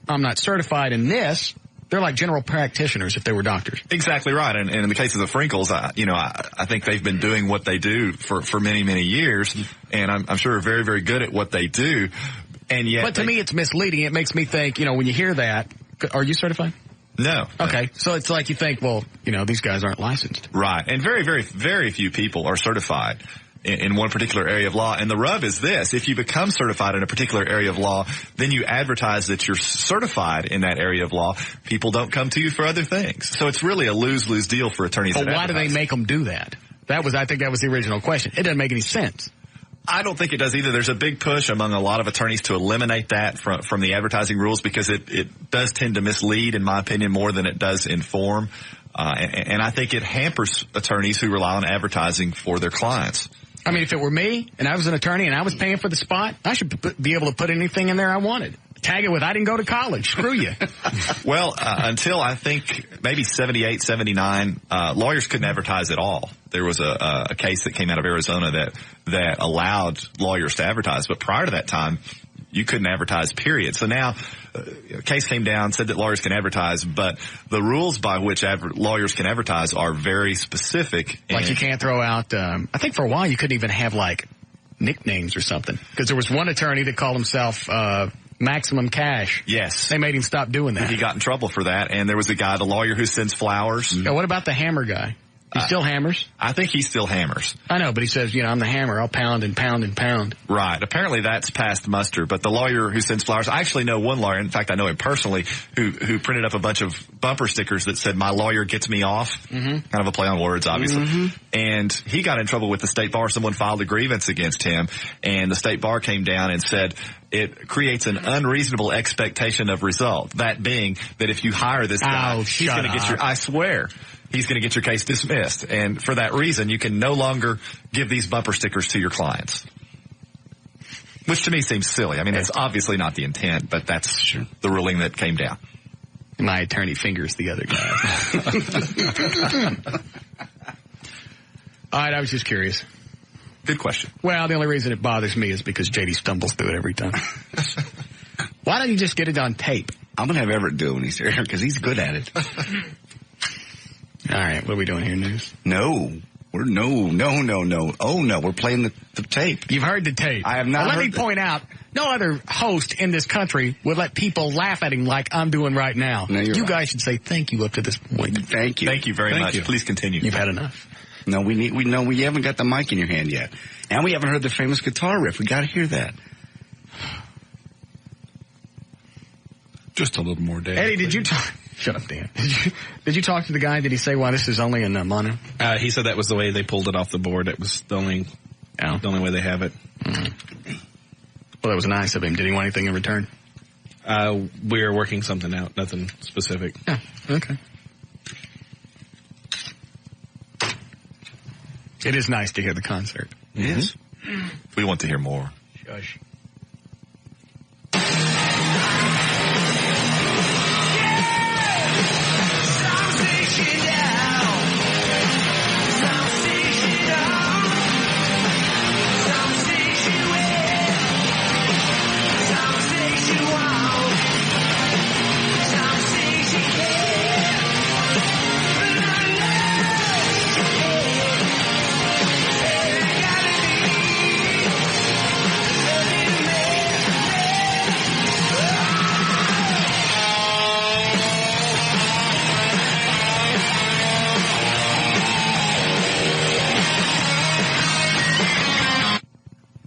I'm not certified in this. They're like general practitioners if they were doctors. Exactly right. And in the case of the Frankels, I think they've been doing what they do for many, many years. And I'm sure very, very good at what they do. And yet, but to me, it's misleading. It makes me think, when you hear that, are you certified? No. Okay. So it's like you think, well, these guys aren't licensed. Right. And very, very, very few people are certified in one particular area of law. And the rub is this: if you become certified in a particular area of law, then you advertise that you're certified in that area of law. People don't come to you for other things. So it's really a lose-lose deal for attorneys. But why do they make them do that? I think that was the original question. It doesn't make any sense. I don't think it does either. There's a big push among a lot of attorneys to eliminate that from the advertising rules because it does tend to mislead, in my opinion, more than it does inform. And I think it hampers attorneys who rely on advertising for their clients. I mean, if it were me and I was an attorney and I was paying for the spot, I should be able to put anything in there I wanted. Tag it with, I didn't go to college. Screw you. Well, until I think maybe 78, 79, lawyers couldn't advertise at all. There was a case that came out of Arizona that allowed lawyers to advertise. But prior to that time, you couldn't advertise, period. So now a case came down, said that lawyers can advertise, but the rules by which lawyers can advertise are very specific. Like you can't throw out, I think for a while you couldn't even have like nicknames or something. Because there was one attorney that called himself Maximum Cash. Yes. They made him stop doing that. He got in trouble for that. And there was a guy, the lawyer who sends flowers. Yeah, what about the hammer guy? He still hammers? I think he still hammers. I know, but he says, I'm the hammer. I'll pound and pound and pound. Right. Apparently that's past muster. But the lawyer who sends flowers, I actually know one lawyer, in fact, I know him personally, who printed up a bunch of bumper stickers that said, "My lawyer gets me off." Mm-hmm. Kind of a play on words, obviously. Mm-hmm. And he got in trouble with the state bar. Someone filed a grievance against him, and the state bar came down and said it creates an unreasonable expectation of result. That being that if you hire this guy, he's going to get I swear, he's going to get your case dismissed. And for that reason, you can no longer give these bumper stickers to your clients. Which to me seems silly. I mean, it's obviously not the intent, but that's the ruling that came down. My attorney fingers the other guy. All right, I was just curious. Good question. Well, the only reason it bothers me is because JD stumbles through it every time. Why don't you just get it on tape? I'm going to have Everett do it when he's here because he's good at it. All right, what are we doing here, News? No. No. Oh, no, we're playing the tape. You've heard the tape. I have not Let me point out, no other host in this country would let people laugh at him like I'm doing right now. No, you guys should say thank you up to this point. Thank you. Thank you very much. Please continue. You've had enough. No, we haven't got the mic in your hand yet. And we haven't heard the famous guitar riff. We got to hear that. Just a little more, Dan. Did you talk? Shut up, Dan. Did you talk to the guy? Did he say why this is only in mono? He said that was the way they pulled it off the board. It was the only way they have it. Mm-hmm. Well, that was nice of him. Did he want anything in return? We're working something out. Nothing specific. Yeah. Okay. It is nice to hear the concert. Yes. Mm-hmm. We want to hear more. Shush.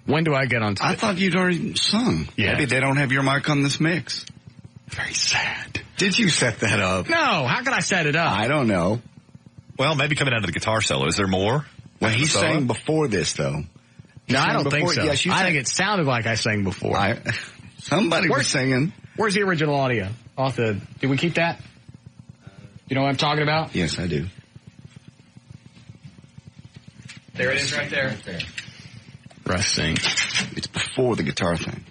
When do I get on I thought you'd already sung. Yeah. Maybe they don't have your mic on this mix. Very sad. Did you set that up? No, how could I set it up? I don't know. Well, maybe coming out of the guitar solo. Is there more? Well, he sang before this, though. No, I don't think so. Yes, I think it sounded like I sang before. Somebody was singing. Where's the original audio? Did we keep that? You know what I'm talking about? Yes, I do. There it is right there. Right there. Russ sing. It's before the guitar thing.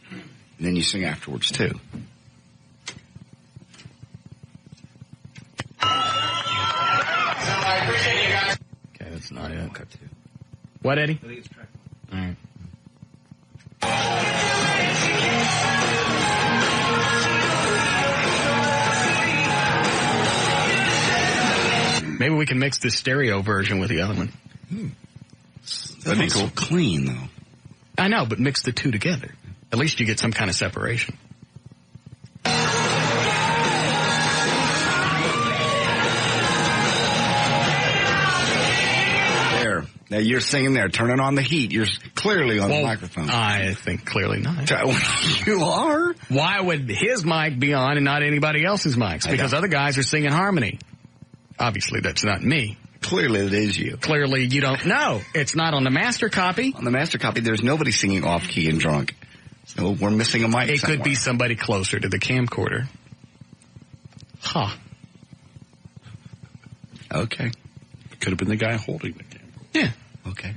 And then you sing afterwards, too. Okay, that's not it. What, Eddie? I think it's track one. All right. Maybe we can mix this stereo version with the other one. That'd be cool. Clean, though. I know, but mix the two together. At least you get some kind of separation. There. Now you're singing there. Turning on the heat. You're clearly on the microphone. I think clearly not. You are? Why would his mic be on and not anybody else's mics? Because other guys are singing harmony. Obviously, that's not me. Clearly, it is you. Clearly, you don't know. It's not on the master copy. On the master copy, there's nobody singing off-key and drunk. So we're missing a mic It somewhere. could be somebody closer to the camcorder. Huh. Okay. It could have been the guy holding the camera. Yeah. Okay.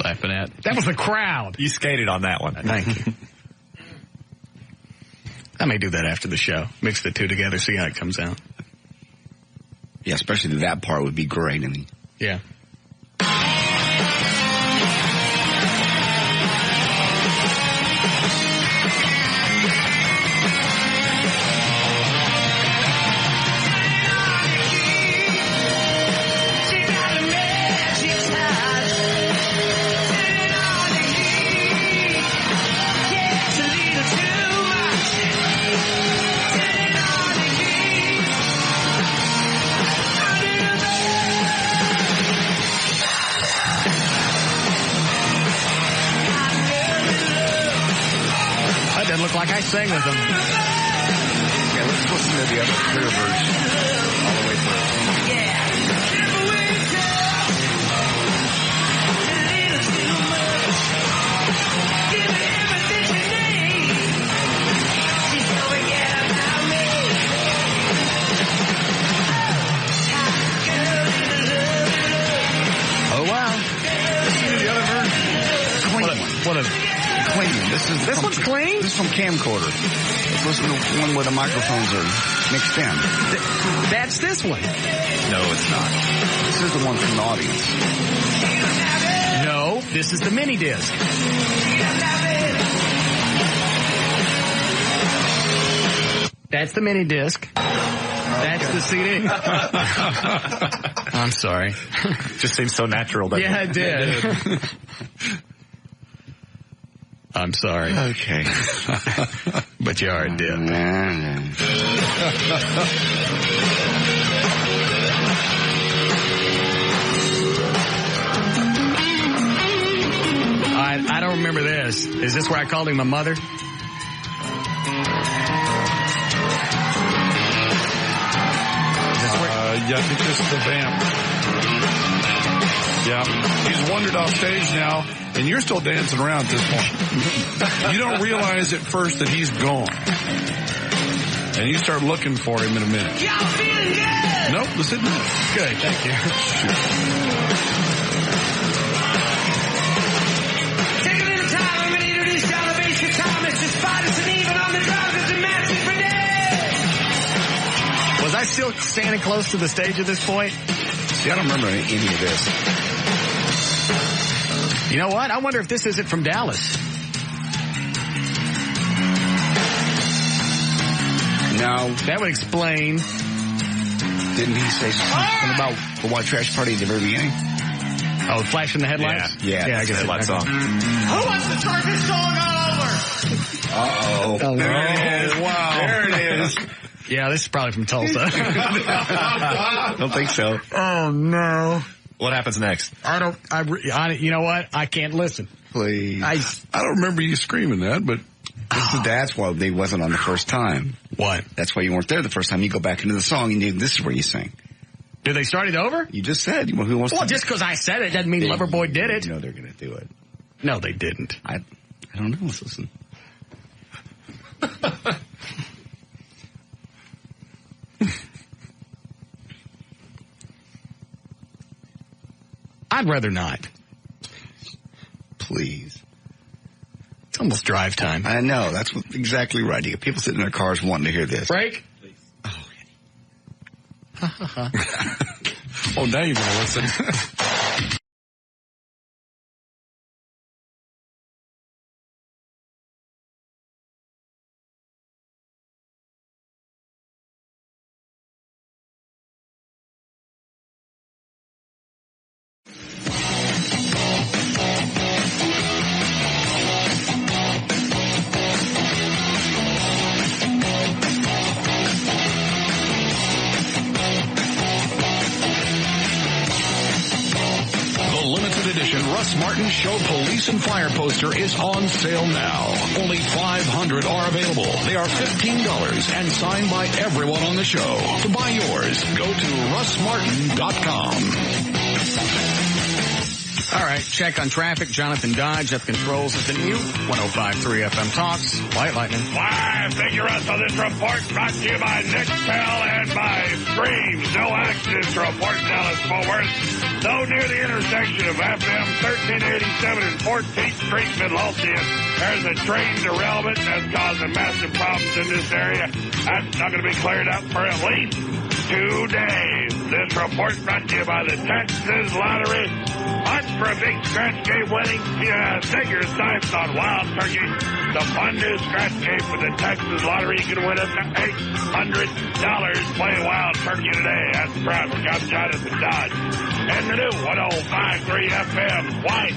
Laughing at. That was the crowd. You skated on that one. Thank you. I may do that after the show. Mix the two together, see how it comes out. Yeah, especially that part would be great. Yeah. It's like I sang with them. Yeah, let's listen to the other clear version all the way through. Oh, wow. The other version. What a clean. This one's clean? This is from camcorder. Let's listen to one where the microphones are mixed in. That's this one. No, it's not. This is the one from the audience. No, this is the mini disc. That's the mini disc. That's the CD. I'm sorry. Just seems so natural. Doesn't Yeah, it did. I'm sorry. Okay. But you already did. I don't remember this. Is this where I called him my mother? Yeah, I think this is the vamp. Yeah, he's wandered off stage now, and you're still dancing around at this point. You don't realize at first that he's gone. And you start looking for him in a minute. Y'all feeling good? Nope, this isn't it. Good, thank you. Take a little time, I'm going to introduce y'all to bass guitar, Mr. Spiders, and even on the drums, it's a massive for Was I still standing close to the stage at this point? See, I don't remember any of this. You know what? I wonder if this isn't from Dallas. No. That would explain. Didn't he say something about the white trash party at the very beginning? Oh, flashing the headlights? Yeah, I guess headlight song. Who wants to start this song all over? Uh-oh. Oh, there it is. Wow. There it is. Yeah, this is probably from Tulsa. Don't think so. Oh, no. What happens next? You know what? I can't listen. Please. I don't remember you screaming that, but That's why they wasn't on the first time. What? That's why you weren't there the first time. You go back into the song and this is where you sing. Did they start it over? You just said. Who wants Well, to just because I said it doesn't mean Loverboy did it. You know they're going to do it. No, they didn't. I don't know. Let's listen. I'd rather not. Please. It's almost drive time. I know. That's exactly right. You get people sitting in their cars wanting to hear this. Break? Please. Oh, now you're going to listen. Russ Martin Show Police and Fire poster is on sale now. Only 500 are available. They are $15 and signed by everyone on the show. To buy yours, go to russmartin.com. All right, check on traffic. Jonathan Dodge up controls at the new 105.3 FM Talks. White Lightning. Live, thank you, Russ, on this report brought to you by Nick Pell and by Screams. No accidents report Dallas-Fort Worth. Though near the intersection of FM 1387 and 14th Street, Midlothian, there's a train derailment that's causing massive problems in this area. That's not going to be cleared up for at least 2 days. This report brought to you by the Texas Lottery. Hunt for a big scratch game winning take your sights on Wild Turkey. The fun new scratch game for the Texas Lottery. You can win up to $800. Play Wild Turkey today. That's proud for Jonathan Dodge. And the new 105.3 FM White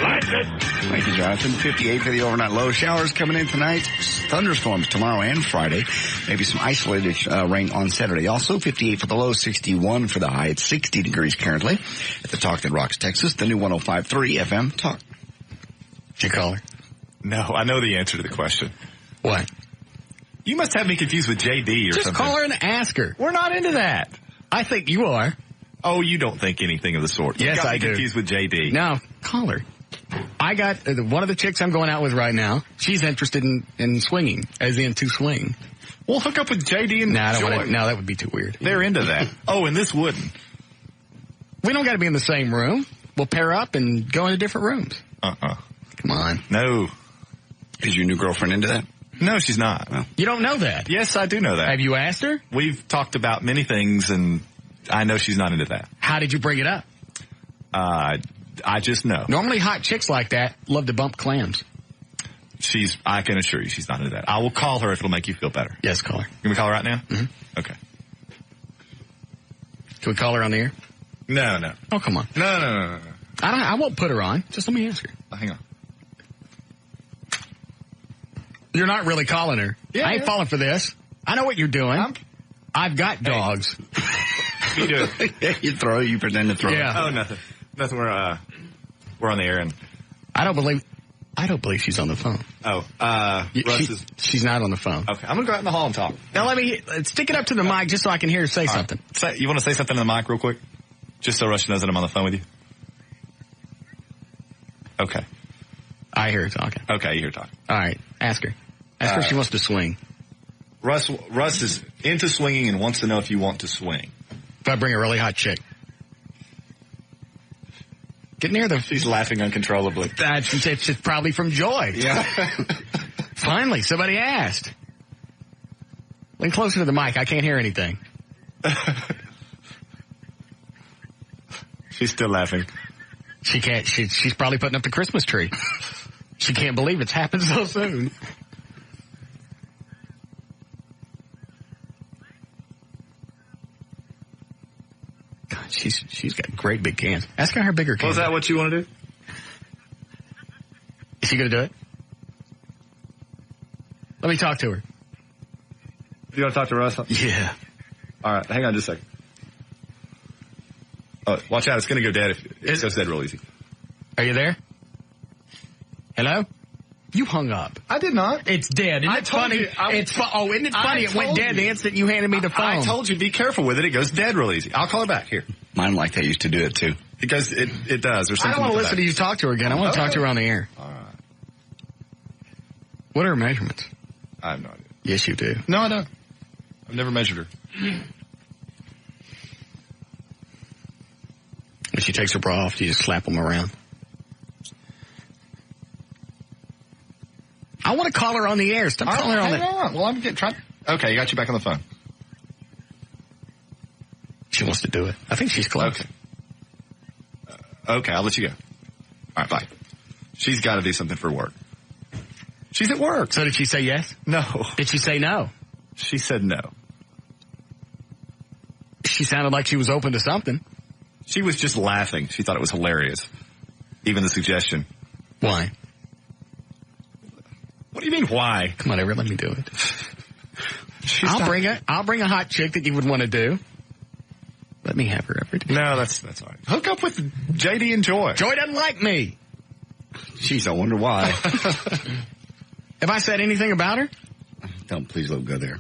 Lightning. Thank you, Jonathan. 58 for the overnight low. Showers coming in tonight. Thunderstorms tomorrow and Friday. Maybe some isolated rain on Saturday. Also 58 for the low, 61 for the high. It's 60 degrees currently at the Talk That Rocks, Texas. The new 105.3 FM Talk. Did you call her? No, I know the answer to the question. What? You must have me confused with JD or Just something. call her and ask her. We're not into that. I think you are. Oh, you don't think anything of the sort. Yes, I do. Confused with JD. No, call her. I got one of the chicks I'm going out with right now. She's interested in swinging, as in to swing. We'll hook up with JD and Joy. No, that would be too weird. They're into that. Oh, and this wouldn't. We don't got to be in the same room. We'll pair up and go into different rooms. Come on. No. Is your new girlfriend into that? No, she's not. Well, you don't know that? Yes, I do know that. Have you asked her? We've talked about many things, and I know she's not into that. How did you bring it up? I just know. Normally hot chicks like that love to bump clams. I can assure you she's not into that. I will call her if it'll make you feel better. Yes, call her. Can we call her right now? Mm-hmm. Okay. Can we call her on the air? No. Oh, come on. No. I won't put her on. Just let me ask her. Hang on. You're not really calling her. Yeah, I ain't falling for this. I know what you're doing. I've got dogs. You do it. You pretend to throw. Yeah. Oh, nothing. We're on the air, and I don't believe she's on the phone. Oh, she's not on the phone. Okay, I'm gonna go out in the hall and talk. Now let me stick it up to the mic just so I can hear her say something. Right. You want to say something in the mic real quick, just so Russ knows that I'm on the phone with you? Okay. I hear her talking. Okay, you hear her talking. All right, ask her. Ask her if she wants to swing. Russ is into swinging and wants to know if you want to swing. If I bring a really hot chick. Get near the... She's laughing uncontrollably. It's probably from joy. Yeah. Finally, somebody asked. Lean closer to the mic. I can't hear anything. She's still laughing. She can't... She's probably putting up the Christmas tree. She can't believe it's happened so soon. God, she's got great big cans. Ask her how big her cans. Was that what you want to do? Is she going to do it? Let me talk to her. You want to talk to Russ? Yeah. All right, hang on just a second. Oh, watch out, it's going to go dead. It goes dead real easy. Are you there? Hello? You hung up. I did not. It's dead. Isn't it funny? Isn't it funny? It went dead the instant you handed me the phone. I told you, be careful with it. It goes dead real easy. I'll call her back here. Mine like that used to do it too. It does. I don't want to listen to you talk to her again. I want to talk to her on the air. All right. What are her measurements? I have no idea. Yes, you do. No, I don't. I've never measured her. When she takes her bra off, you just slap them around. I want to call her on the air. Stop calling her on the air. Well, I'm trying. Okay, got you back on the phone. She wants to do it. I think she's close. Okay. Okay, I'll let you go. All right, bye. She's got to do something for work. She's at work. So did she say yes? No. Did she say no? She said no. She sounded like she was open to something. She was just laughing. She thought it was hilarious. Even the suggestion. Why? What do you mean, why? Come on, let me do it. I'll bring a hot chick that you would want to do. Let me have her every day. No, that's all right. Hook up with JD and Joy. Joy doesn't like me. Jeez, I wonder why. Have I said anything about her? Don't please let go there.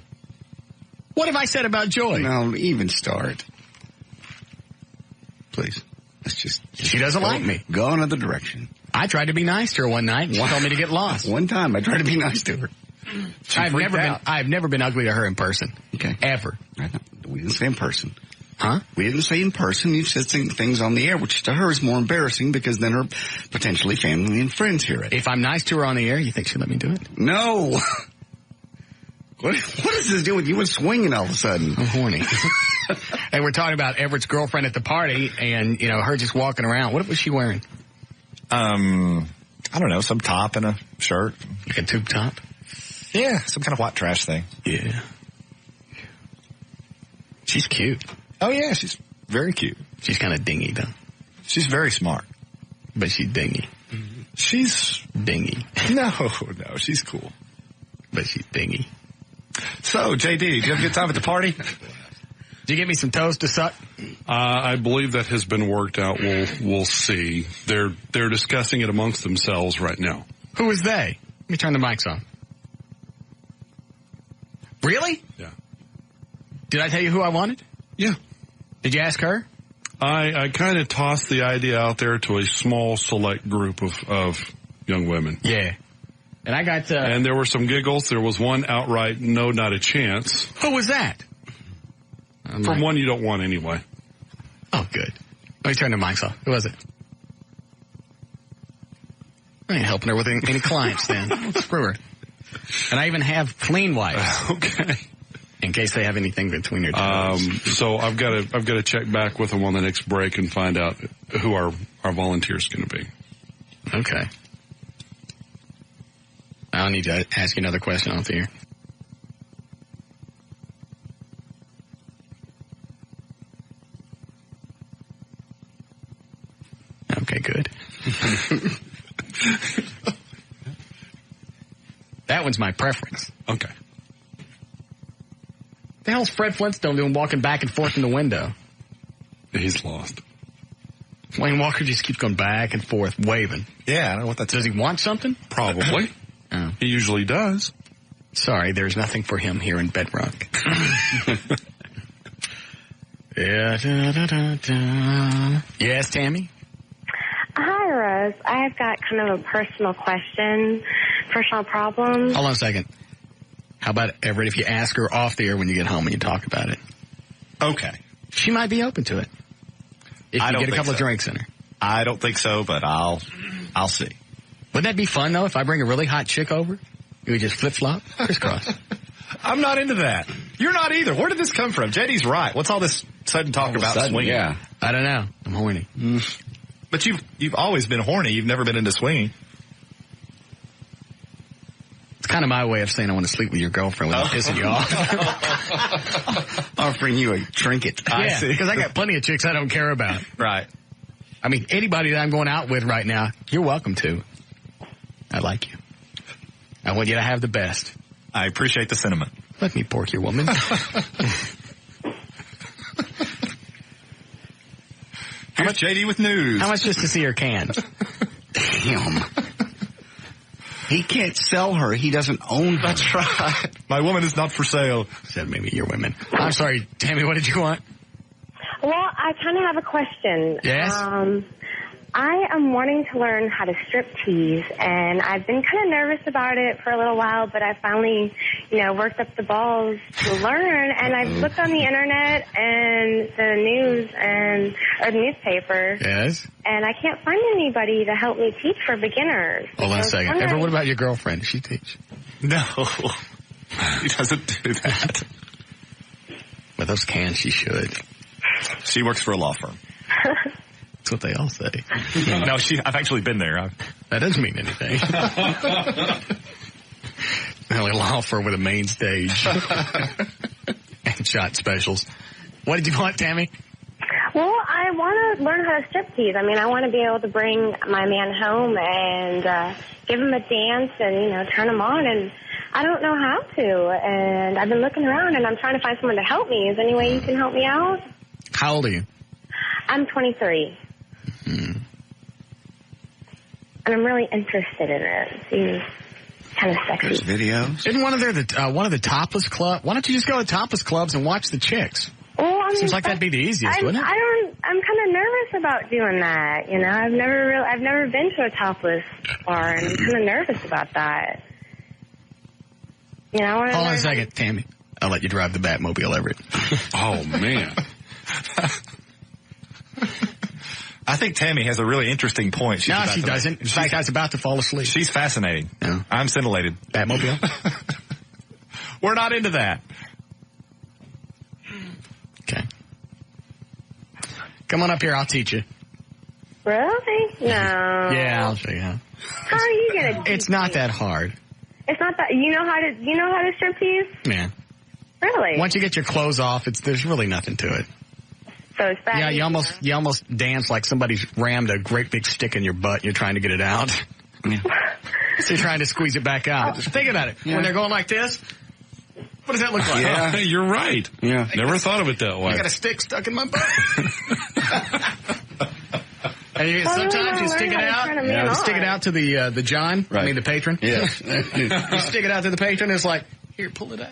What have I said about Joy? No, even start. Please. Let's just she doesn't like me. Go another direction. I tried to be nice to her one night, and she told me to get lost. One time, I tried to be nice to her. I've never been ugly to her in person. Okay. Ever. We didn't say in person. Huh? We didn't say in person. You said things on the air, which to her is more embarrassing because then her potentially family and friends hear it. If I'm nice to her on the air, you think she'll let me do it? No. What does this do with you and swinging all of a sudden? I'm horny. And we're talking about Everett's girlfriend at the party and, her just walking around. What was she wearing? I don't know, some top and a shirt. Like a tube top? Yeah, some kind of white trash thing. Yeah. She's cute. Oh, yeah, she's very cute. She's kind of dingy, though. She's very smart. But she's dingy. She's... dingy. No, she's cool. But she's dingy. So, JD, did you have a good time at the party? Did you get me some toast to suck? I believe that has been worked out. We'll see. They're discussing it amongst themselves right now. Who is they? Let me turn the mics on. Really? Yeah. Did I tell you who I wanted? Yeah. Did you ask her? I kind of tossed the idea out there to a small select group of young women. Yeah. And I got... and there were some giggles. There was one outright, no, not a chance. Who was that? From one you don't want anyway. Oh, good. Let me turn the mics off. Who was it? I ain't helping her with any clients then. Screw her. And I even have clean wives. Okay. In case they have anything between their toes. So I've got to check back with them on the next break and find out who our volunteers going to be. Okay. I'll need to ask you another question off the air. Okay, good. That one's my preference. Okay. The hell's Fred Flintstone doing walking back and forth in the window? He's lost. Wayne Walker just keeps going back and forth, waving. Yeah, I don't know what that Does he want something? Probably. Oh. He usually does. Sorry, there's nothing for him here in Bedrock. Yeah. Yes, Tammy? Hi, Russ. I've got kind of a personal question, personal problem. Hold on a second. How about, Everett, if you ask her off the air when you get home and you talk about it? Okay. She might be open to it. If you get a couple of drinks in her. I don't think so, but I'll see. Wouldn't that be fun, though, if I bring a really hot chick over? You would just flip-flop, crisscross. I'm not into that. You're not either. Where did this come from? JD's right. What's all this sudden talk about swinging? Yeah. I don't know. I'm horny. But you've always been horny. You've never been into swinging. It's kind of my way of saying I want to sleep with your girlfriend without pissing you off. Offering you a trinket. I see. Because I got plenty of chicks I don't care about. Right. I mean, anybody that I'm going out with right now, you're welcome to. I like you. I want you to have the best. I appreciate the sentiment. Let me pork your woman. Here's JD with news. How much just to see her cans? Damn. He can't sell her. He doesn't own her. That's right. My woman is not for sale. Said maybe your women. I'm sorry, Tammy, what did you want? Well, I kind of have a question. Yes? I am wanting to learn how to strip tease, and I've been kind of nervous about it for a little while, but I finally, worked up the balls to learn, and I've looked on the internet and the news or the newspaper. Yes? And I can't find anybody to help me teach for beginners. Hold on a second. Ever, what about your girlfriend? Does she teach? No. He doesn't do that. With those cans, she should. She works for a law firm. That's what they all say. No, I've actually been there. That doesn't mean anything. The only law firm with a main stage and shot specials. What did you want, Tammy? Well, I want to learn how to strip tease. I mean, I want to be able to bring my man home and give him a dance and, turn him on. And I don't know how to. And I've been looking around, and I'm trying to find someone to help me. Is there any way you can help me out? How old are you? I'm 23. And I'm really interested in it. Seems kind of sexy. There's videos. Isn't one of the topless club? Why don't you just go to topless clubs and watch the chicks? Well, I mean, seems like that'd be the easiest, wouldn't it? I'm kind of nervous about doing that. I've never been to a topless bar, and I'm kind of nervous about that. Hold on a second, Tammy. I'll let you drive the Batmobile, Everett. Oh man. I think Tammy has a really interesting point. No, she doesn't. In fact, I was about to fall asleep. She's fascinating. No. I'm scintillated. Batmobile? We're not into that. Okay. Come on up here. I'll teach you. Really? No. Yeah, I'll show you how. How are you gonna? It's not that hard. It's not that. You know how to strip tease? Yeah. Really? Once you get your clothes off, there's really nothing to it. So it's bad. Yeah, you almost dance like somebody's rammed a great big stick in your butt and you're trying to get it out. Yeah. So you're trying to squeeze it back out. Just think about it. Yeah. When they're going like this, what does that look like? Yeah, you're right. Yeah. Never thought of it that way. I got a stick stuck in my butt. And sometimes you stick it out. You stick it out to the John. Right. I mean the patron. Yeah. You stick it out to the patron. It's like, Here, pull it out.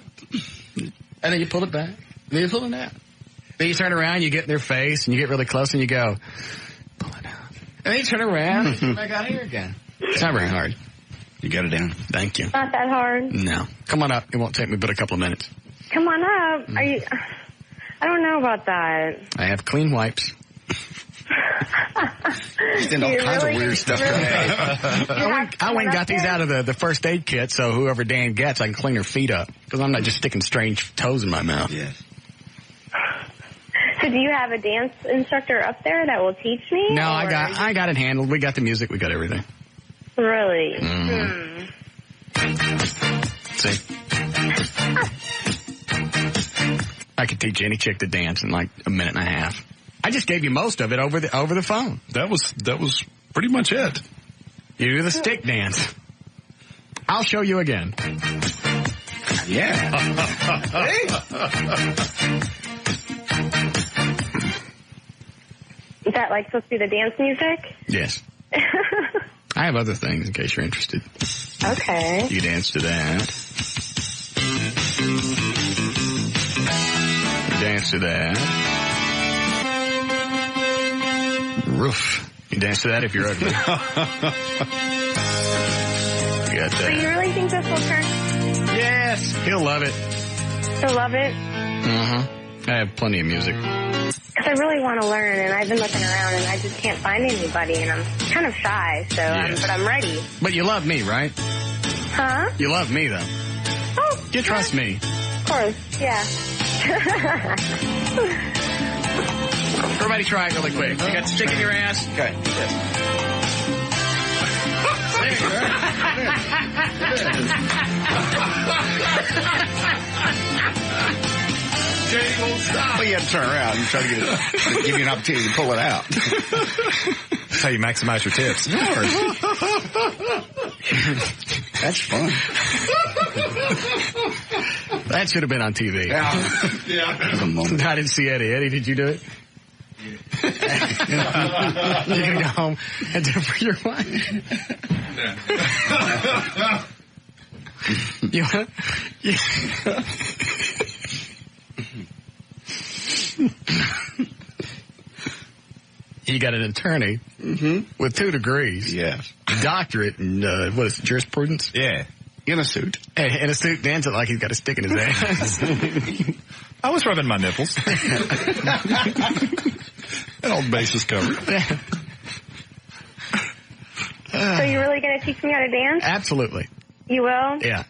And then you pull it back. Then you pull it out. Then you turn around, you get in their face, and you get really close, and you go, pull it out. And then you turn around, and you back out here again. It's not very hard. You got it down. Thank you. Not that hard. No. Come on up. It won't take me but a couple of minutes. Come on up. Are you? I don't know about that. I have clean wipes. He's in all kinds of weird stuff today. I went and got these out of the first aid kit, so whoever Dan gets, I can clean her feet up. Because I'm not just sticking strange toes in my mouth. Yeah. So do you have a dance instructor up there that will teach me? No, I got it handled. We got the music. We got everything. Really? See? I could teach any chick to dance in like a minute and a half. I just gave you most of it over the phone. That was pretty much it. You do the stick dance. I'll show you again. Yeah. Is that like supposed to be the dance music? Yes. I have other things in case you're interested. Okay. You dance to that. You dance to that. Roof. You dance to that if you're ugly. You got So that. you really think this will turn? Yes. He'll love it. He'll love it? Mm-hmm. I have plenty of music. Because I really want to learn, and I've been looking around, and I just can't find anybody, and I'm kind of shy, so but I'm ready. But you love me, right? Huh? You love me, though. Oh. You trust me. Of course, yeah. Everybody try it really quick. You got the stick in your ass? Okay. Yes. Jay won't stop. Well, you have to turn around and try to give you an opportunity to pull it out. That's how you maximize your tips. That's fun. That should have been on TV. Yeah. I didn't see Eddie. Eddie, did you do it? You're going to go home and do it for your wife. You want You got an attorney with 2 degrees. Yes. Doctorate in, what is it, jurisprudence? Yeah. In a suit. Hey, in a suit, dance it like he's got a stick in his ass. I was rubbing my nipples. That old base is covered. So you're really going to teach me how to dance? Absolutely. You will? Yeah.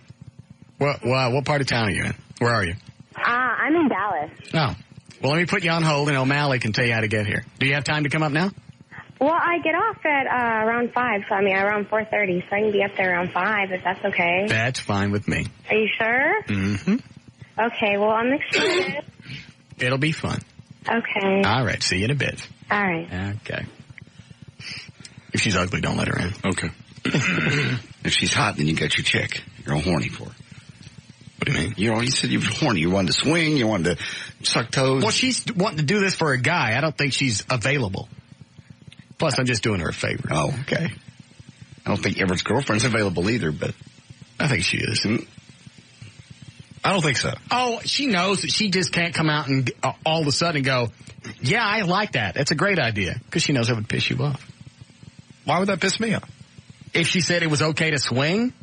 What part of town are you in? Where are you? I'm in Dallas. Oh. Well, let me put you on hold, and O'Malley can tell you how to get here. Do you have time to come up now? Well, I get off at around 5, so around 4:30, so I can be up there around 5 if that's okay. That's fine with me. Are you sure? Mm-hmm. Okay, well, I'm excited. It'll be fun. Okay. All right, see you in a bit. All right. Okay. If she's ugly, don't let her in. Okay. If she's hot, then you got your chick. You're all horny for her. What do you mean? You said you were horny. You wanted to swing. You wanted to suck toes. Well, she's wanting to do this for a guy. I don't think she's available. Plus, I'm just doing her a favor. Oh, okay. I don't think Everett's girlfriend's available either, but I think she is. I don't think so. Oh, she knows that she just can't come out and all of a sudden go, yeah, I like that. That's a great idea. Because she knows it would piss you off. Why would that piss me off? If she said it was okay to swing?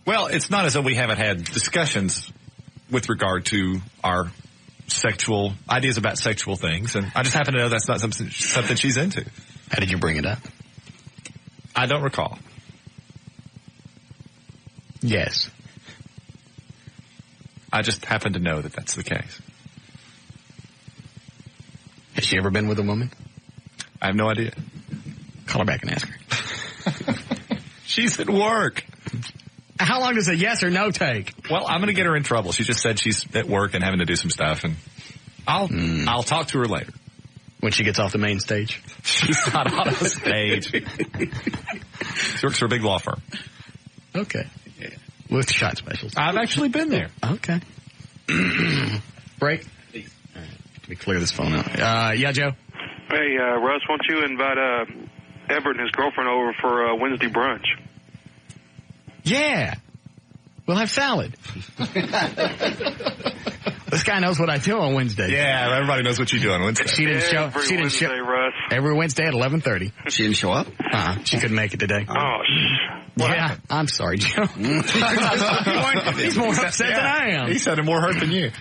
Well, it's not as though we haven't had discussions with regard to our sexual ideas about sexual things, and I just happen to know that's not something she's into. How did you bring it up? I don't recall. Yes. I just happen to know that that's the case. Has she ever been with a woman? I have no idea. Call her back and ask her. She's at work. How long does a yes or no take? Well, I'm going to get her in trouble. She just said she's at work and having to do some stuff, and I'll talk to her later. When she gets off the main stage? She's not on a stage. She works for a big law firm. Okay. With shot specials. I've actually been there. Okay. Break. All right. Let me clear this phone out. Yeah, Joe? Hey, Russ, why don't you invite Everett and his girlfriend over for Wednesday brunch? Yeah. We'll have salad. This guy knows what I do on Wednesday. Yeah, everybody knows what you do on Wednesday. She didn't show. She didn't show. Russ. Every Wednesday at 11:30. She didn't show up? She couldn't make it today. Oh, yeah. I'm sorry, Joe. He's more upset than I am. He sounded more hurt than you.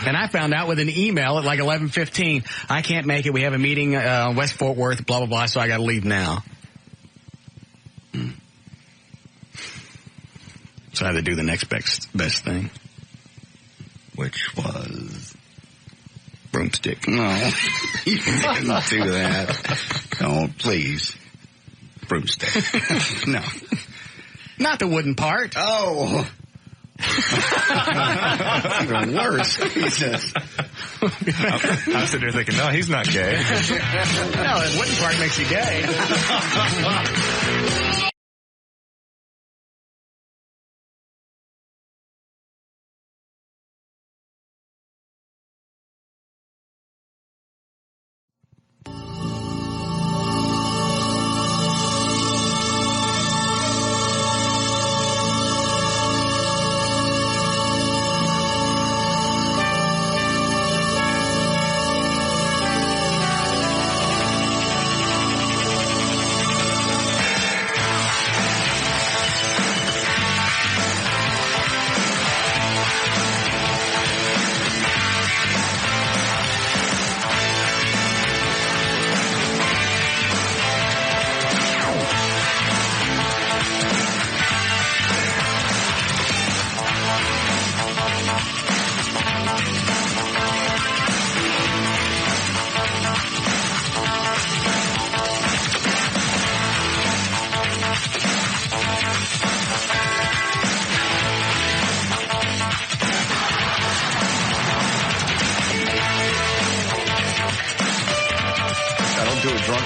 And I found out with an email at like 11:15. I can't make it. We have a meeting West Fort Worth. Blah blah blah. So I got to leave now. So I had to do the next best thing. Which was? Broomstick. No. You didn't do that. Don't, please. Broomstick. No. Not the wooden part. Oh. That's even worse. Jesus. I'm sitting there thinking, no, he's not gay. No, the wooden part makes you gay.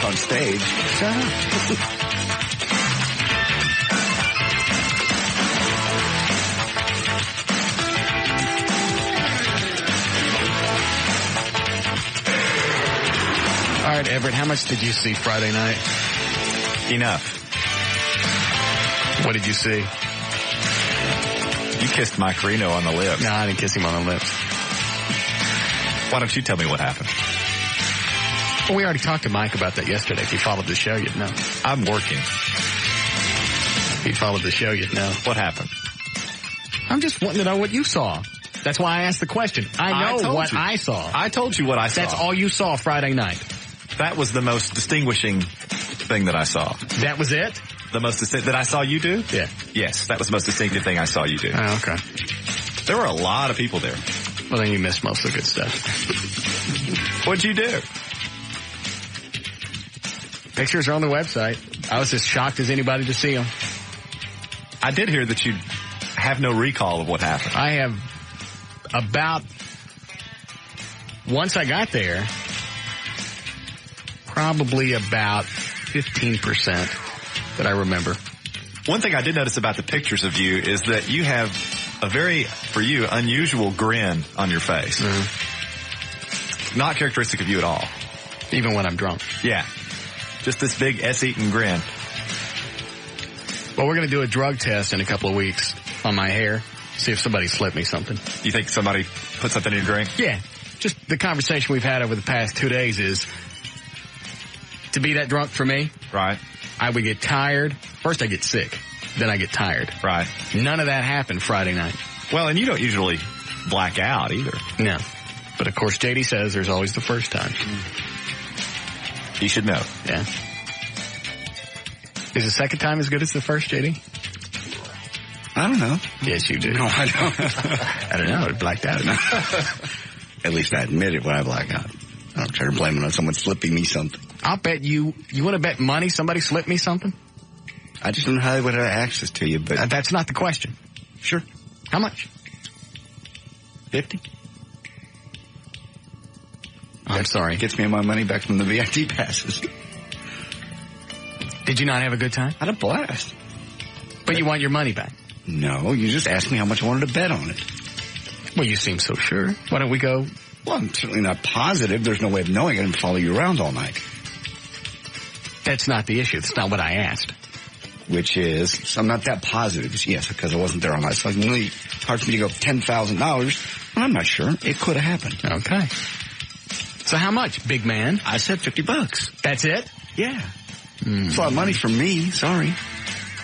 On stage. Shut up. All right, Everett, how much did you see Friday night? Enough. What did you see? You kissed Mike Reno on the lips. No, I didn't kiss him on the lips. Why don't you tell me what happened? Well, we already talked to Mike about that yesterday. If you followed the show, you'd know. I'm working. If you followed the show, you'd know. What happened? I'm just wanting to know what you saw. That's why I asked the question. I know what I saw. I told you what I saw. That's all you saw Friday night. That was the most distinguishing thing that I saw. That was it? The most that I saw you do? Yeah. Yes, that was the most distinctive thing I saw you do. Oh, okay. There were a lot of people there. Well, then you missed most of the good stuff. What'd you do? Pictures are on the website. I was as shocked as anybody to see them. I did hear that you have no recall of what happened. I have about, once I got there, probably about 15% that I remember. One thing I did notice about the pictures of you is that you have a very, for you, unusual grin on your face. Mm-hmm. Not characteristic of you at all. Even when I'm drunk. Yeah. Just this big S-eating grin. Well, we're going to do a drug test in a couple of weeks on my hair. See if somebody slipped me something. You think somebody put something in your drink? Yeah. Just the conversation we've had over the past 2 days is to be that drunk for me. Right. I would get tired. First I get sick. Then I get tired. Right. None of that happened Friday night. Well, and you don't usually black out either. No. But of course, JD says there's always the first time. You should know. Yeah. Is the second time as good as the first, JD? I don't know. Yes, you do. No, I don't. I don't know. I blacked out. At least I admit it when I black out. I don't try to blame it on someone slipping me something. I'll bet you want to bet money somebody slipped me something? I just don't know how they would have access to you, but... That's not the question. Sure. How much? 50. I'm sorry. Gets me my money back from the VIP passes. Did you not have a good time? I had a blast. But you want your money back? No, you just asked me how much I wanted to bet on it. Well, you seem so sure. Why don't we go? Well, I'm certainly not positive. There's no way of knowing it and follow you around all night. That's not the issue. That's not what I asked. which is, so I'm not that positive. Yes, because I wasn't there on that. It's like really hard for me to go $10,000. I'm not sure. It could have happened. Okay. So how much, big man? I said $50. That's it? Yeah. It's a lot of money for me. Sorry.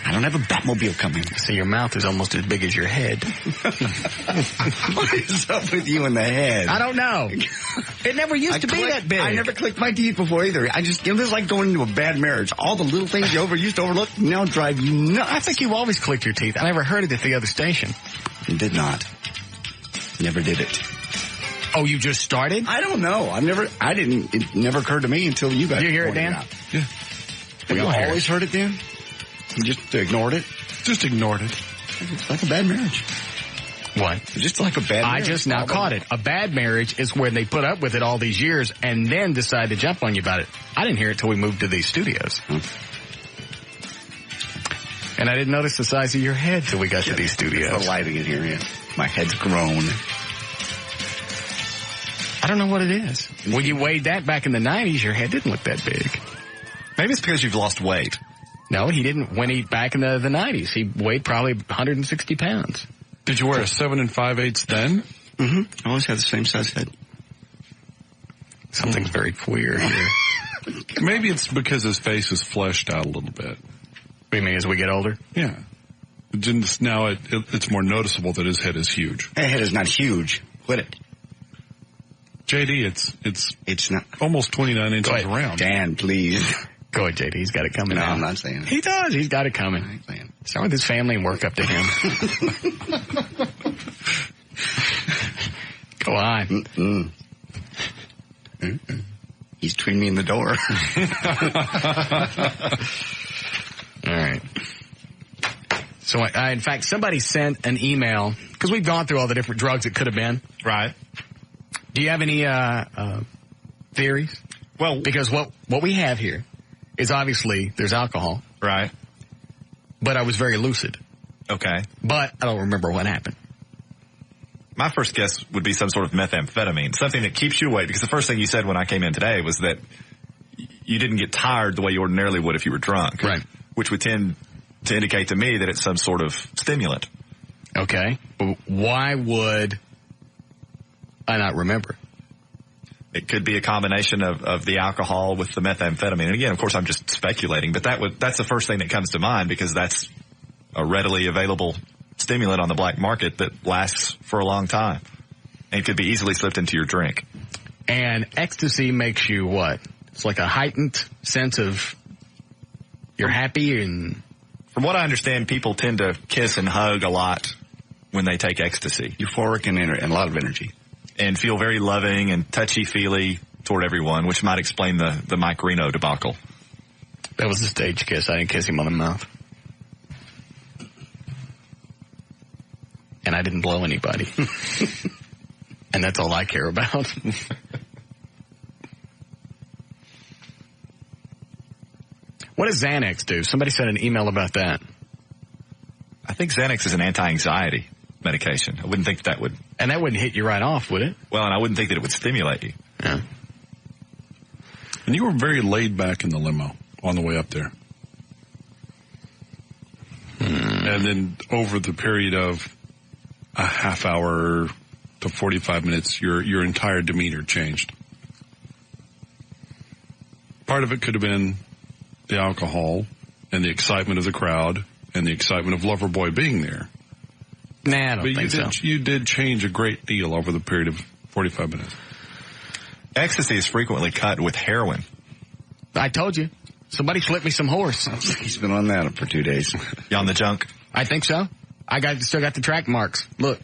I don't have a Batmobile coming. So your mouth is almost as big as your head. What is up with you in the head? I don't know. It never used to be that big. I never clicked my teeth before either. I just, this is like going into a bad marriage. All the little things you used to overlook now drive you nuts. I think you always clicked your teeth. I never heard it at the other station. You did not. Never did it. Oh, you just started? I don't know. It never occurred to me until you guys. Did you hear it, Dan? Yeah. Have you always heard it, Dan? You just ignored it? Just ignored it. It's like a bad marriage. What? Just like a bad marriage. I just now caught it. A bad marriage is when they put up with it all these years and then decide to jump on you about it. I didn't hear it till we moved to these studios. And I didn't notice the size of your head till we got to these studios. It's the lighting in here, yeah. My head's grown. I don't know what it is. When you weighed that back in the 90s, your head didn't look that big. Maybe it's because you've lost weight. No, he didn't. When back in the 90s, he weighed probably 160 pounds. Did you wear a 7 5/8 then? Mm-hmm. I always had the same size head. Something's very queer here. Maybe it's because his face is fleshed out a little bit. You mean as we get older? Yeah. Now it's more noticeable that his head is huge. His head is not huge. Quit it. JD, it's not almost 29 inches around. Dan, please. Go ahead, JD. He's got it coming. No, now. I'm not saying it. He does. He's got it coming. Start with his family and work up to him. Go on. Mm-mm. Mm-mm. He's between me and the door. All right. So, in fact, somebody sent an email, because we've gone through all the different drugs it could have been. Right. Do you have any theories? Well, because what we have here is obviously there's alcohol. Right. But I was very lucid. Okay. But I don't remember what happened. My first guess would be some sort of methamphetamine, something that keeps you awake, because the first thing you said when I came in today was that you didn't get tired the way you ordinarily would if you were drunk. Right. Which would tend to indicate to me that it's some sort of stimulant. Okay. But why would I not remember? It could be a combination of the alcohol with the methamphetamine. And again, of course, I'm just speculating, but that's the first thing that comes to mind, because that's a readily available stimulant on the black market that lasts for a long time and could be easily slipped into your drink. And ecstasy makes you what? It's like a heightened sense of you're happy. And from what I understand, people tend to kiss and hug a lot when they take ecstasy. Euphoric and a lot of energy. And feel very loving and touchy-feely toward everyone, which might explain the Mike Reno debacle. That was a stage kiss. I didn't kiss him on the mouth. And I didn't blow anybody. And that's all I care about. What does Xanax do? Somebody sent an email about that. I think Xanax is an anti-anxiety medication. I wouldn't think that would... And that wouldn't hit you right off, would it? Well, and I wouldn't think that it would stimulate you. Yeah. And you were very laid back in the limo on the way up there. And then over the period of a half hour to 45 minutes, your entire demeanor changed. Part of it could have been the alcohol and the excitement of the crowd and the excitement of Loverboy being there. Nah, I don't think so. You did change a great deal over the period of 45 minutes. Ecstasy is frequently cut with heroin. I told you. Somebody flipped me some horse. He's been on that for 2 days. You on the junk? I think so. Still got the track marks. Look.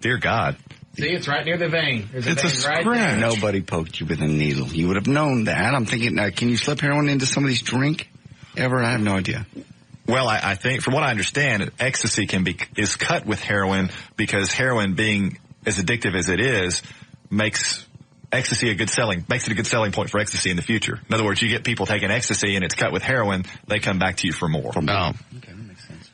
Dear God. See, it's right near the vein. There's It's a vein scratch. right there. Nobody poked you with a needle. You would have known that. I'm thinking, can you slip heroin into somebody's drink ever? I have no idea. Well, I think, from what I understand, ecstasy is cut with heroin because heroin, being as addictive as it is, makes ecstasy makes it a good selling point for ecstasy in the future. In other words, you get people taking ecstasy and it's cut with heroin, they come back to you for more. Oh. Okay, that makes sense.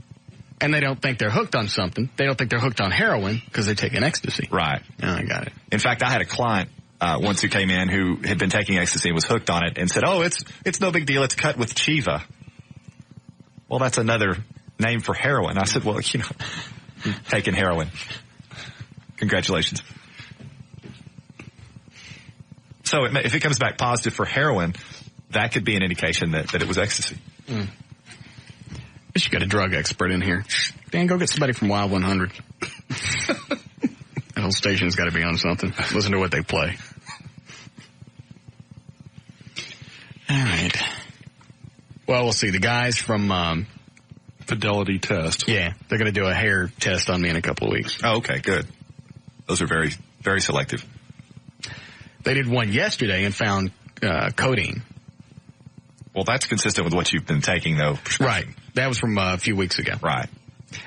And they don't think they're hooked on something. They don't think they're hooked on heroin because they're taking ecstasy. Right. Oh, I got it. In fact, I had a client once who came in who had been taking ecstasy and was hooked on it and said, "Oh, it's no big deal. It's cut with Chiva." well, that's another name for heroin. I said, well, taking heroin. Congratulations. So if it comes back positive for heroin, that could be an indication that it was ecstasy. Mm. We should get a drug expert in here. Dan, go get somebody from Wild 100. That whole station's got to be on something. Listen to what they play. All right. Well, we'll see. The guys from Fidelity Test. Yeah, they're going to do a hair test on me in a couple of weeks. Oh, okay, good. Those are very, very selective. They did one yesterday and found codeine. Well, that's consistent with what you've been taking, though. Right. That was from a few weeks ago. Right.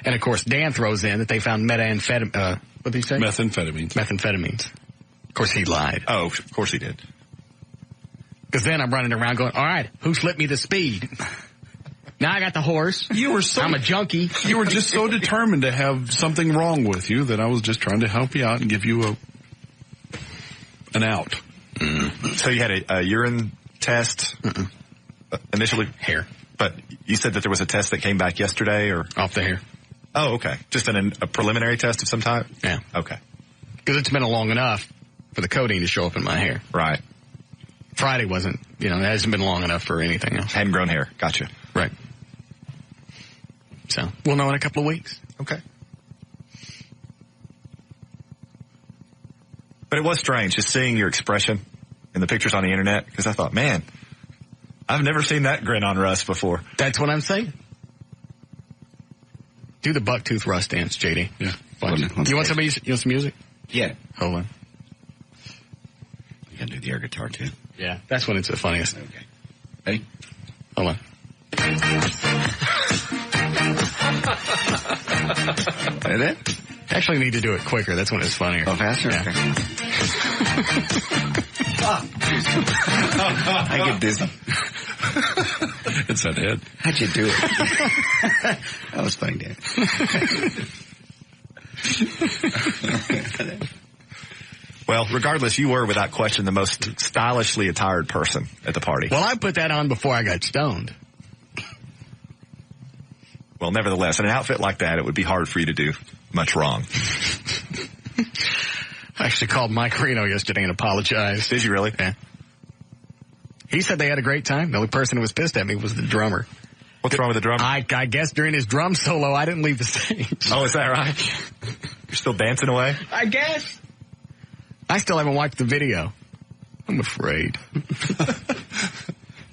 And, of course, Dan throws in that they found methamphetamine. What did he say? Methamphetamines. Methamphetamines. Of course, he lied. Oh, of course he did. Because then I'm running around going, all right, who slipped me the speed? Now I got the horse. I'm a junkie. You were just so determined to have something wrong with you that I was just trying to help you out and give you an out. Mm. So you had a urine test initially? Hair. But you said that there was a test that came back yesterday, or? Off the hair. Oh, okay. Just a preliminary test of some type? Yeah. Okay. Because it's been long enough for the codeine to show up in my hair. Right. Friday wasn't, it hasn't been long enough for anything else. Hadn't grown hair. Gotcha. Right. So, we'll know in a couple of weeks. Okay. But it was strange just seeing your expression in the pictures on the internet, because I thought, man, I've never seen that grin on Russ before. That's what I'm saying. Do the bucktooth Russ dance, JD. Yeah. You want some music? Yeah. Hold on. You gotta do the air guitar too. Yeah. That's when it's the funniest. Okay. Ready? Hold on. Is it? Actually need to do it quicker. That's when it's funnier. Oh, faster? Yeah. Okay. I get dizzy. It's that head. How'd you do it? That was funny, Dan. Well, regardless, you were without question the most stylishly attired person at the party. Well, I put that on before I got stoned. Well, nevertheless, in an outfit like that, it would be hard for you to do much wrong. I actually called Mike Reno yesterday and apologized. Did you really? Yeah. He said they had a great time. The only person who was pissed at me was the drummer. What's wrong with the drummer? I guess during his drum solo, I didn't leave the stage. Oh, is that right? You're still dancing away? I guess. I still haven't watched the video. I'm afraid.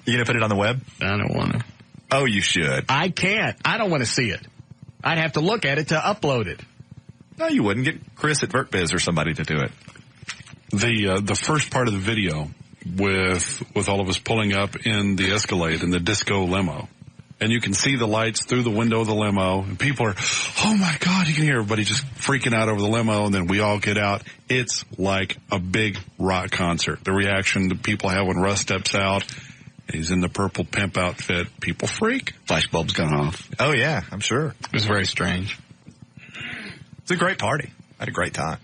You gonna put it on the web? I don't want to. Oh, you should. I can't. I don't want to see it. I'd have to look at it to upload it. No, you wouldn't. Get Chris at VertBiz or somebody to do it. The first part of the video with all of us pulling up in the Escalade in the disco limo. And you can see the lights through the window of the limo, and people are, oh my God, you can hear everybody just freaking out over the limo, and then we all get out. It's like a big rock concert. The reaction that people have when Russ steps out, and he's in the purple pimp outfit, people freak. Flashbulbs going off. Oh yeah, I'm sure. It was very strange. It's a great party. I had a great time.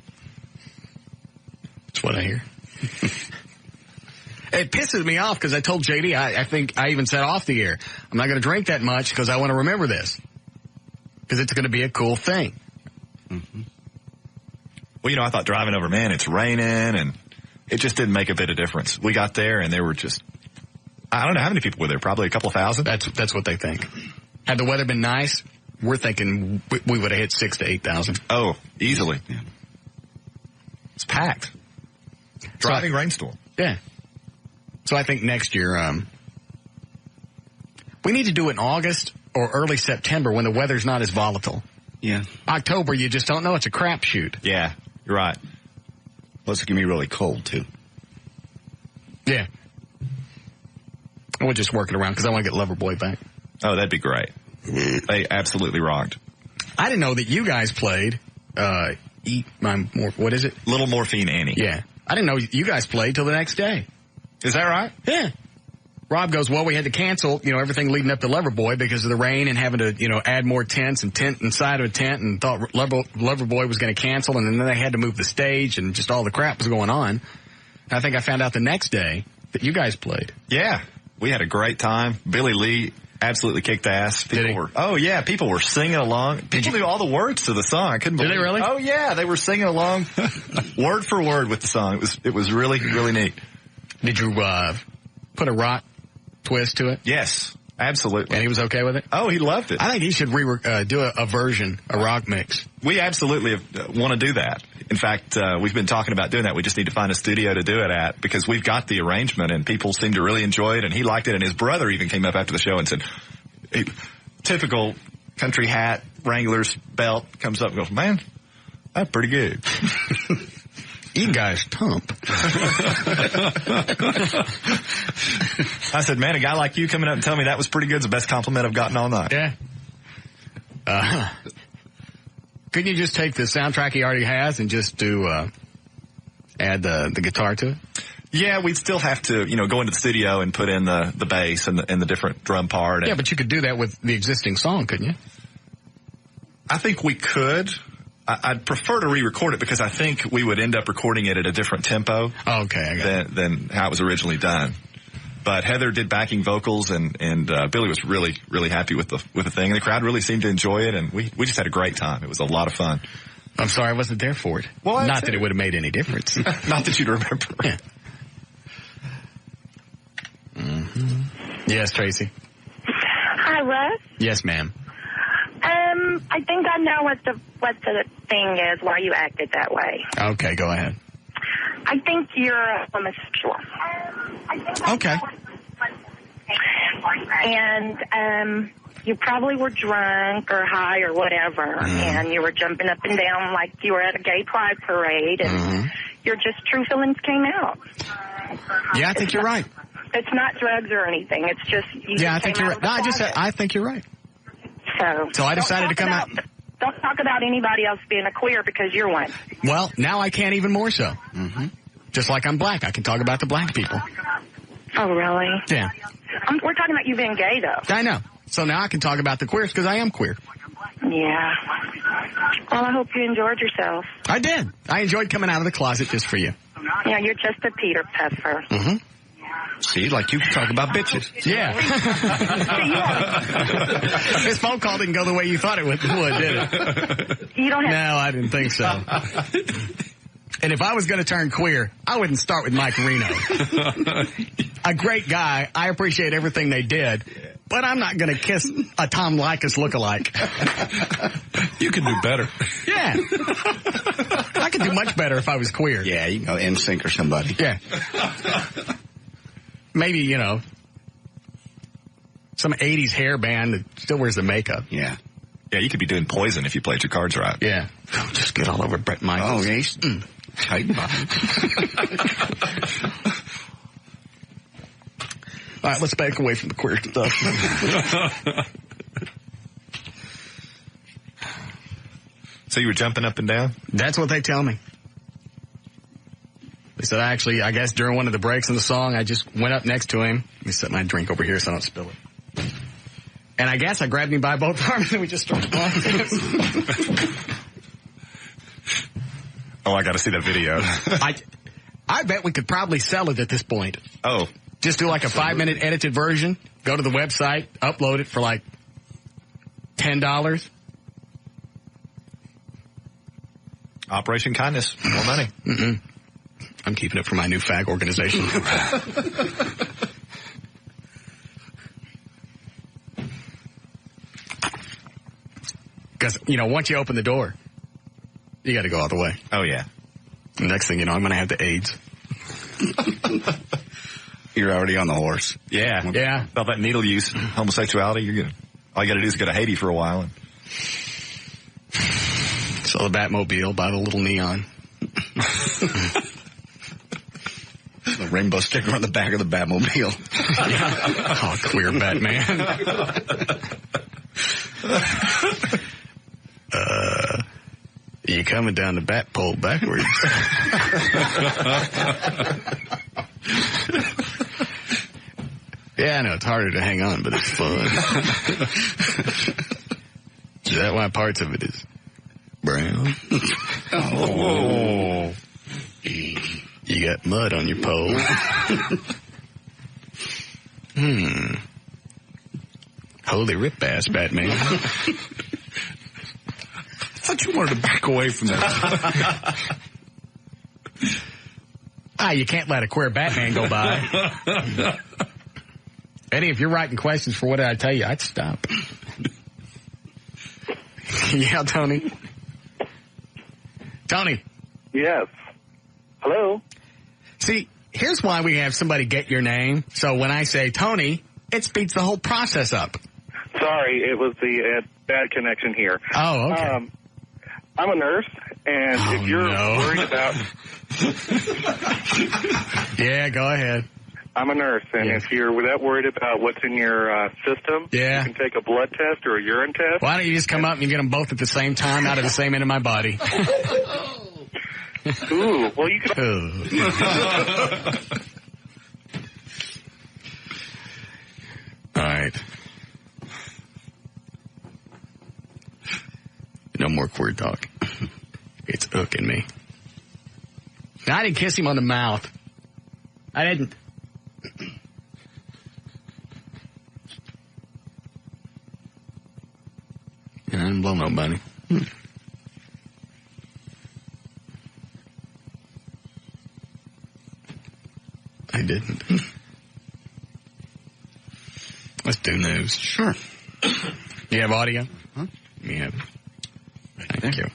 That's what I hear. It pisses me off because I told JD, I think I even said off the air, I'm not going to drink that much because I want to remember this. Because it's going to be a cool thing. Mm-hmm. Well, I thought driving over, man, it's raining, and it just didn't make a bit of difference. We got there, and there were just, I don't know how many people were there, probably a couple of thousand. That's what they think. Had the weather been nice, we're thinking we would have hit 6,000 to 8,000. Oh, easily. Yeah. It's packed. Driving rainstorm. Yeah. So I think next year, we need to do it in August or early September when the weather's not as volatile. Yeah. October, you just don't know. It's a crapshoot. Yeah, you're right. Well, it's going to be really cold, too. Yeah. We'll just work it around because I want to get Loverboy back. Oh, that'd be great. They absolutely rocked. I didn't know that you guys played, what is it? Little Morphine Annie. Yeah. I didn't know you guys played till the next day. Is that right? Yeah. Rob goes, well, we had to cancel, everything leading up to Loverboy because of the rain and having to, add more tents and tent inside of a tent, and thought Loverboy was going to cancel, and then they had to move the stage and just all the crap was going on. And I think I found out the next day that you guys played. Yeah. We had a great time. Billy Lee absolutely kicked ass. People were singing along. People knew all the words to the song. I couldn't believe it. Did they really? Oh yeah, they were singing along word for word with the song. It was really, really neat. Did you put a rock twist to it? Yes, absolutely. And he was okay with it? Oh, he loved it. I think he should do a version, a rock mix. We absolutely want to do that. In fact, we've been talking about doing that. We just need to find a studio to do it at because we've got the arrangement and people seem to really enjoy it and he liked it and his brother even came up after the show and said, hey, typical country hat, Wrangler's belt, comes up and goes, man, that's pretty good. You guys tump. I said, man, a guy like you coming up and telling me that was pretty good is the best compliment I've gotten all night. Yeah. Couldn't you just take the soundtrack he already has and just add the guitar to it? Yeah, we'd still have to, go into the studio and put in the bass and the different drum part. Yeah, but you could do that with the existing song, couldn't you? I think we could. I'd prefer to re-record it because I think we would end up recording it at a different tempo. Oh, okay, I got than how it was originally done. But Heather did backing vocals, and Billy was really, really happy with the thing. And the crowd really seemed to enjoy it, and we just had a great time. It was a lot of fun. I'm sorry I wasn't there for it. Well, not that it would have made any difference. Not that you'd remember. Yeah. Mm-hmm. Yes, Tracy. Hi, Russ. Yes, ma'am. I think I know what the thing is, why you acted that way. Okay, go ahead. I think you're homosexual. Okay. And you probably were drunk or high or whatever, and you were jumping up and down like you were at a gay pride parade, and your just true feelings came out. Yeah, I think you're right. It's not drugs or anything. It's just you. Yeah, I think you're right. No, I think you're right. So I decided to come out. Don't talk about anybody else being a queer because you're one. Well, now I can even more so. Mm-hmm. Just like I'm black, I can talk about the black people. Oh, really? Yeah. We're talking about you being gay, though. I know. So now I can talk about the queers because I am queer. Yeah. Well, I hope you enjoyed yourself. I did. I enjoyed coming out of the closet just for you. Yeah, you're just a Peter Puffer. Mm-hmm. See, like you can talk about bitches. Yeah. This phone call didn't go the way you thought it would, did it? You don't have. No, I didn't think so. And if I was going to turn queer, I wouldn't start with Mike Reno. A great guy. I appreciate everything they did. But I'm not going to kiss a Tom Likas lookalike. You can do better. Yeah. I could do much better if I was queer. Yeah, you can go NSYNC or somebody. Yeah. Maybe, some 80s hair band that still wears the makeup. Yeah. Yeah, you could be doing Poison if you played your cards right. Yeah. Just get all over Brett Michaels. Oh, he's tight behind. All right, let's back away from the queer stuff. So you were jumping up and down? That's what they tell me. They said, I guess during one of the breaks in the song, I just went up next to him. Let me set my drink over here so I don't spill it. And I guess I grabbed him by both arms and we just started walking. Oh, I got to see that video. I bet we could probably sell it at this point. Oh. Just do like a 5-minute edited version, go to the website, upload it for like $10. Operation Kindness. More money. Mm-mm. I'm keeping it for my new fag organization. Because, once you open the door, you got to go all the way. Oh, yeah. The next thing you know, I'm going to have the AIDS. You're already on the horse. Yeah. Yeah. About that needle use, homosexuality, you're good. All you got to do is go to Haiti for a while. And sell the Batmobile, buy the little neon. The rainbow sticker on the back of the Batmobile. Oh, queer Batman. You coming down the bat pole backwards. Yeah, I know, it's harder to hang on, but it's fun. Is that why parts of it is brown? Oh. You got mud on your pole. Holy rip ass, Batman. I thought you wanted to back away from that. You can't let a queer Batman go by. Eddie, if you're writing questions for what did I tell you, I'd stop. Yeah, Tony. Tony. Yes. Hello. See, here's why we have somebody get your name. So when I say Tony, it speeds the whole process up. Sorry, it was the bad connection here. Oh, okay. I'm a nurse, and if you're worried about... Yeah, go ahead. I'm a nurse, and if you're that worried about what's in your system, you can take a blood test or a urine test. Why don't you just come up and you get them both at the same time out of the same end of my body? Ooh, well, you can... All right. No more queer talk. It's hooking me. Now, I didn't kiss him on the mouth. I didn't. And I didn't blow nobody. I didn't. Let's do news. Sure. You have audio? Huh? You have. Thank you.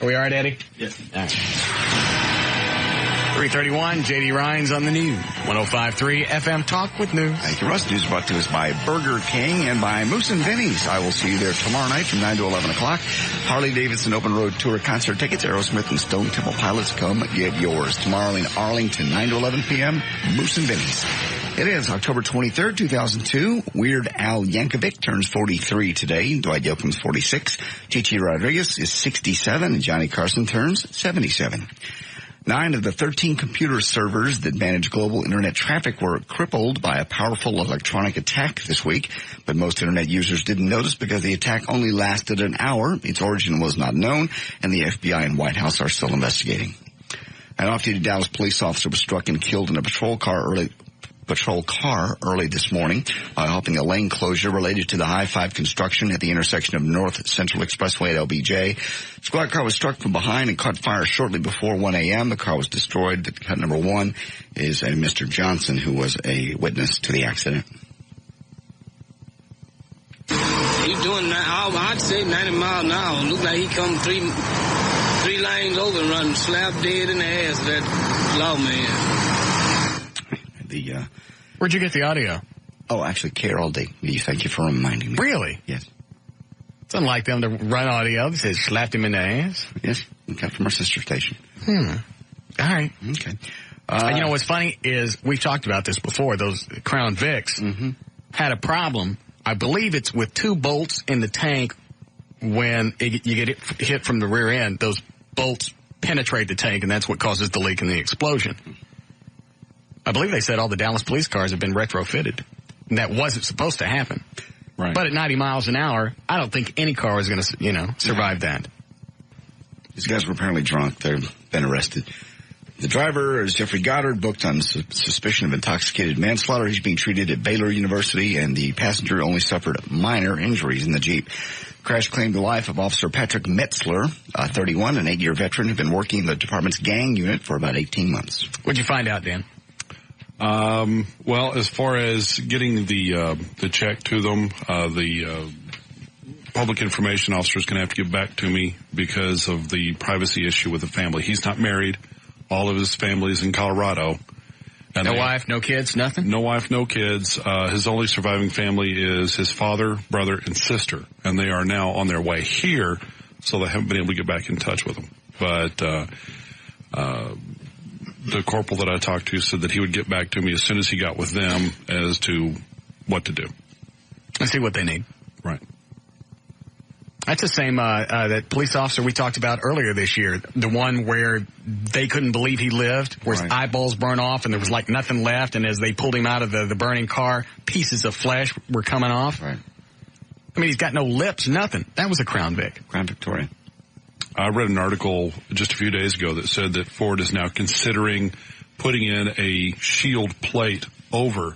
Are we all right, Eddie? Yes. All right. 3:31, J.D. Ryan's on the news. 105.3 FM Talk with News. Thank you, Russ. News brought to us by Burger King and by Moose and Vinny's. I will see you there tomorrow night from 9 to 11 o'clock. Harley-Davidson Open Road Tour concert tickets. Aerosmith and Stone Temple Pilots, come get yours. Tomorrow in Arlington, 9 to 11 p.m., Moose and Vinny's. It is October 23rd, 2002. Weird Al Yankovic turns 43 today. Dwight Yoakam's 46. Chichi Rodriguez is 67. And Johnny Carson turns 77. 9 of the 13 computer servers that manage global internet traffic were crippled by a powerful electronic attack this week. But most internet users didn't notice because the attack only lasted an hour. Its origin was not known, and the FBI and White House are still investigating. An off-duty Dallas police officer was struck and killed in a patrol car early this morning while helping a lane closure related to the High-Five construction at the intersection of North Central Expressway at LBJ. Squad car was struck from behind and caught fire shortly before 1 a.m. The car was destroyed. The cut number 1 is a Mr. Johnson, who was a witness to the accident. He's doing, I'd say 90 miles an hour. Look like he come three lanes over and run slap dead in the ass of that lawman. Where'd you get the audio? Oh, actually, KLLI. Thank you for reminding me. Really? Yes. It's unlike them to run audio that says slapped him in the ass. Yes, we got from our sister station. All right. Okay. You know what's funny is we've talked about this before. Those Crown Vics had a problem. I believe it's with 2 bolts in the tank. When you get hit from the rear end, those bolts penetrate the tank, and that's what causes the leak and the explosion. I believe they said all the Dallas police cars have been retrofitted. And that wasn't supposed to happen. Right. But at 90 miles an hour, I don't think any car is going to, survive that. These guys were apparently drunk. They've been arrested. The driver is Jeffrey Goddard, booked on suspicion of intoxicated manslaughter. He's being treated at Baylor University, and the passenger only suffered minor injuries in the Jeep. Crash claimed the life of Officer Patrick Metzler, 31, an 8-year veteran who'd been working in the department's gang unit for about 18 months. What'd you find out, Dan? Well, as far as getting the check to them, the public information officer is going to have to get back to me because of the privacy issue with the family. He's not married. All of his family is in Colorado. And no wife, no kids, nothing? No wife, no kids. His only surviving family is his father, brother, and sister. And they are now on their way here, so they haven't been able to get back in touch with him. But the corporal that I talked to said that he would get back to me as soon as he got with them as to what to do. Let's see what they need. Right. That's the same that police officer we talked about earlier this year. The one where they couldn't believe he lived, where his eyeballs burned off and there was like nothing left. And as they pulled him out of the burning car, pieces of flesh were coming off. Right. I mean, he's got no lips, nothing. That was a Crown Vic. Crown Victoria. I read an article just a few days ago that said that Ford is now considering putting in a shield plate over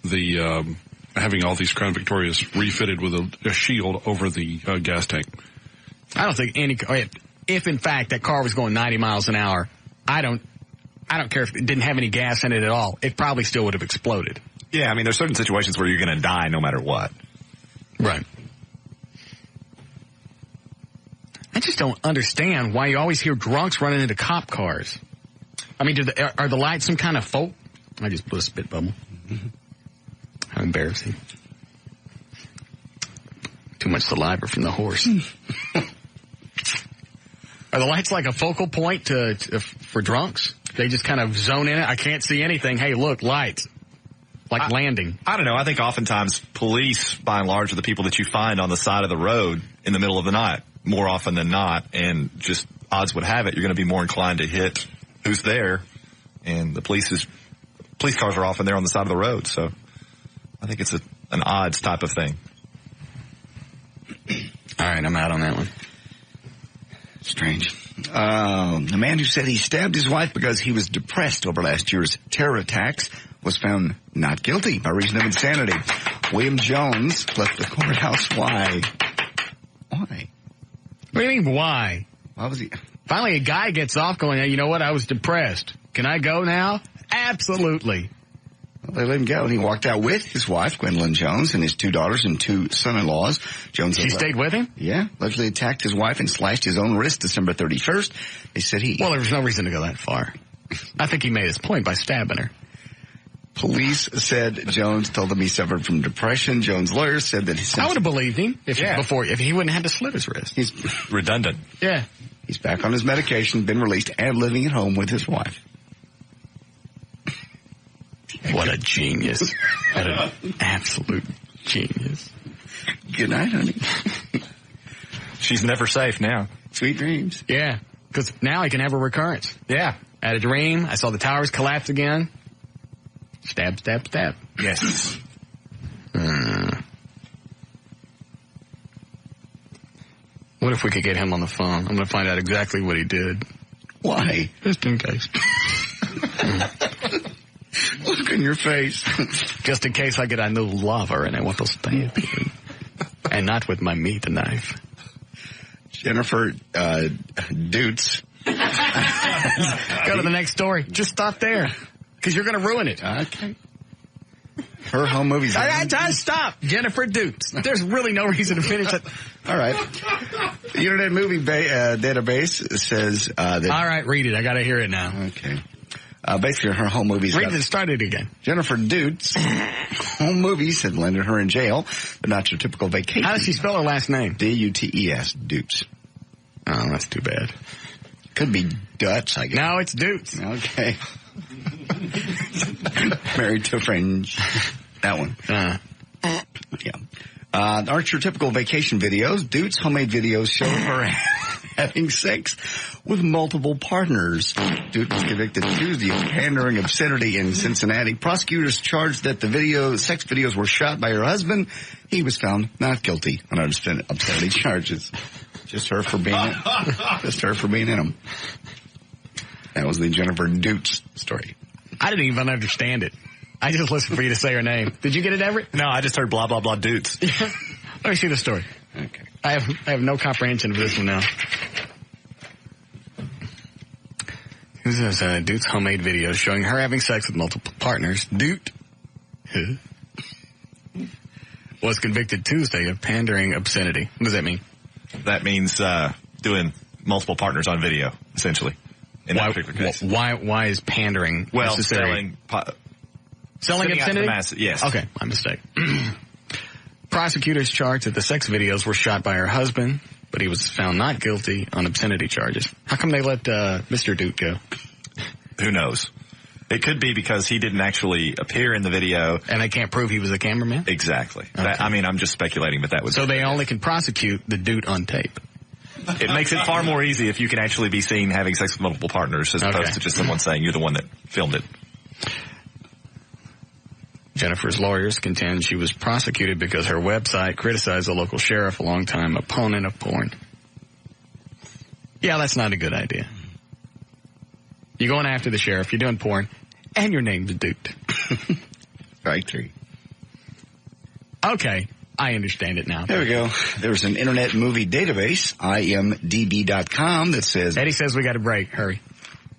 the having all these Crown Victorias refitted with a shield over the gas tank. I don't think if in fact that car was going 90 miles an hour, I don't care if it didn't have any gas in it at all. It probably still would have exploded. Yeah, I mean, there's certain situations where you're going to die no matter what. Right. I just don't understand why you always hear drunks running into cop cars. I mean, are the lights some kind of folk? I just blew a spit bubble. How embarrassing. Too much saliva from the horse. Are the lights like a focal point for drunks? They just kind of zone in it. I can't see anything. Hey, look, lights. Like landing. I don't know. I think oftentimes police, by and large, are the people that you find on the side of the road in the middle of the night, more often than not. And just odds would have it, you're going to be more inclined to hit who's there. And the police cars are often there on the side of the road. So I think it's an odds type of thing. All right, I'm out on that one. Strange. The man who said he stabbed his wife because he was depressed over last year's terror attacks was found not guilty by reason of insanity. William Jones left the courthouse. Why? Why? What do you mean, why? Why was he? Finally, a guy gets off going, hey, you know what? I was depressed. Can I go now? Absolutely. Well, they let him go, and he walked out with his wife, Gwendolyn Jones, and his 2 daughters and 2 son-in-laws. Jones She stayed with him? Yeah. Allegedly attacked his wife and slashed his own wrist December 31st. They said Well, there was no reason to go that far. I think he made his point by stabbing her. Police said Jones told them he suffered from depression. Jones' lawyer said that I would have believed him if he wouldn't have had to slit his wrist. He's redundant. Yeah. He's back on his medication, been released, and living at home with his wife. What a genius. What an absolute genius. Good night, honey. She's never safe now. Sweet dreams. Yeah, because now he can have a recurrence. Yeah. I had a dream. I saw the towers collapse again. Stab, stab, stab. Yes. What if we could get him on the phone? I'm going to find out exactly what he did. Why? Just in case. Look in your face. Just in case I get a new lover and I want to stab him. And not with my meat knife. Jennifer Dutz. Go to the next story. Just stop there. Because you're going to ruin it. Okay. Her home movies. Stop. Jennifer Dukes. There's really no reason to finish it. All right. The Internet Movie Database says that... All right, read it. I got to hear it now. Okay. Basically, her home movies... Read it. Start it again. Jennifer Dutz. Home movies had landed her in jail, but not your typical vacation. How does she spell her last name? D-U-T-E-S. Dutz. Oh, that's too bad. Could be Dutch, I guess. No, it's Dutz. Okay. Married to a French. That one. Yeah. Aren't your typical vacation videos. Dutz homemade videos show her having sex with multiple partners. Dutz was convicted Tuesday of pandering obscenity in Cincinnati. Prosecutors charged that the sex videos were shot by her husband. He was found not guilty on obscenity charges. Just her for being in them. That was the Jennifer Dutz story. I didn't even understand it. I just listened for you to say her name. Did you get it, Everett? No, I just heard blah, blah, blah Dutz. Let me see the story. Okay. I have no comprehension of this one now. This is Dutz homemade videos showing her having sex with multiple partners. Dutz was convicted Tuesday of pandering obscenity. What does that mean? That means doing multiple partners on video, essentially. In that particular case. Why is pandering necessary? Selling obscenity? Yes. Okay, my mistake. Prosecutors charged that the sex videos were shot by her husband, but he was found not guilty on obscenity charges. How come they let Mr. Duke go? Who knows? It could be because he didn't actually appear in the video. And they can't prove he was a cameraman? Exactly. Okay. I'm just speculating, but that would So they only can prosecute the dude on tape. It makes it far more easy if you can actually be seen having sex with multiple partners as opposed to just someone saying you're the one that filmed it. Jennifer's lawyers contend she was prosecuted because her website criticized the local sheriff, a longtime opponent of porn. Yeah, that's not a good idea. You're going after the sheriff, you're doing porn, and your name's Duke. Right, three. Okay. I understand it now. There we go. There's an internet movie database, imdb.com, that says... Eddie says we got a break. Hurry.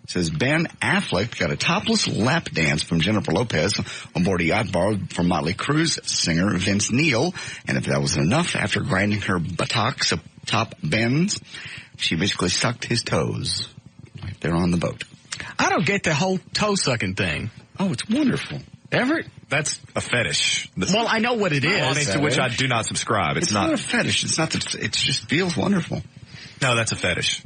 It says Ben Affleck got a topless lap dance from Jennifer Lopez on board a yacht borrowed from Motley Crue's singer Vince Neil. And if that wasn't enough, after grinding her buttocks atop Ben's, she basically sucked his toes right there on the boat. I don't get the whole toe-sucking thing. Oh, it's wonderful. Everett? That's a fetish. Well, I know what it is. To which I do not subscribe. It's not a fetish. It's not. It just feels wonderful. No, that's a fetish.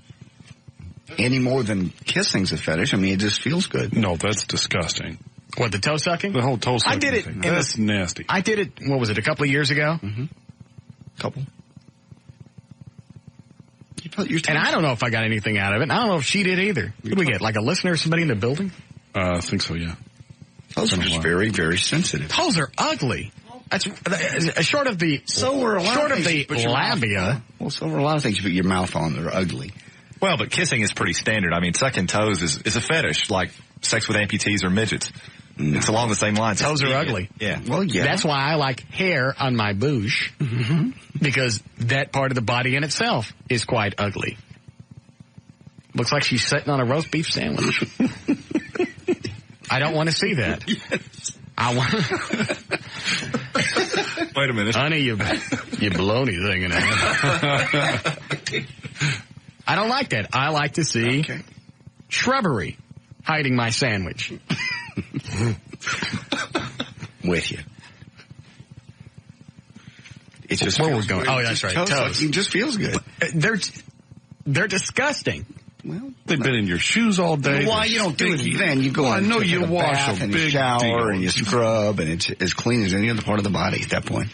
Any more than kissing's a fetish. I mean, it just feels good. No, that's disgusting. What, the toe sucking? The whole toe sucking. I did it. Thing. That's nasty. I did it. What was it? A couple of years ago. Mm-hmm. Couple. And I don't know if I got anything out of it. I don't know if she did either. What did we get? Like a listener or somebody in the building? I think so. Yeah. Toes are just very, very sensitive. Toes are ugly. That's short of the labia. Well, so are a lot of things you put your mouth on that are ugly. Well, but kissing is pretty standard. I mean, sucking toes is a fetish, like sex with amputees or midgets. No. It's along the same lines. Toes are ugly. Yeah. Well, yeah. That's why I like hair on my boosh, because that part of the body in itself is quite ugly. Looks like she's sitting on a roast beef sandwich. I don't want to see that. Yes. I want. Wait a minute, honey, you baloney thing in there. I don't like that. I like to see shrubbery hiding my sandwich. With you. It's just where we're going. Oh, that's right. Toes. It just feels good. They're disgusting. Well, they've been in your shoes all day. Why you don't do it then? You go I know you wash a big you shower deal. and you scrub, and it's as clean as any other part of the body at that point.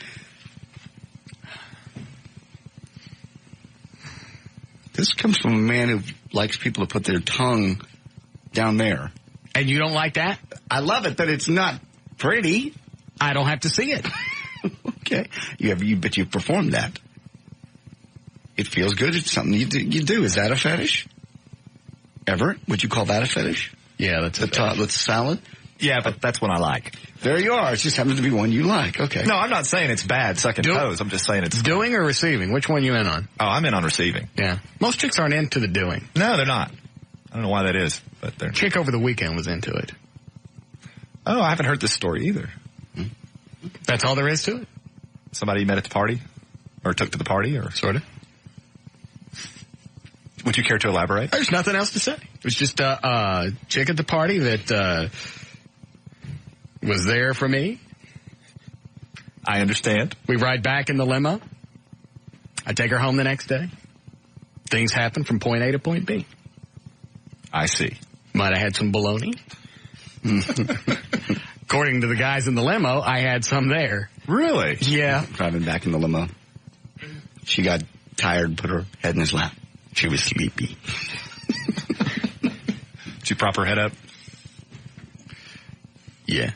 This comes from a man who likes people to put their tongue down there. And you don't like that? I love it, but it's not pretty. I don't have to see it. Okay. But you performed that. It feels good. It's something you do. Is that a fetish? Everett, would you call that a fetish? Yeah, that's a fetish. That's salad? Yeah, but that's one I like. There you are. It just happens to be one you like. Okay. No, I'm not saying it's bad sucking toes. I'm just saying it's... Doing or receiving? Which one you in on? Oh, I'm in on receiving. Yeah. Most chicks aren't into the doing. No, they're not. I don't know why that is, but they're... Chick over the weekend was into it. Oh, I haven't heard this story either. That's all there is to it? Somebody you met at the party? Or took to the party? Or sort of. Would you care to elaborate? There's nothing else to say. It was just a chick at the party that was there for me. I understand. We ride back in the limo. I take her home the next day. Things happen from point A to point B. I see. Might have had some bologna. According to the guys in the limo, I had some there. Really? Yeah. Driving back in the limo. She got tired, put her head in his lap. She was sleepy. Did you prop her head up? Yeah.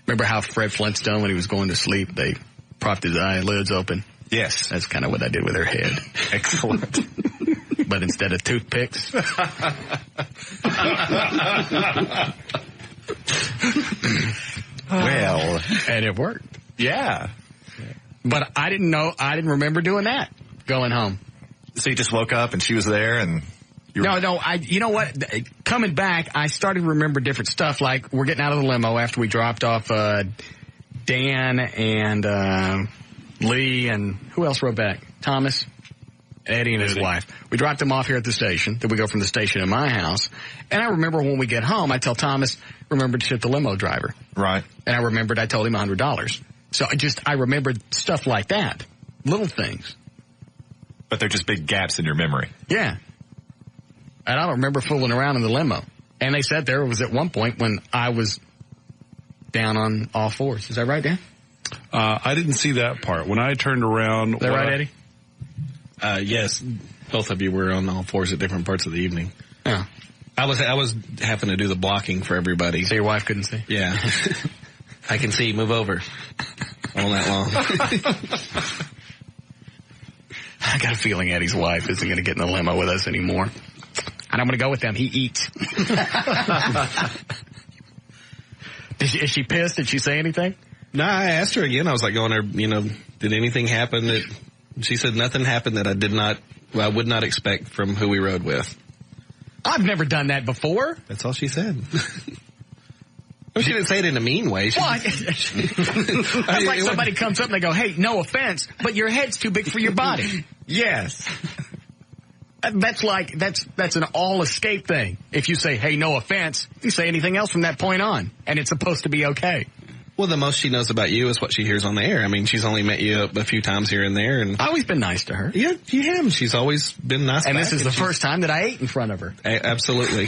Remember how Fred Flintstone, when he was going to sleep, they propped his eyelids open? Yes. That's kind of what I did with her head. Excellent. But instead of toothpicks. Well. And it worked. Yeah. But I didn't remember doing that going home. So you just woke up and she was there and... No, you know what? Coming back, I started to remember different stuff. Like, we're getting out of the limo after we dropped off Dan and Lee and who else rode back? Thomas, Eddie and his wife. We dropped them off here at the station. Then we go from the station to my house. And I remember when we get home, I tell Thomas, remember to tip the limo driver. Right. And I remembered I told him $100. So I remembered stuff like that. Little things. But they're just big gaps in your memory. Yeah. And I don't remember fooling around in the limo. And they said there was at one point when I was down on all fours. Is that right, Dan? I didn't see that part. When I turned around... Is that right, Eddie? Yes. Both of you were on all fours at different parts of the evening. Oh. I was having to do the blocking for everybody. So your wife couldn't see? Yeah. I can see. Move over. All that long. I got a feeling Eddie's wife isn't going to get in the limo with us anymore. And I'm going to go with them. He eats. Is she pissed? Did she say anything? No, I asked her again. I was like going there, did anything happen that, she said nothing happened that I would not expect from who we rode with. I've never done that before. That's all she said. Well, she didn't say it in a mean way. That's like somebody comes up and they go, hey, no offense, but your head's too big for your body. Yes. That's an all escape thing. If you say, hey, no offense, you say anything else from that point on, and it's supposed to be okay. Well, the most she knows about you is what she hears on the air. I mean, she's only met you a few times here and there. And I've always been nice to her. Yeah, you have. She's always been nice and back. This is the first time that I ate in front of her. Absolutely.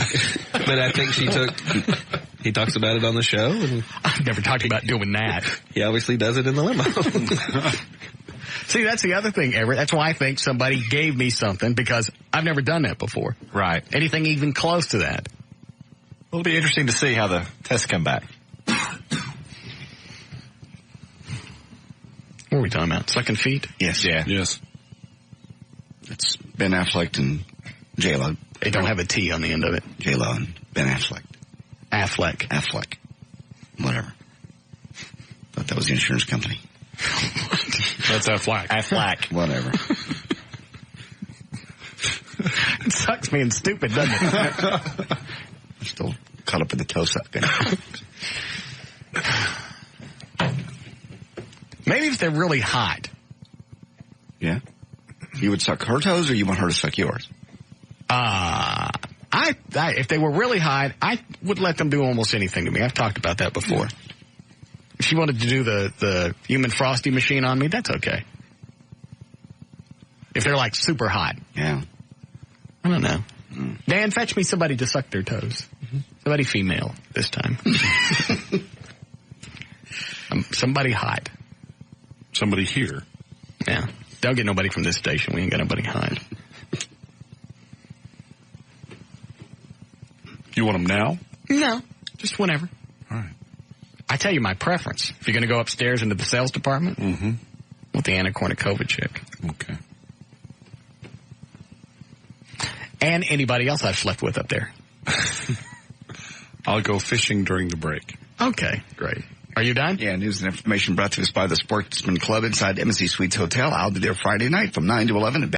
But I think he talks about it on the show. And I've never talked about doing that. He obviously does it in the limo. See, that's the other thing, Everett. That's why I think somebody gave me something, because I've never done that before. Right. Anything even close to that. It'll be interesting to see how the tests come back. What are we talking about? Sucking feet? Yes. Yeah. Yes. It's Ben Affleck and J-Lo. They don't have a T on the end of it. J-Lo and Ben Affleck. Affleck. Whatever. Thought that was the insurance company. That's Affleck. Affleck. Whatever. It sucks being stupid, doesn't it? I'm still caught up in the toe sucking. Maybe if they're really hot. Yeah? You would suck her toes, or you want her to suck yours? If they were really hot, I would let them do almost anything to me. I've talked about that before. If she wanted to do the human frosty machine on me, that's okay. If they're like super hot. Yeah. I don't know. Dan, fetch me somebody to suck their toes. Somebody female this time. Somebody hot. Somebody here. Yeah. Don't get nobody from this station. We ain't got nobody hot. You want them now? No. Just whenever. All right. I tell you my preference. If you're going to go upstairs into the sales department, with the Anna Kournikova chick. Okay. And anybody else I've slept with up there. I'll go fishing during the break. Okay, great. Are you done? Yeah, news and information brought to us by the Sportsman Club inside Embassy Suites Hotel. I'll be there Friday night from 9 to 11 at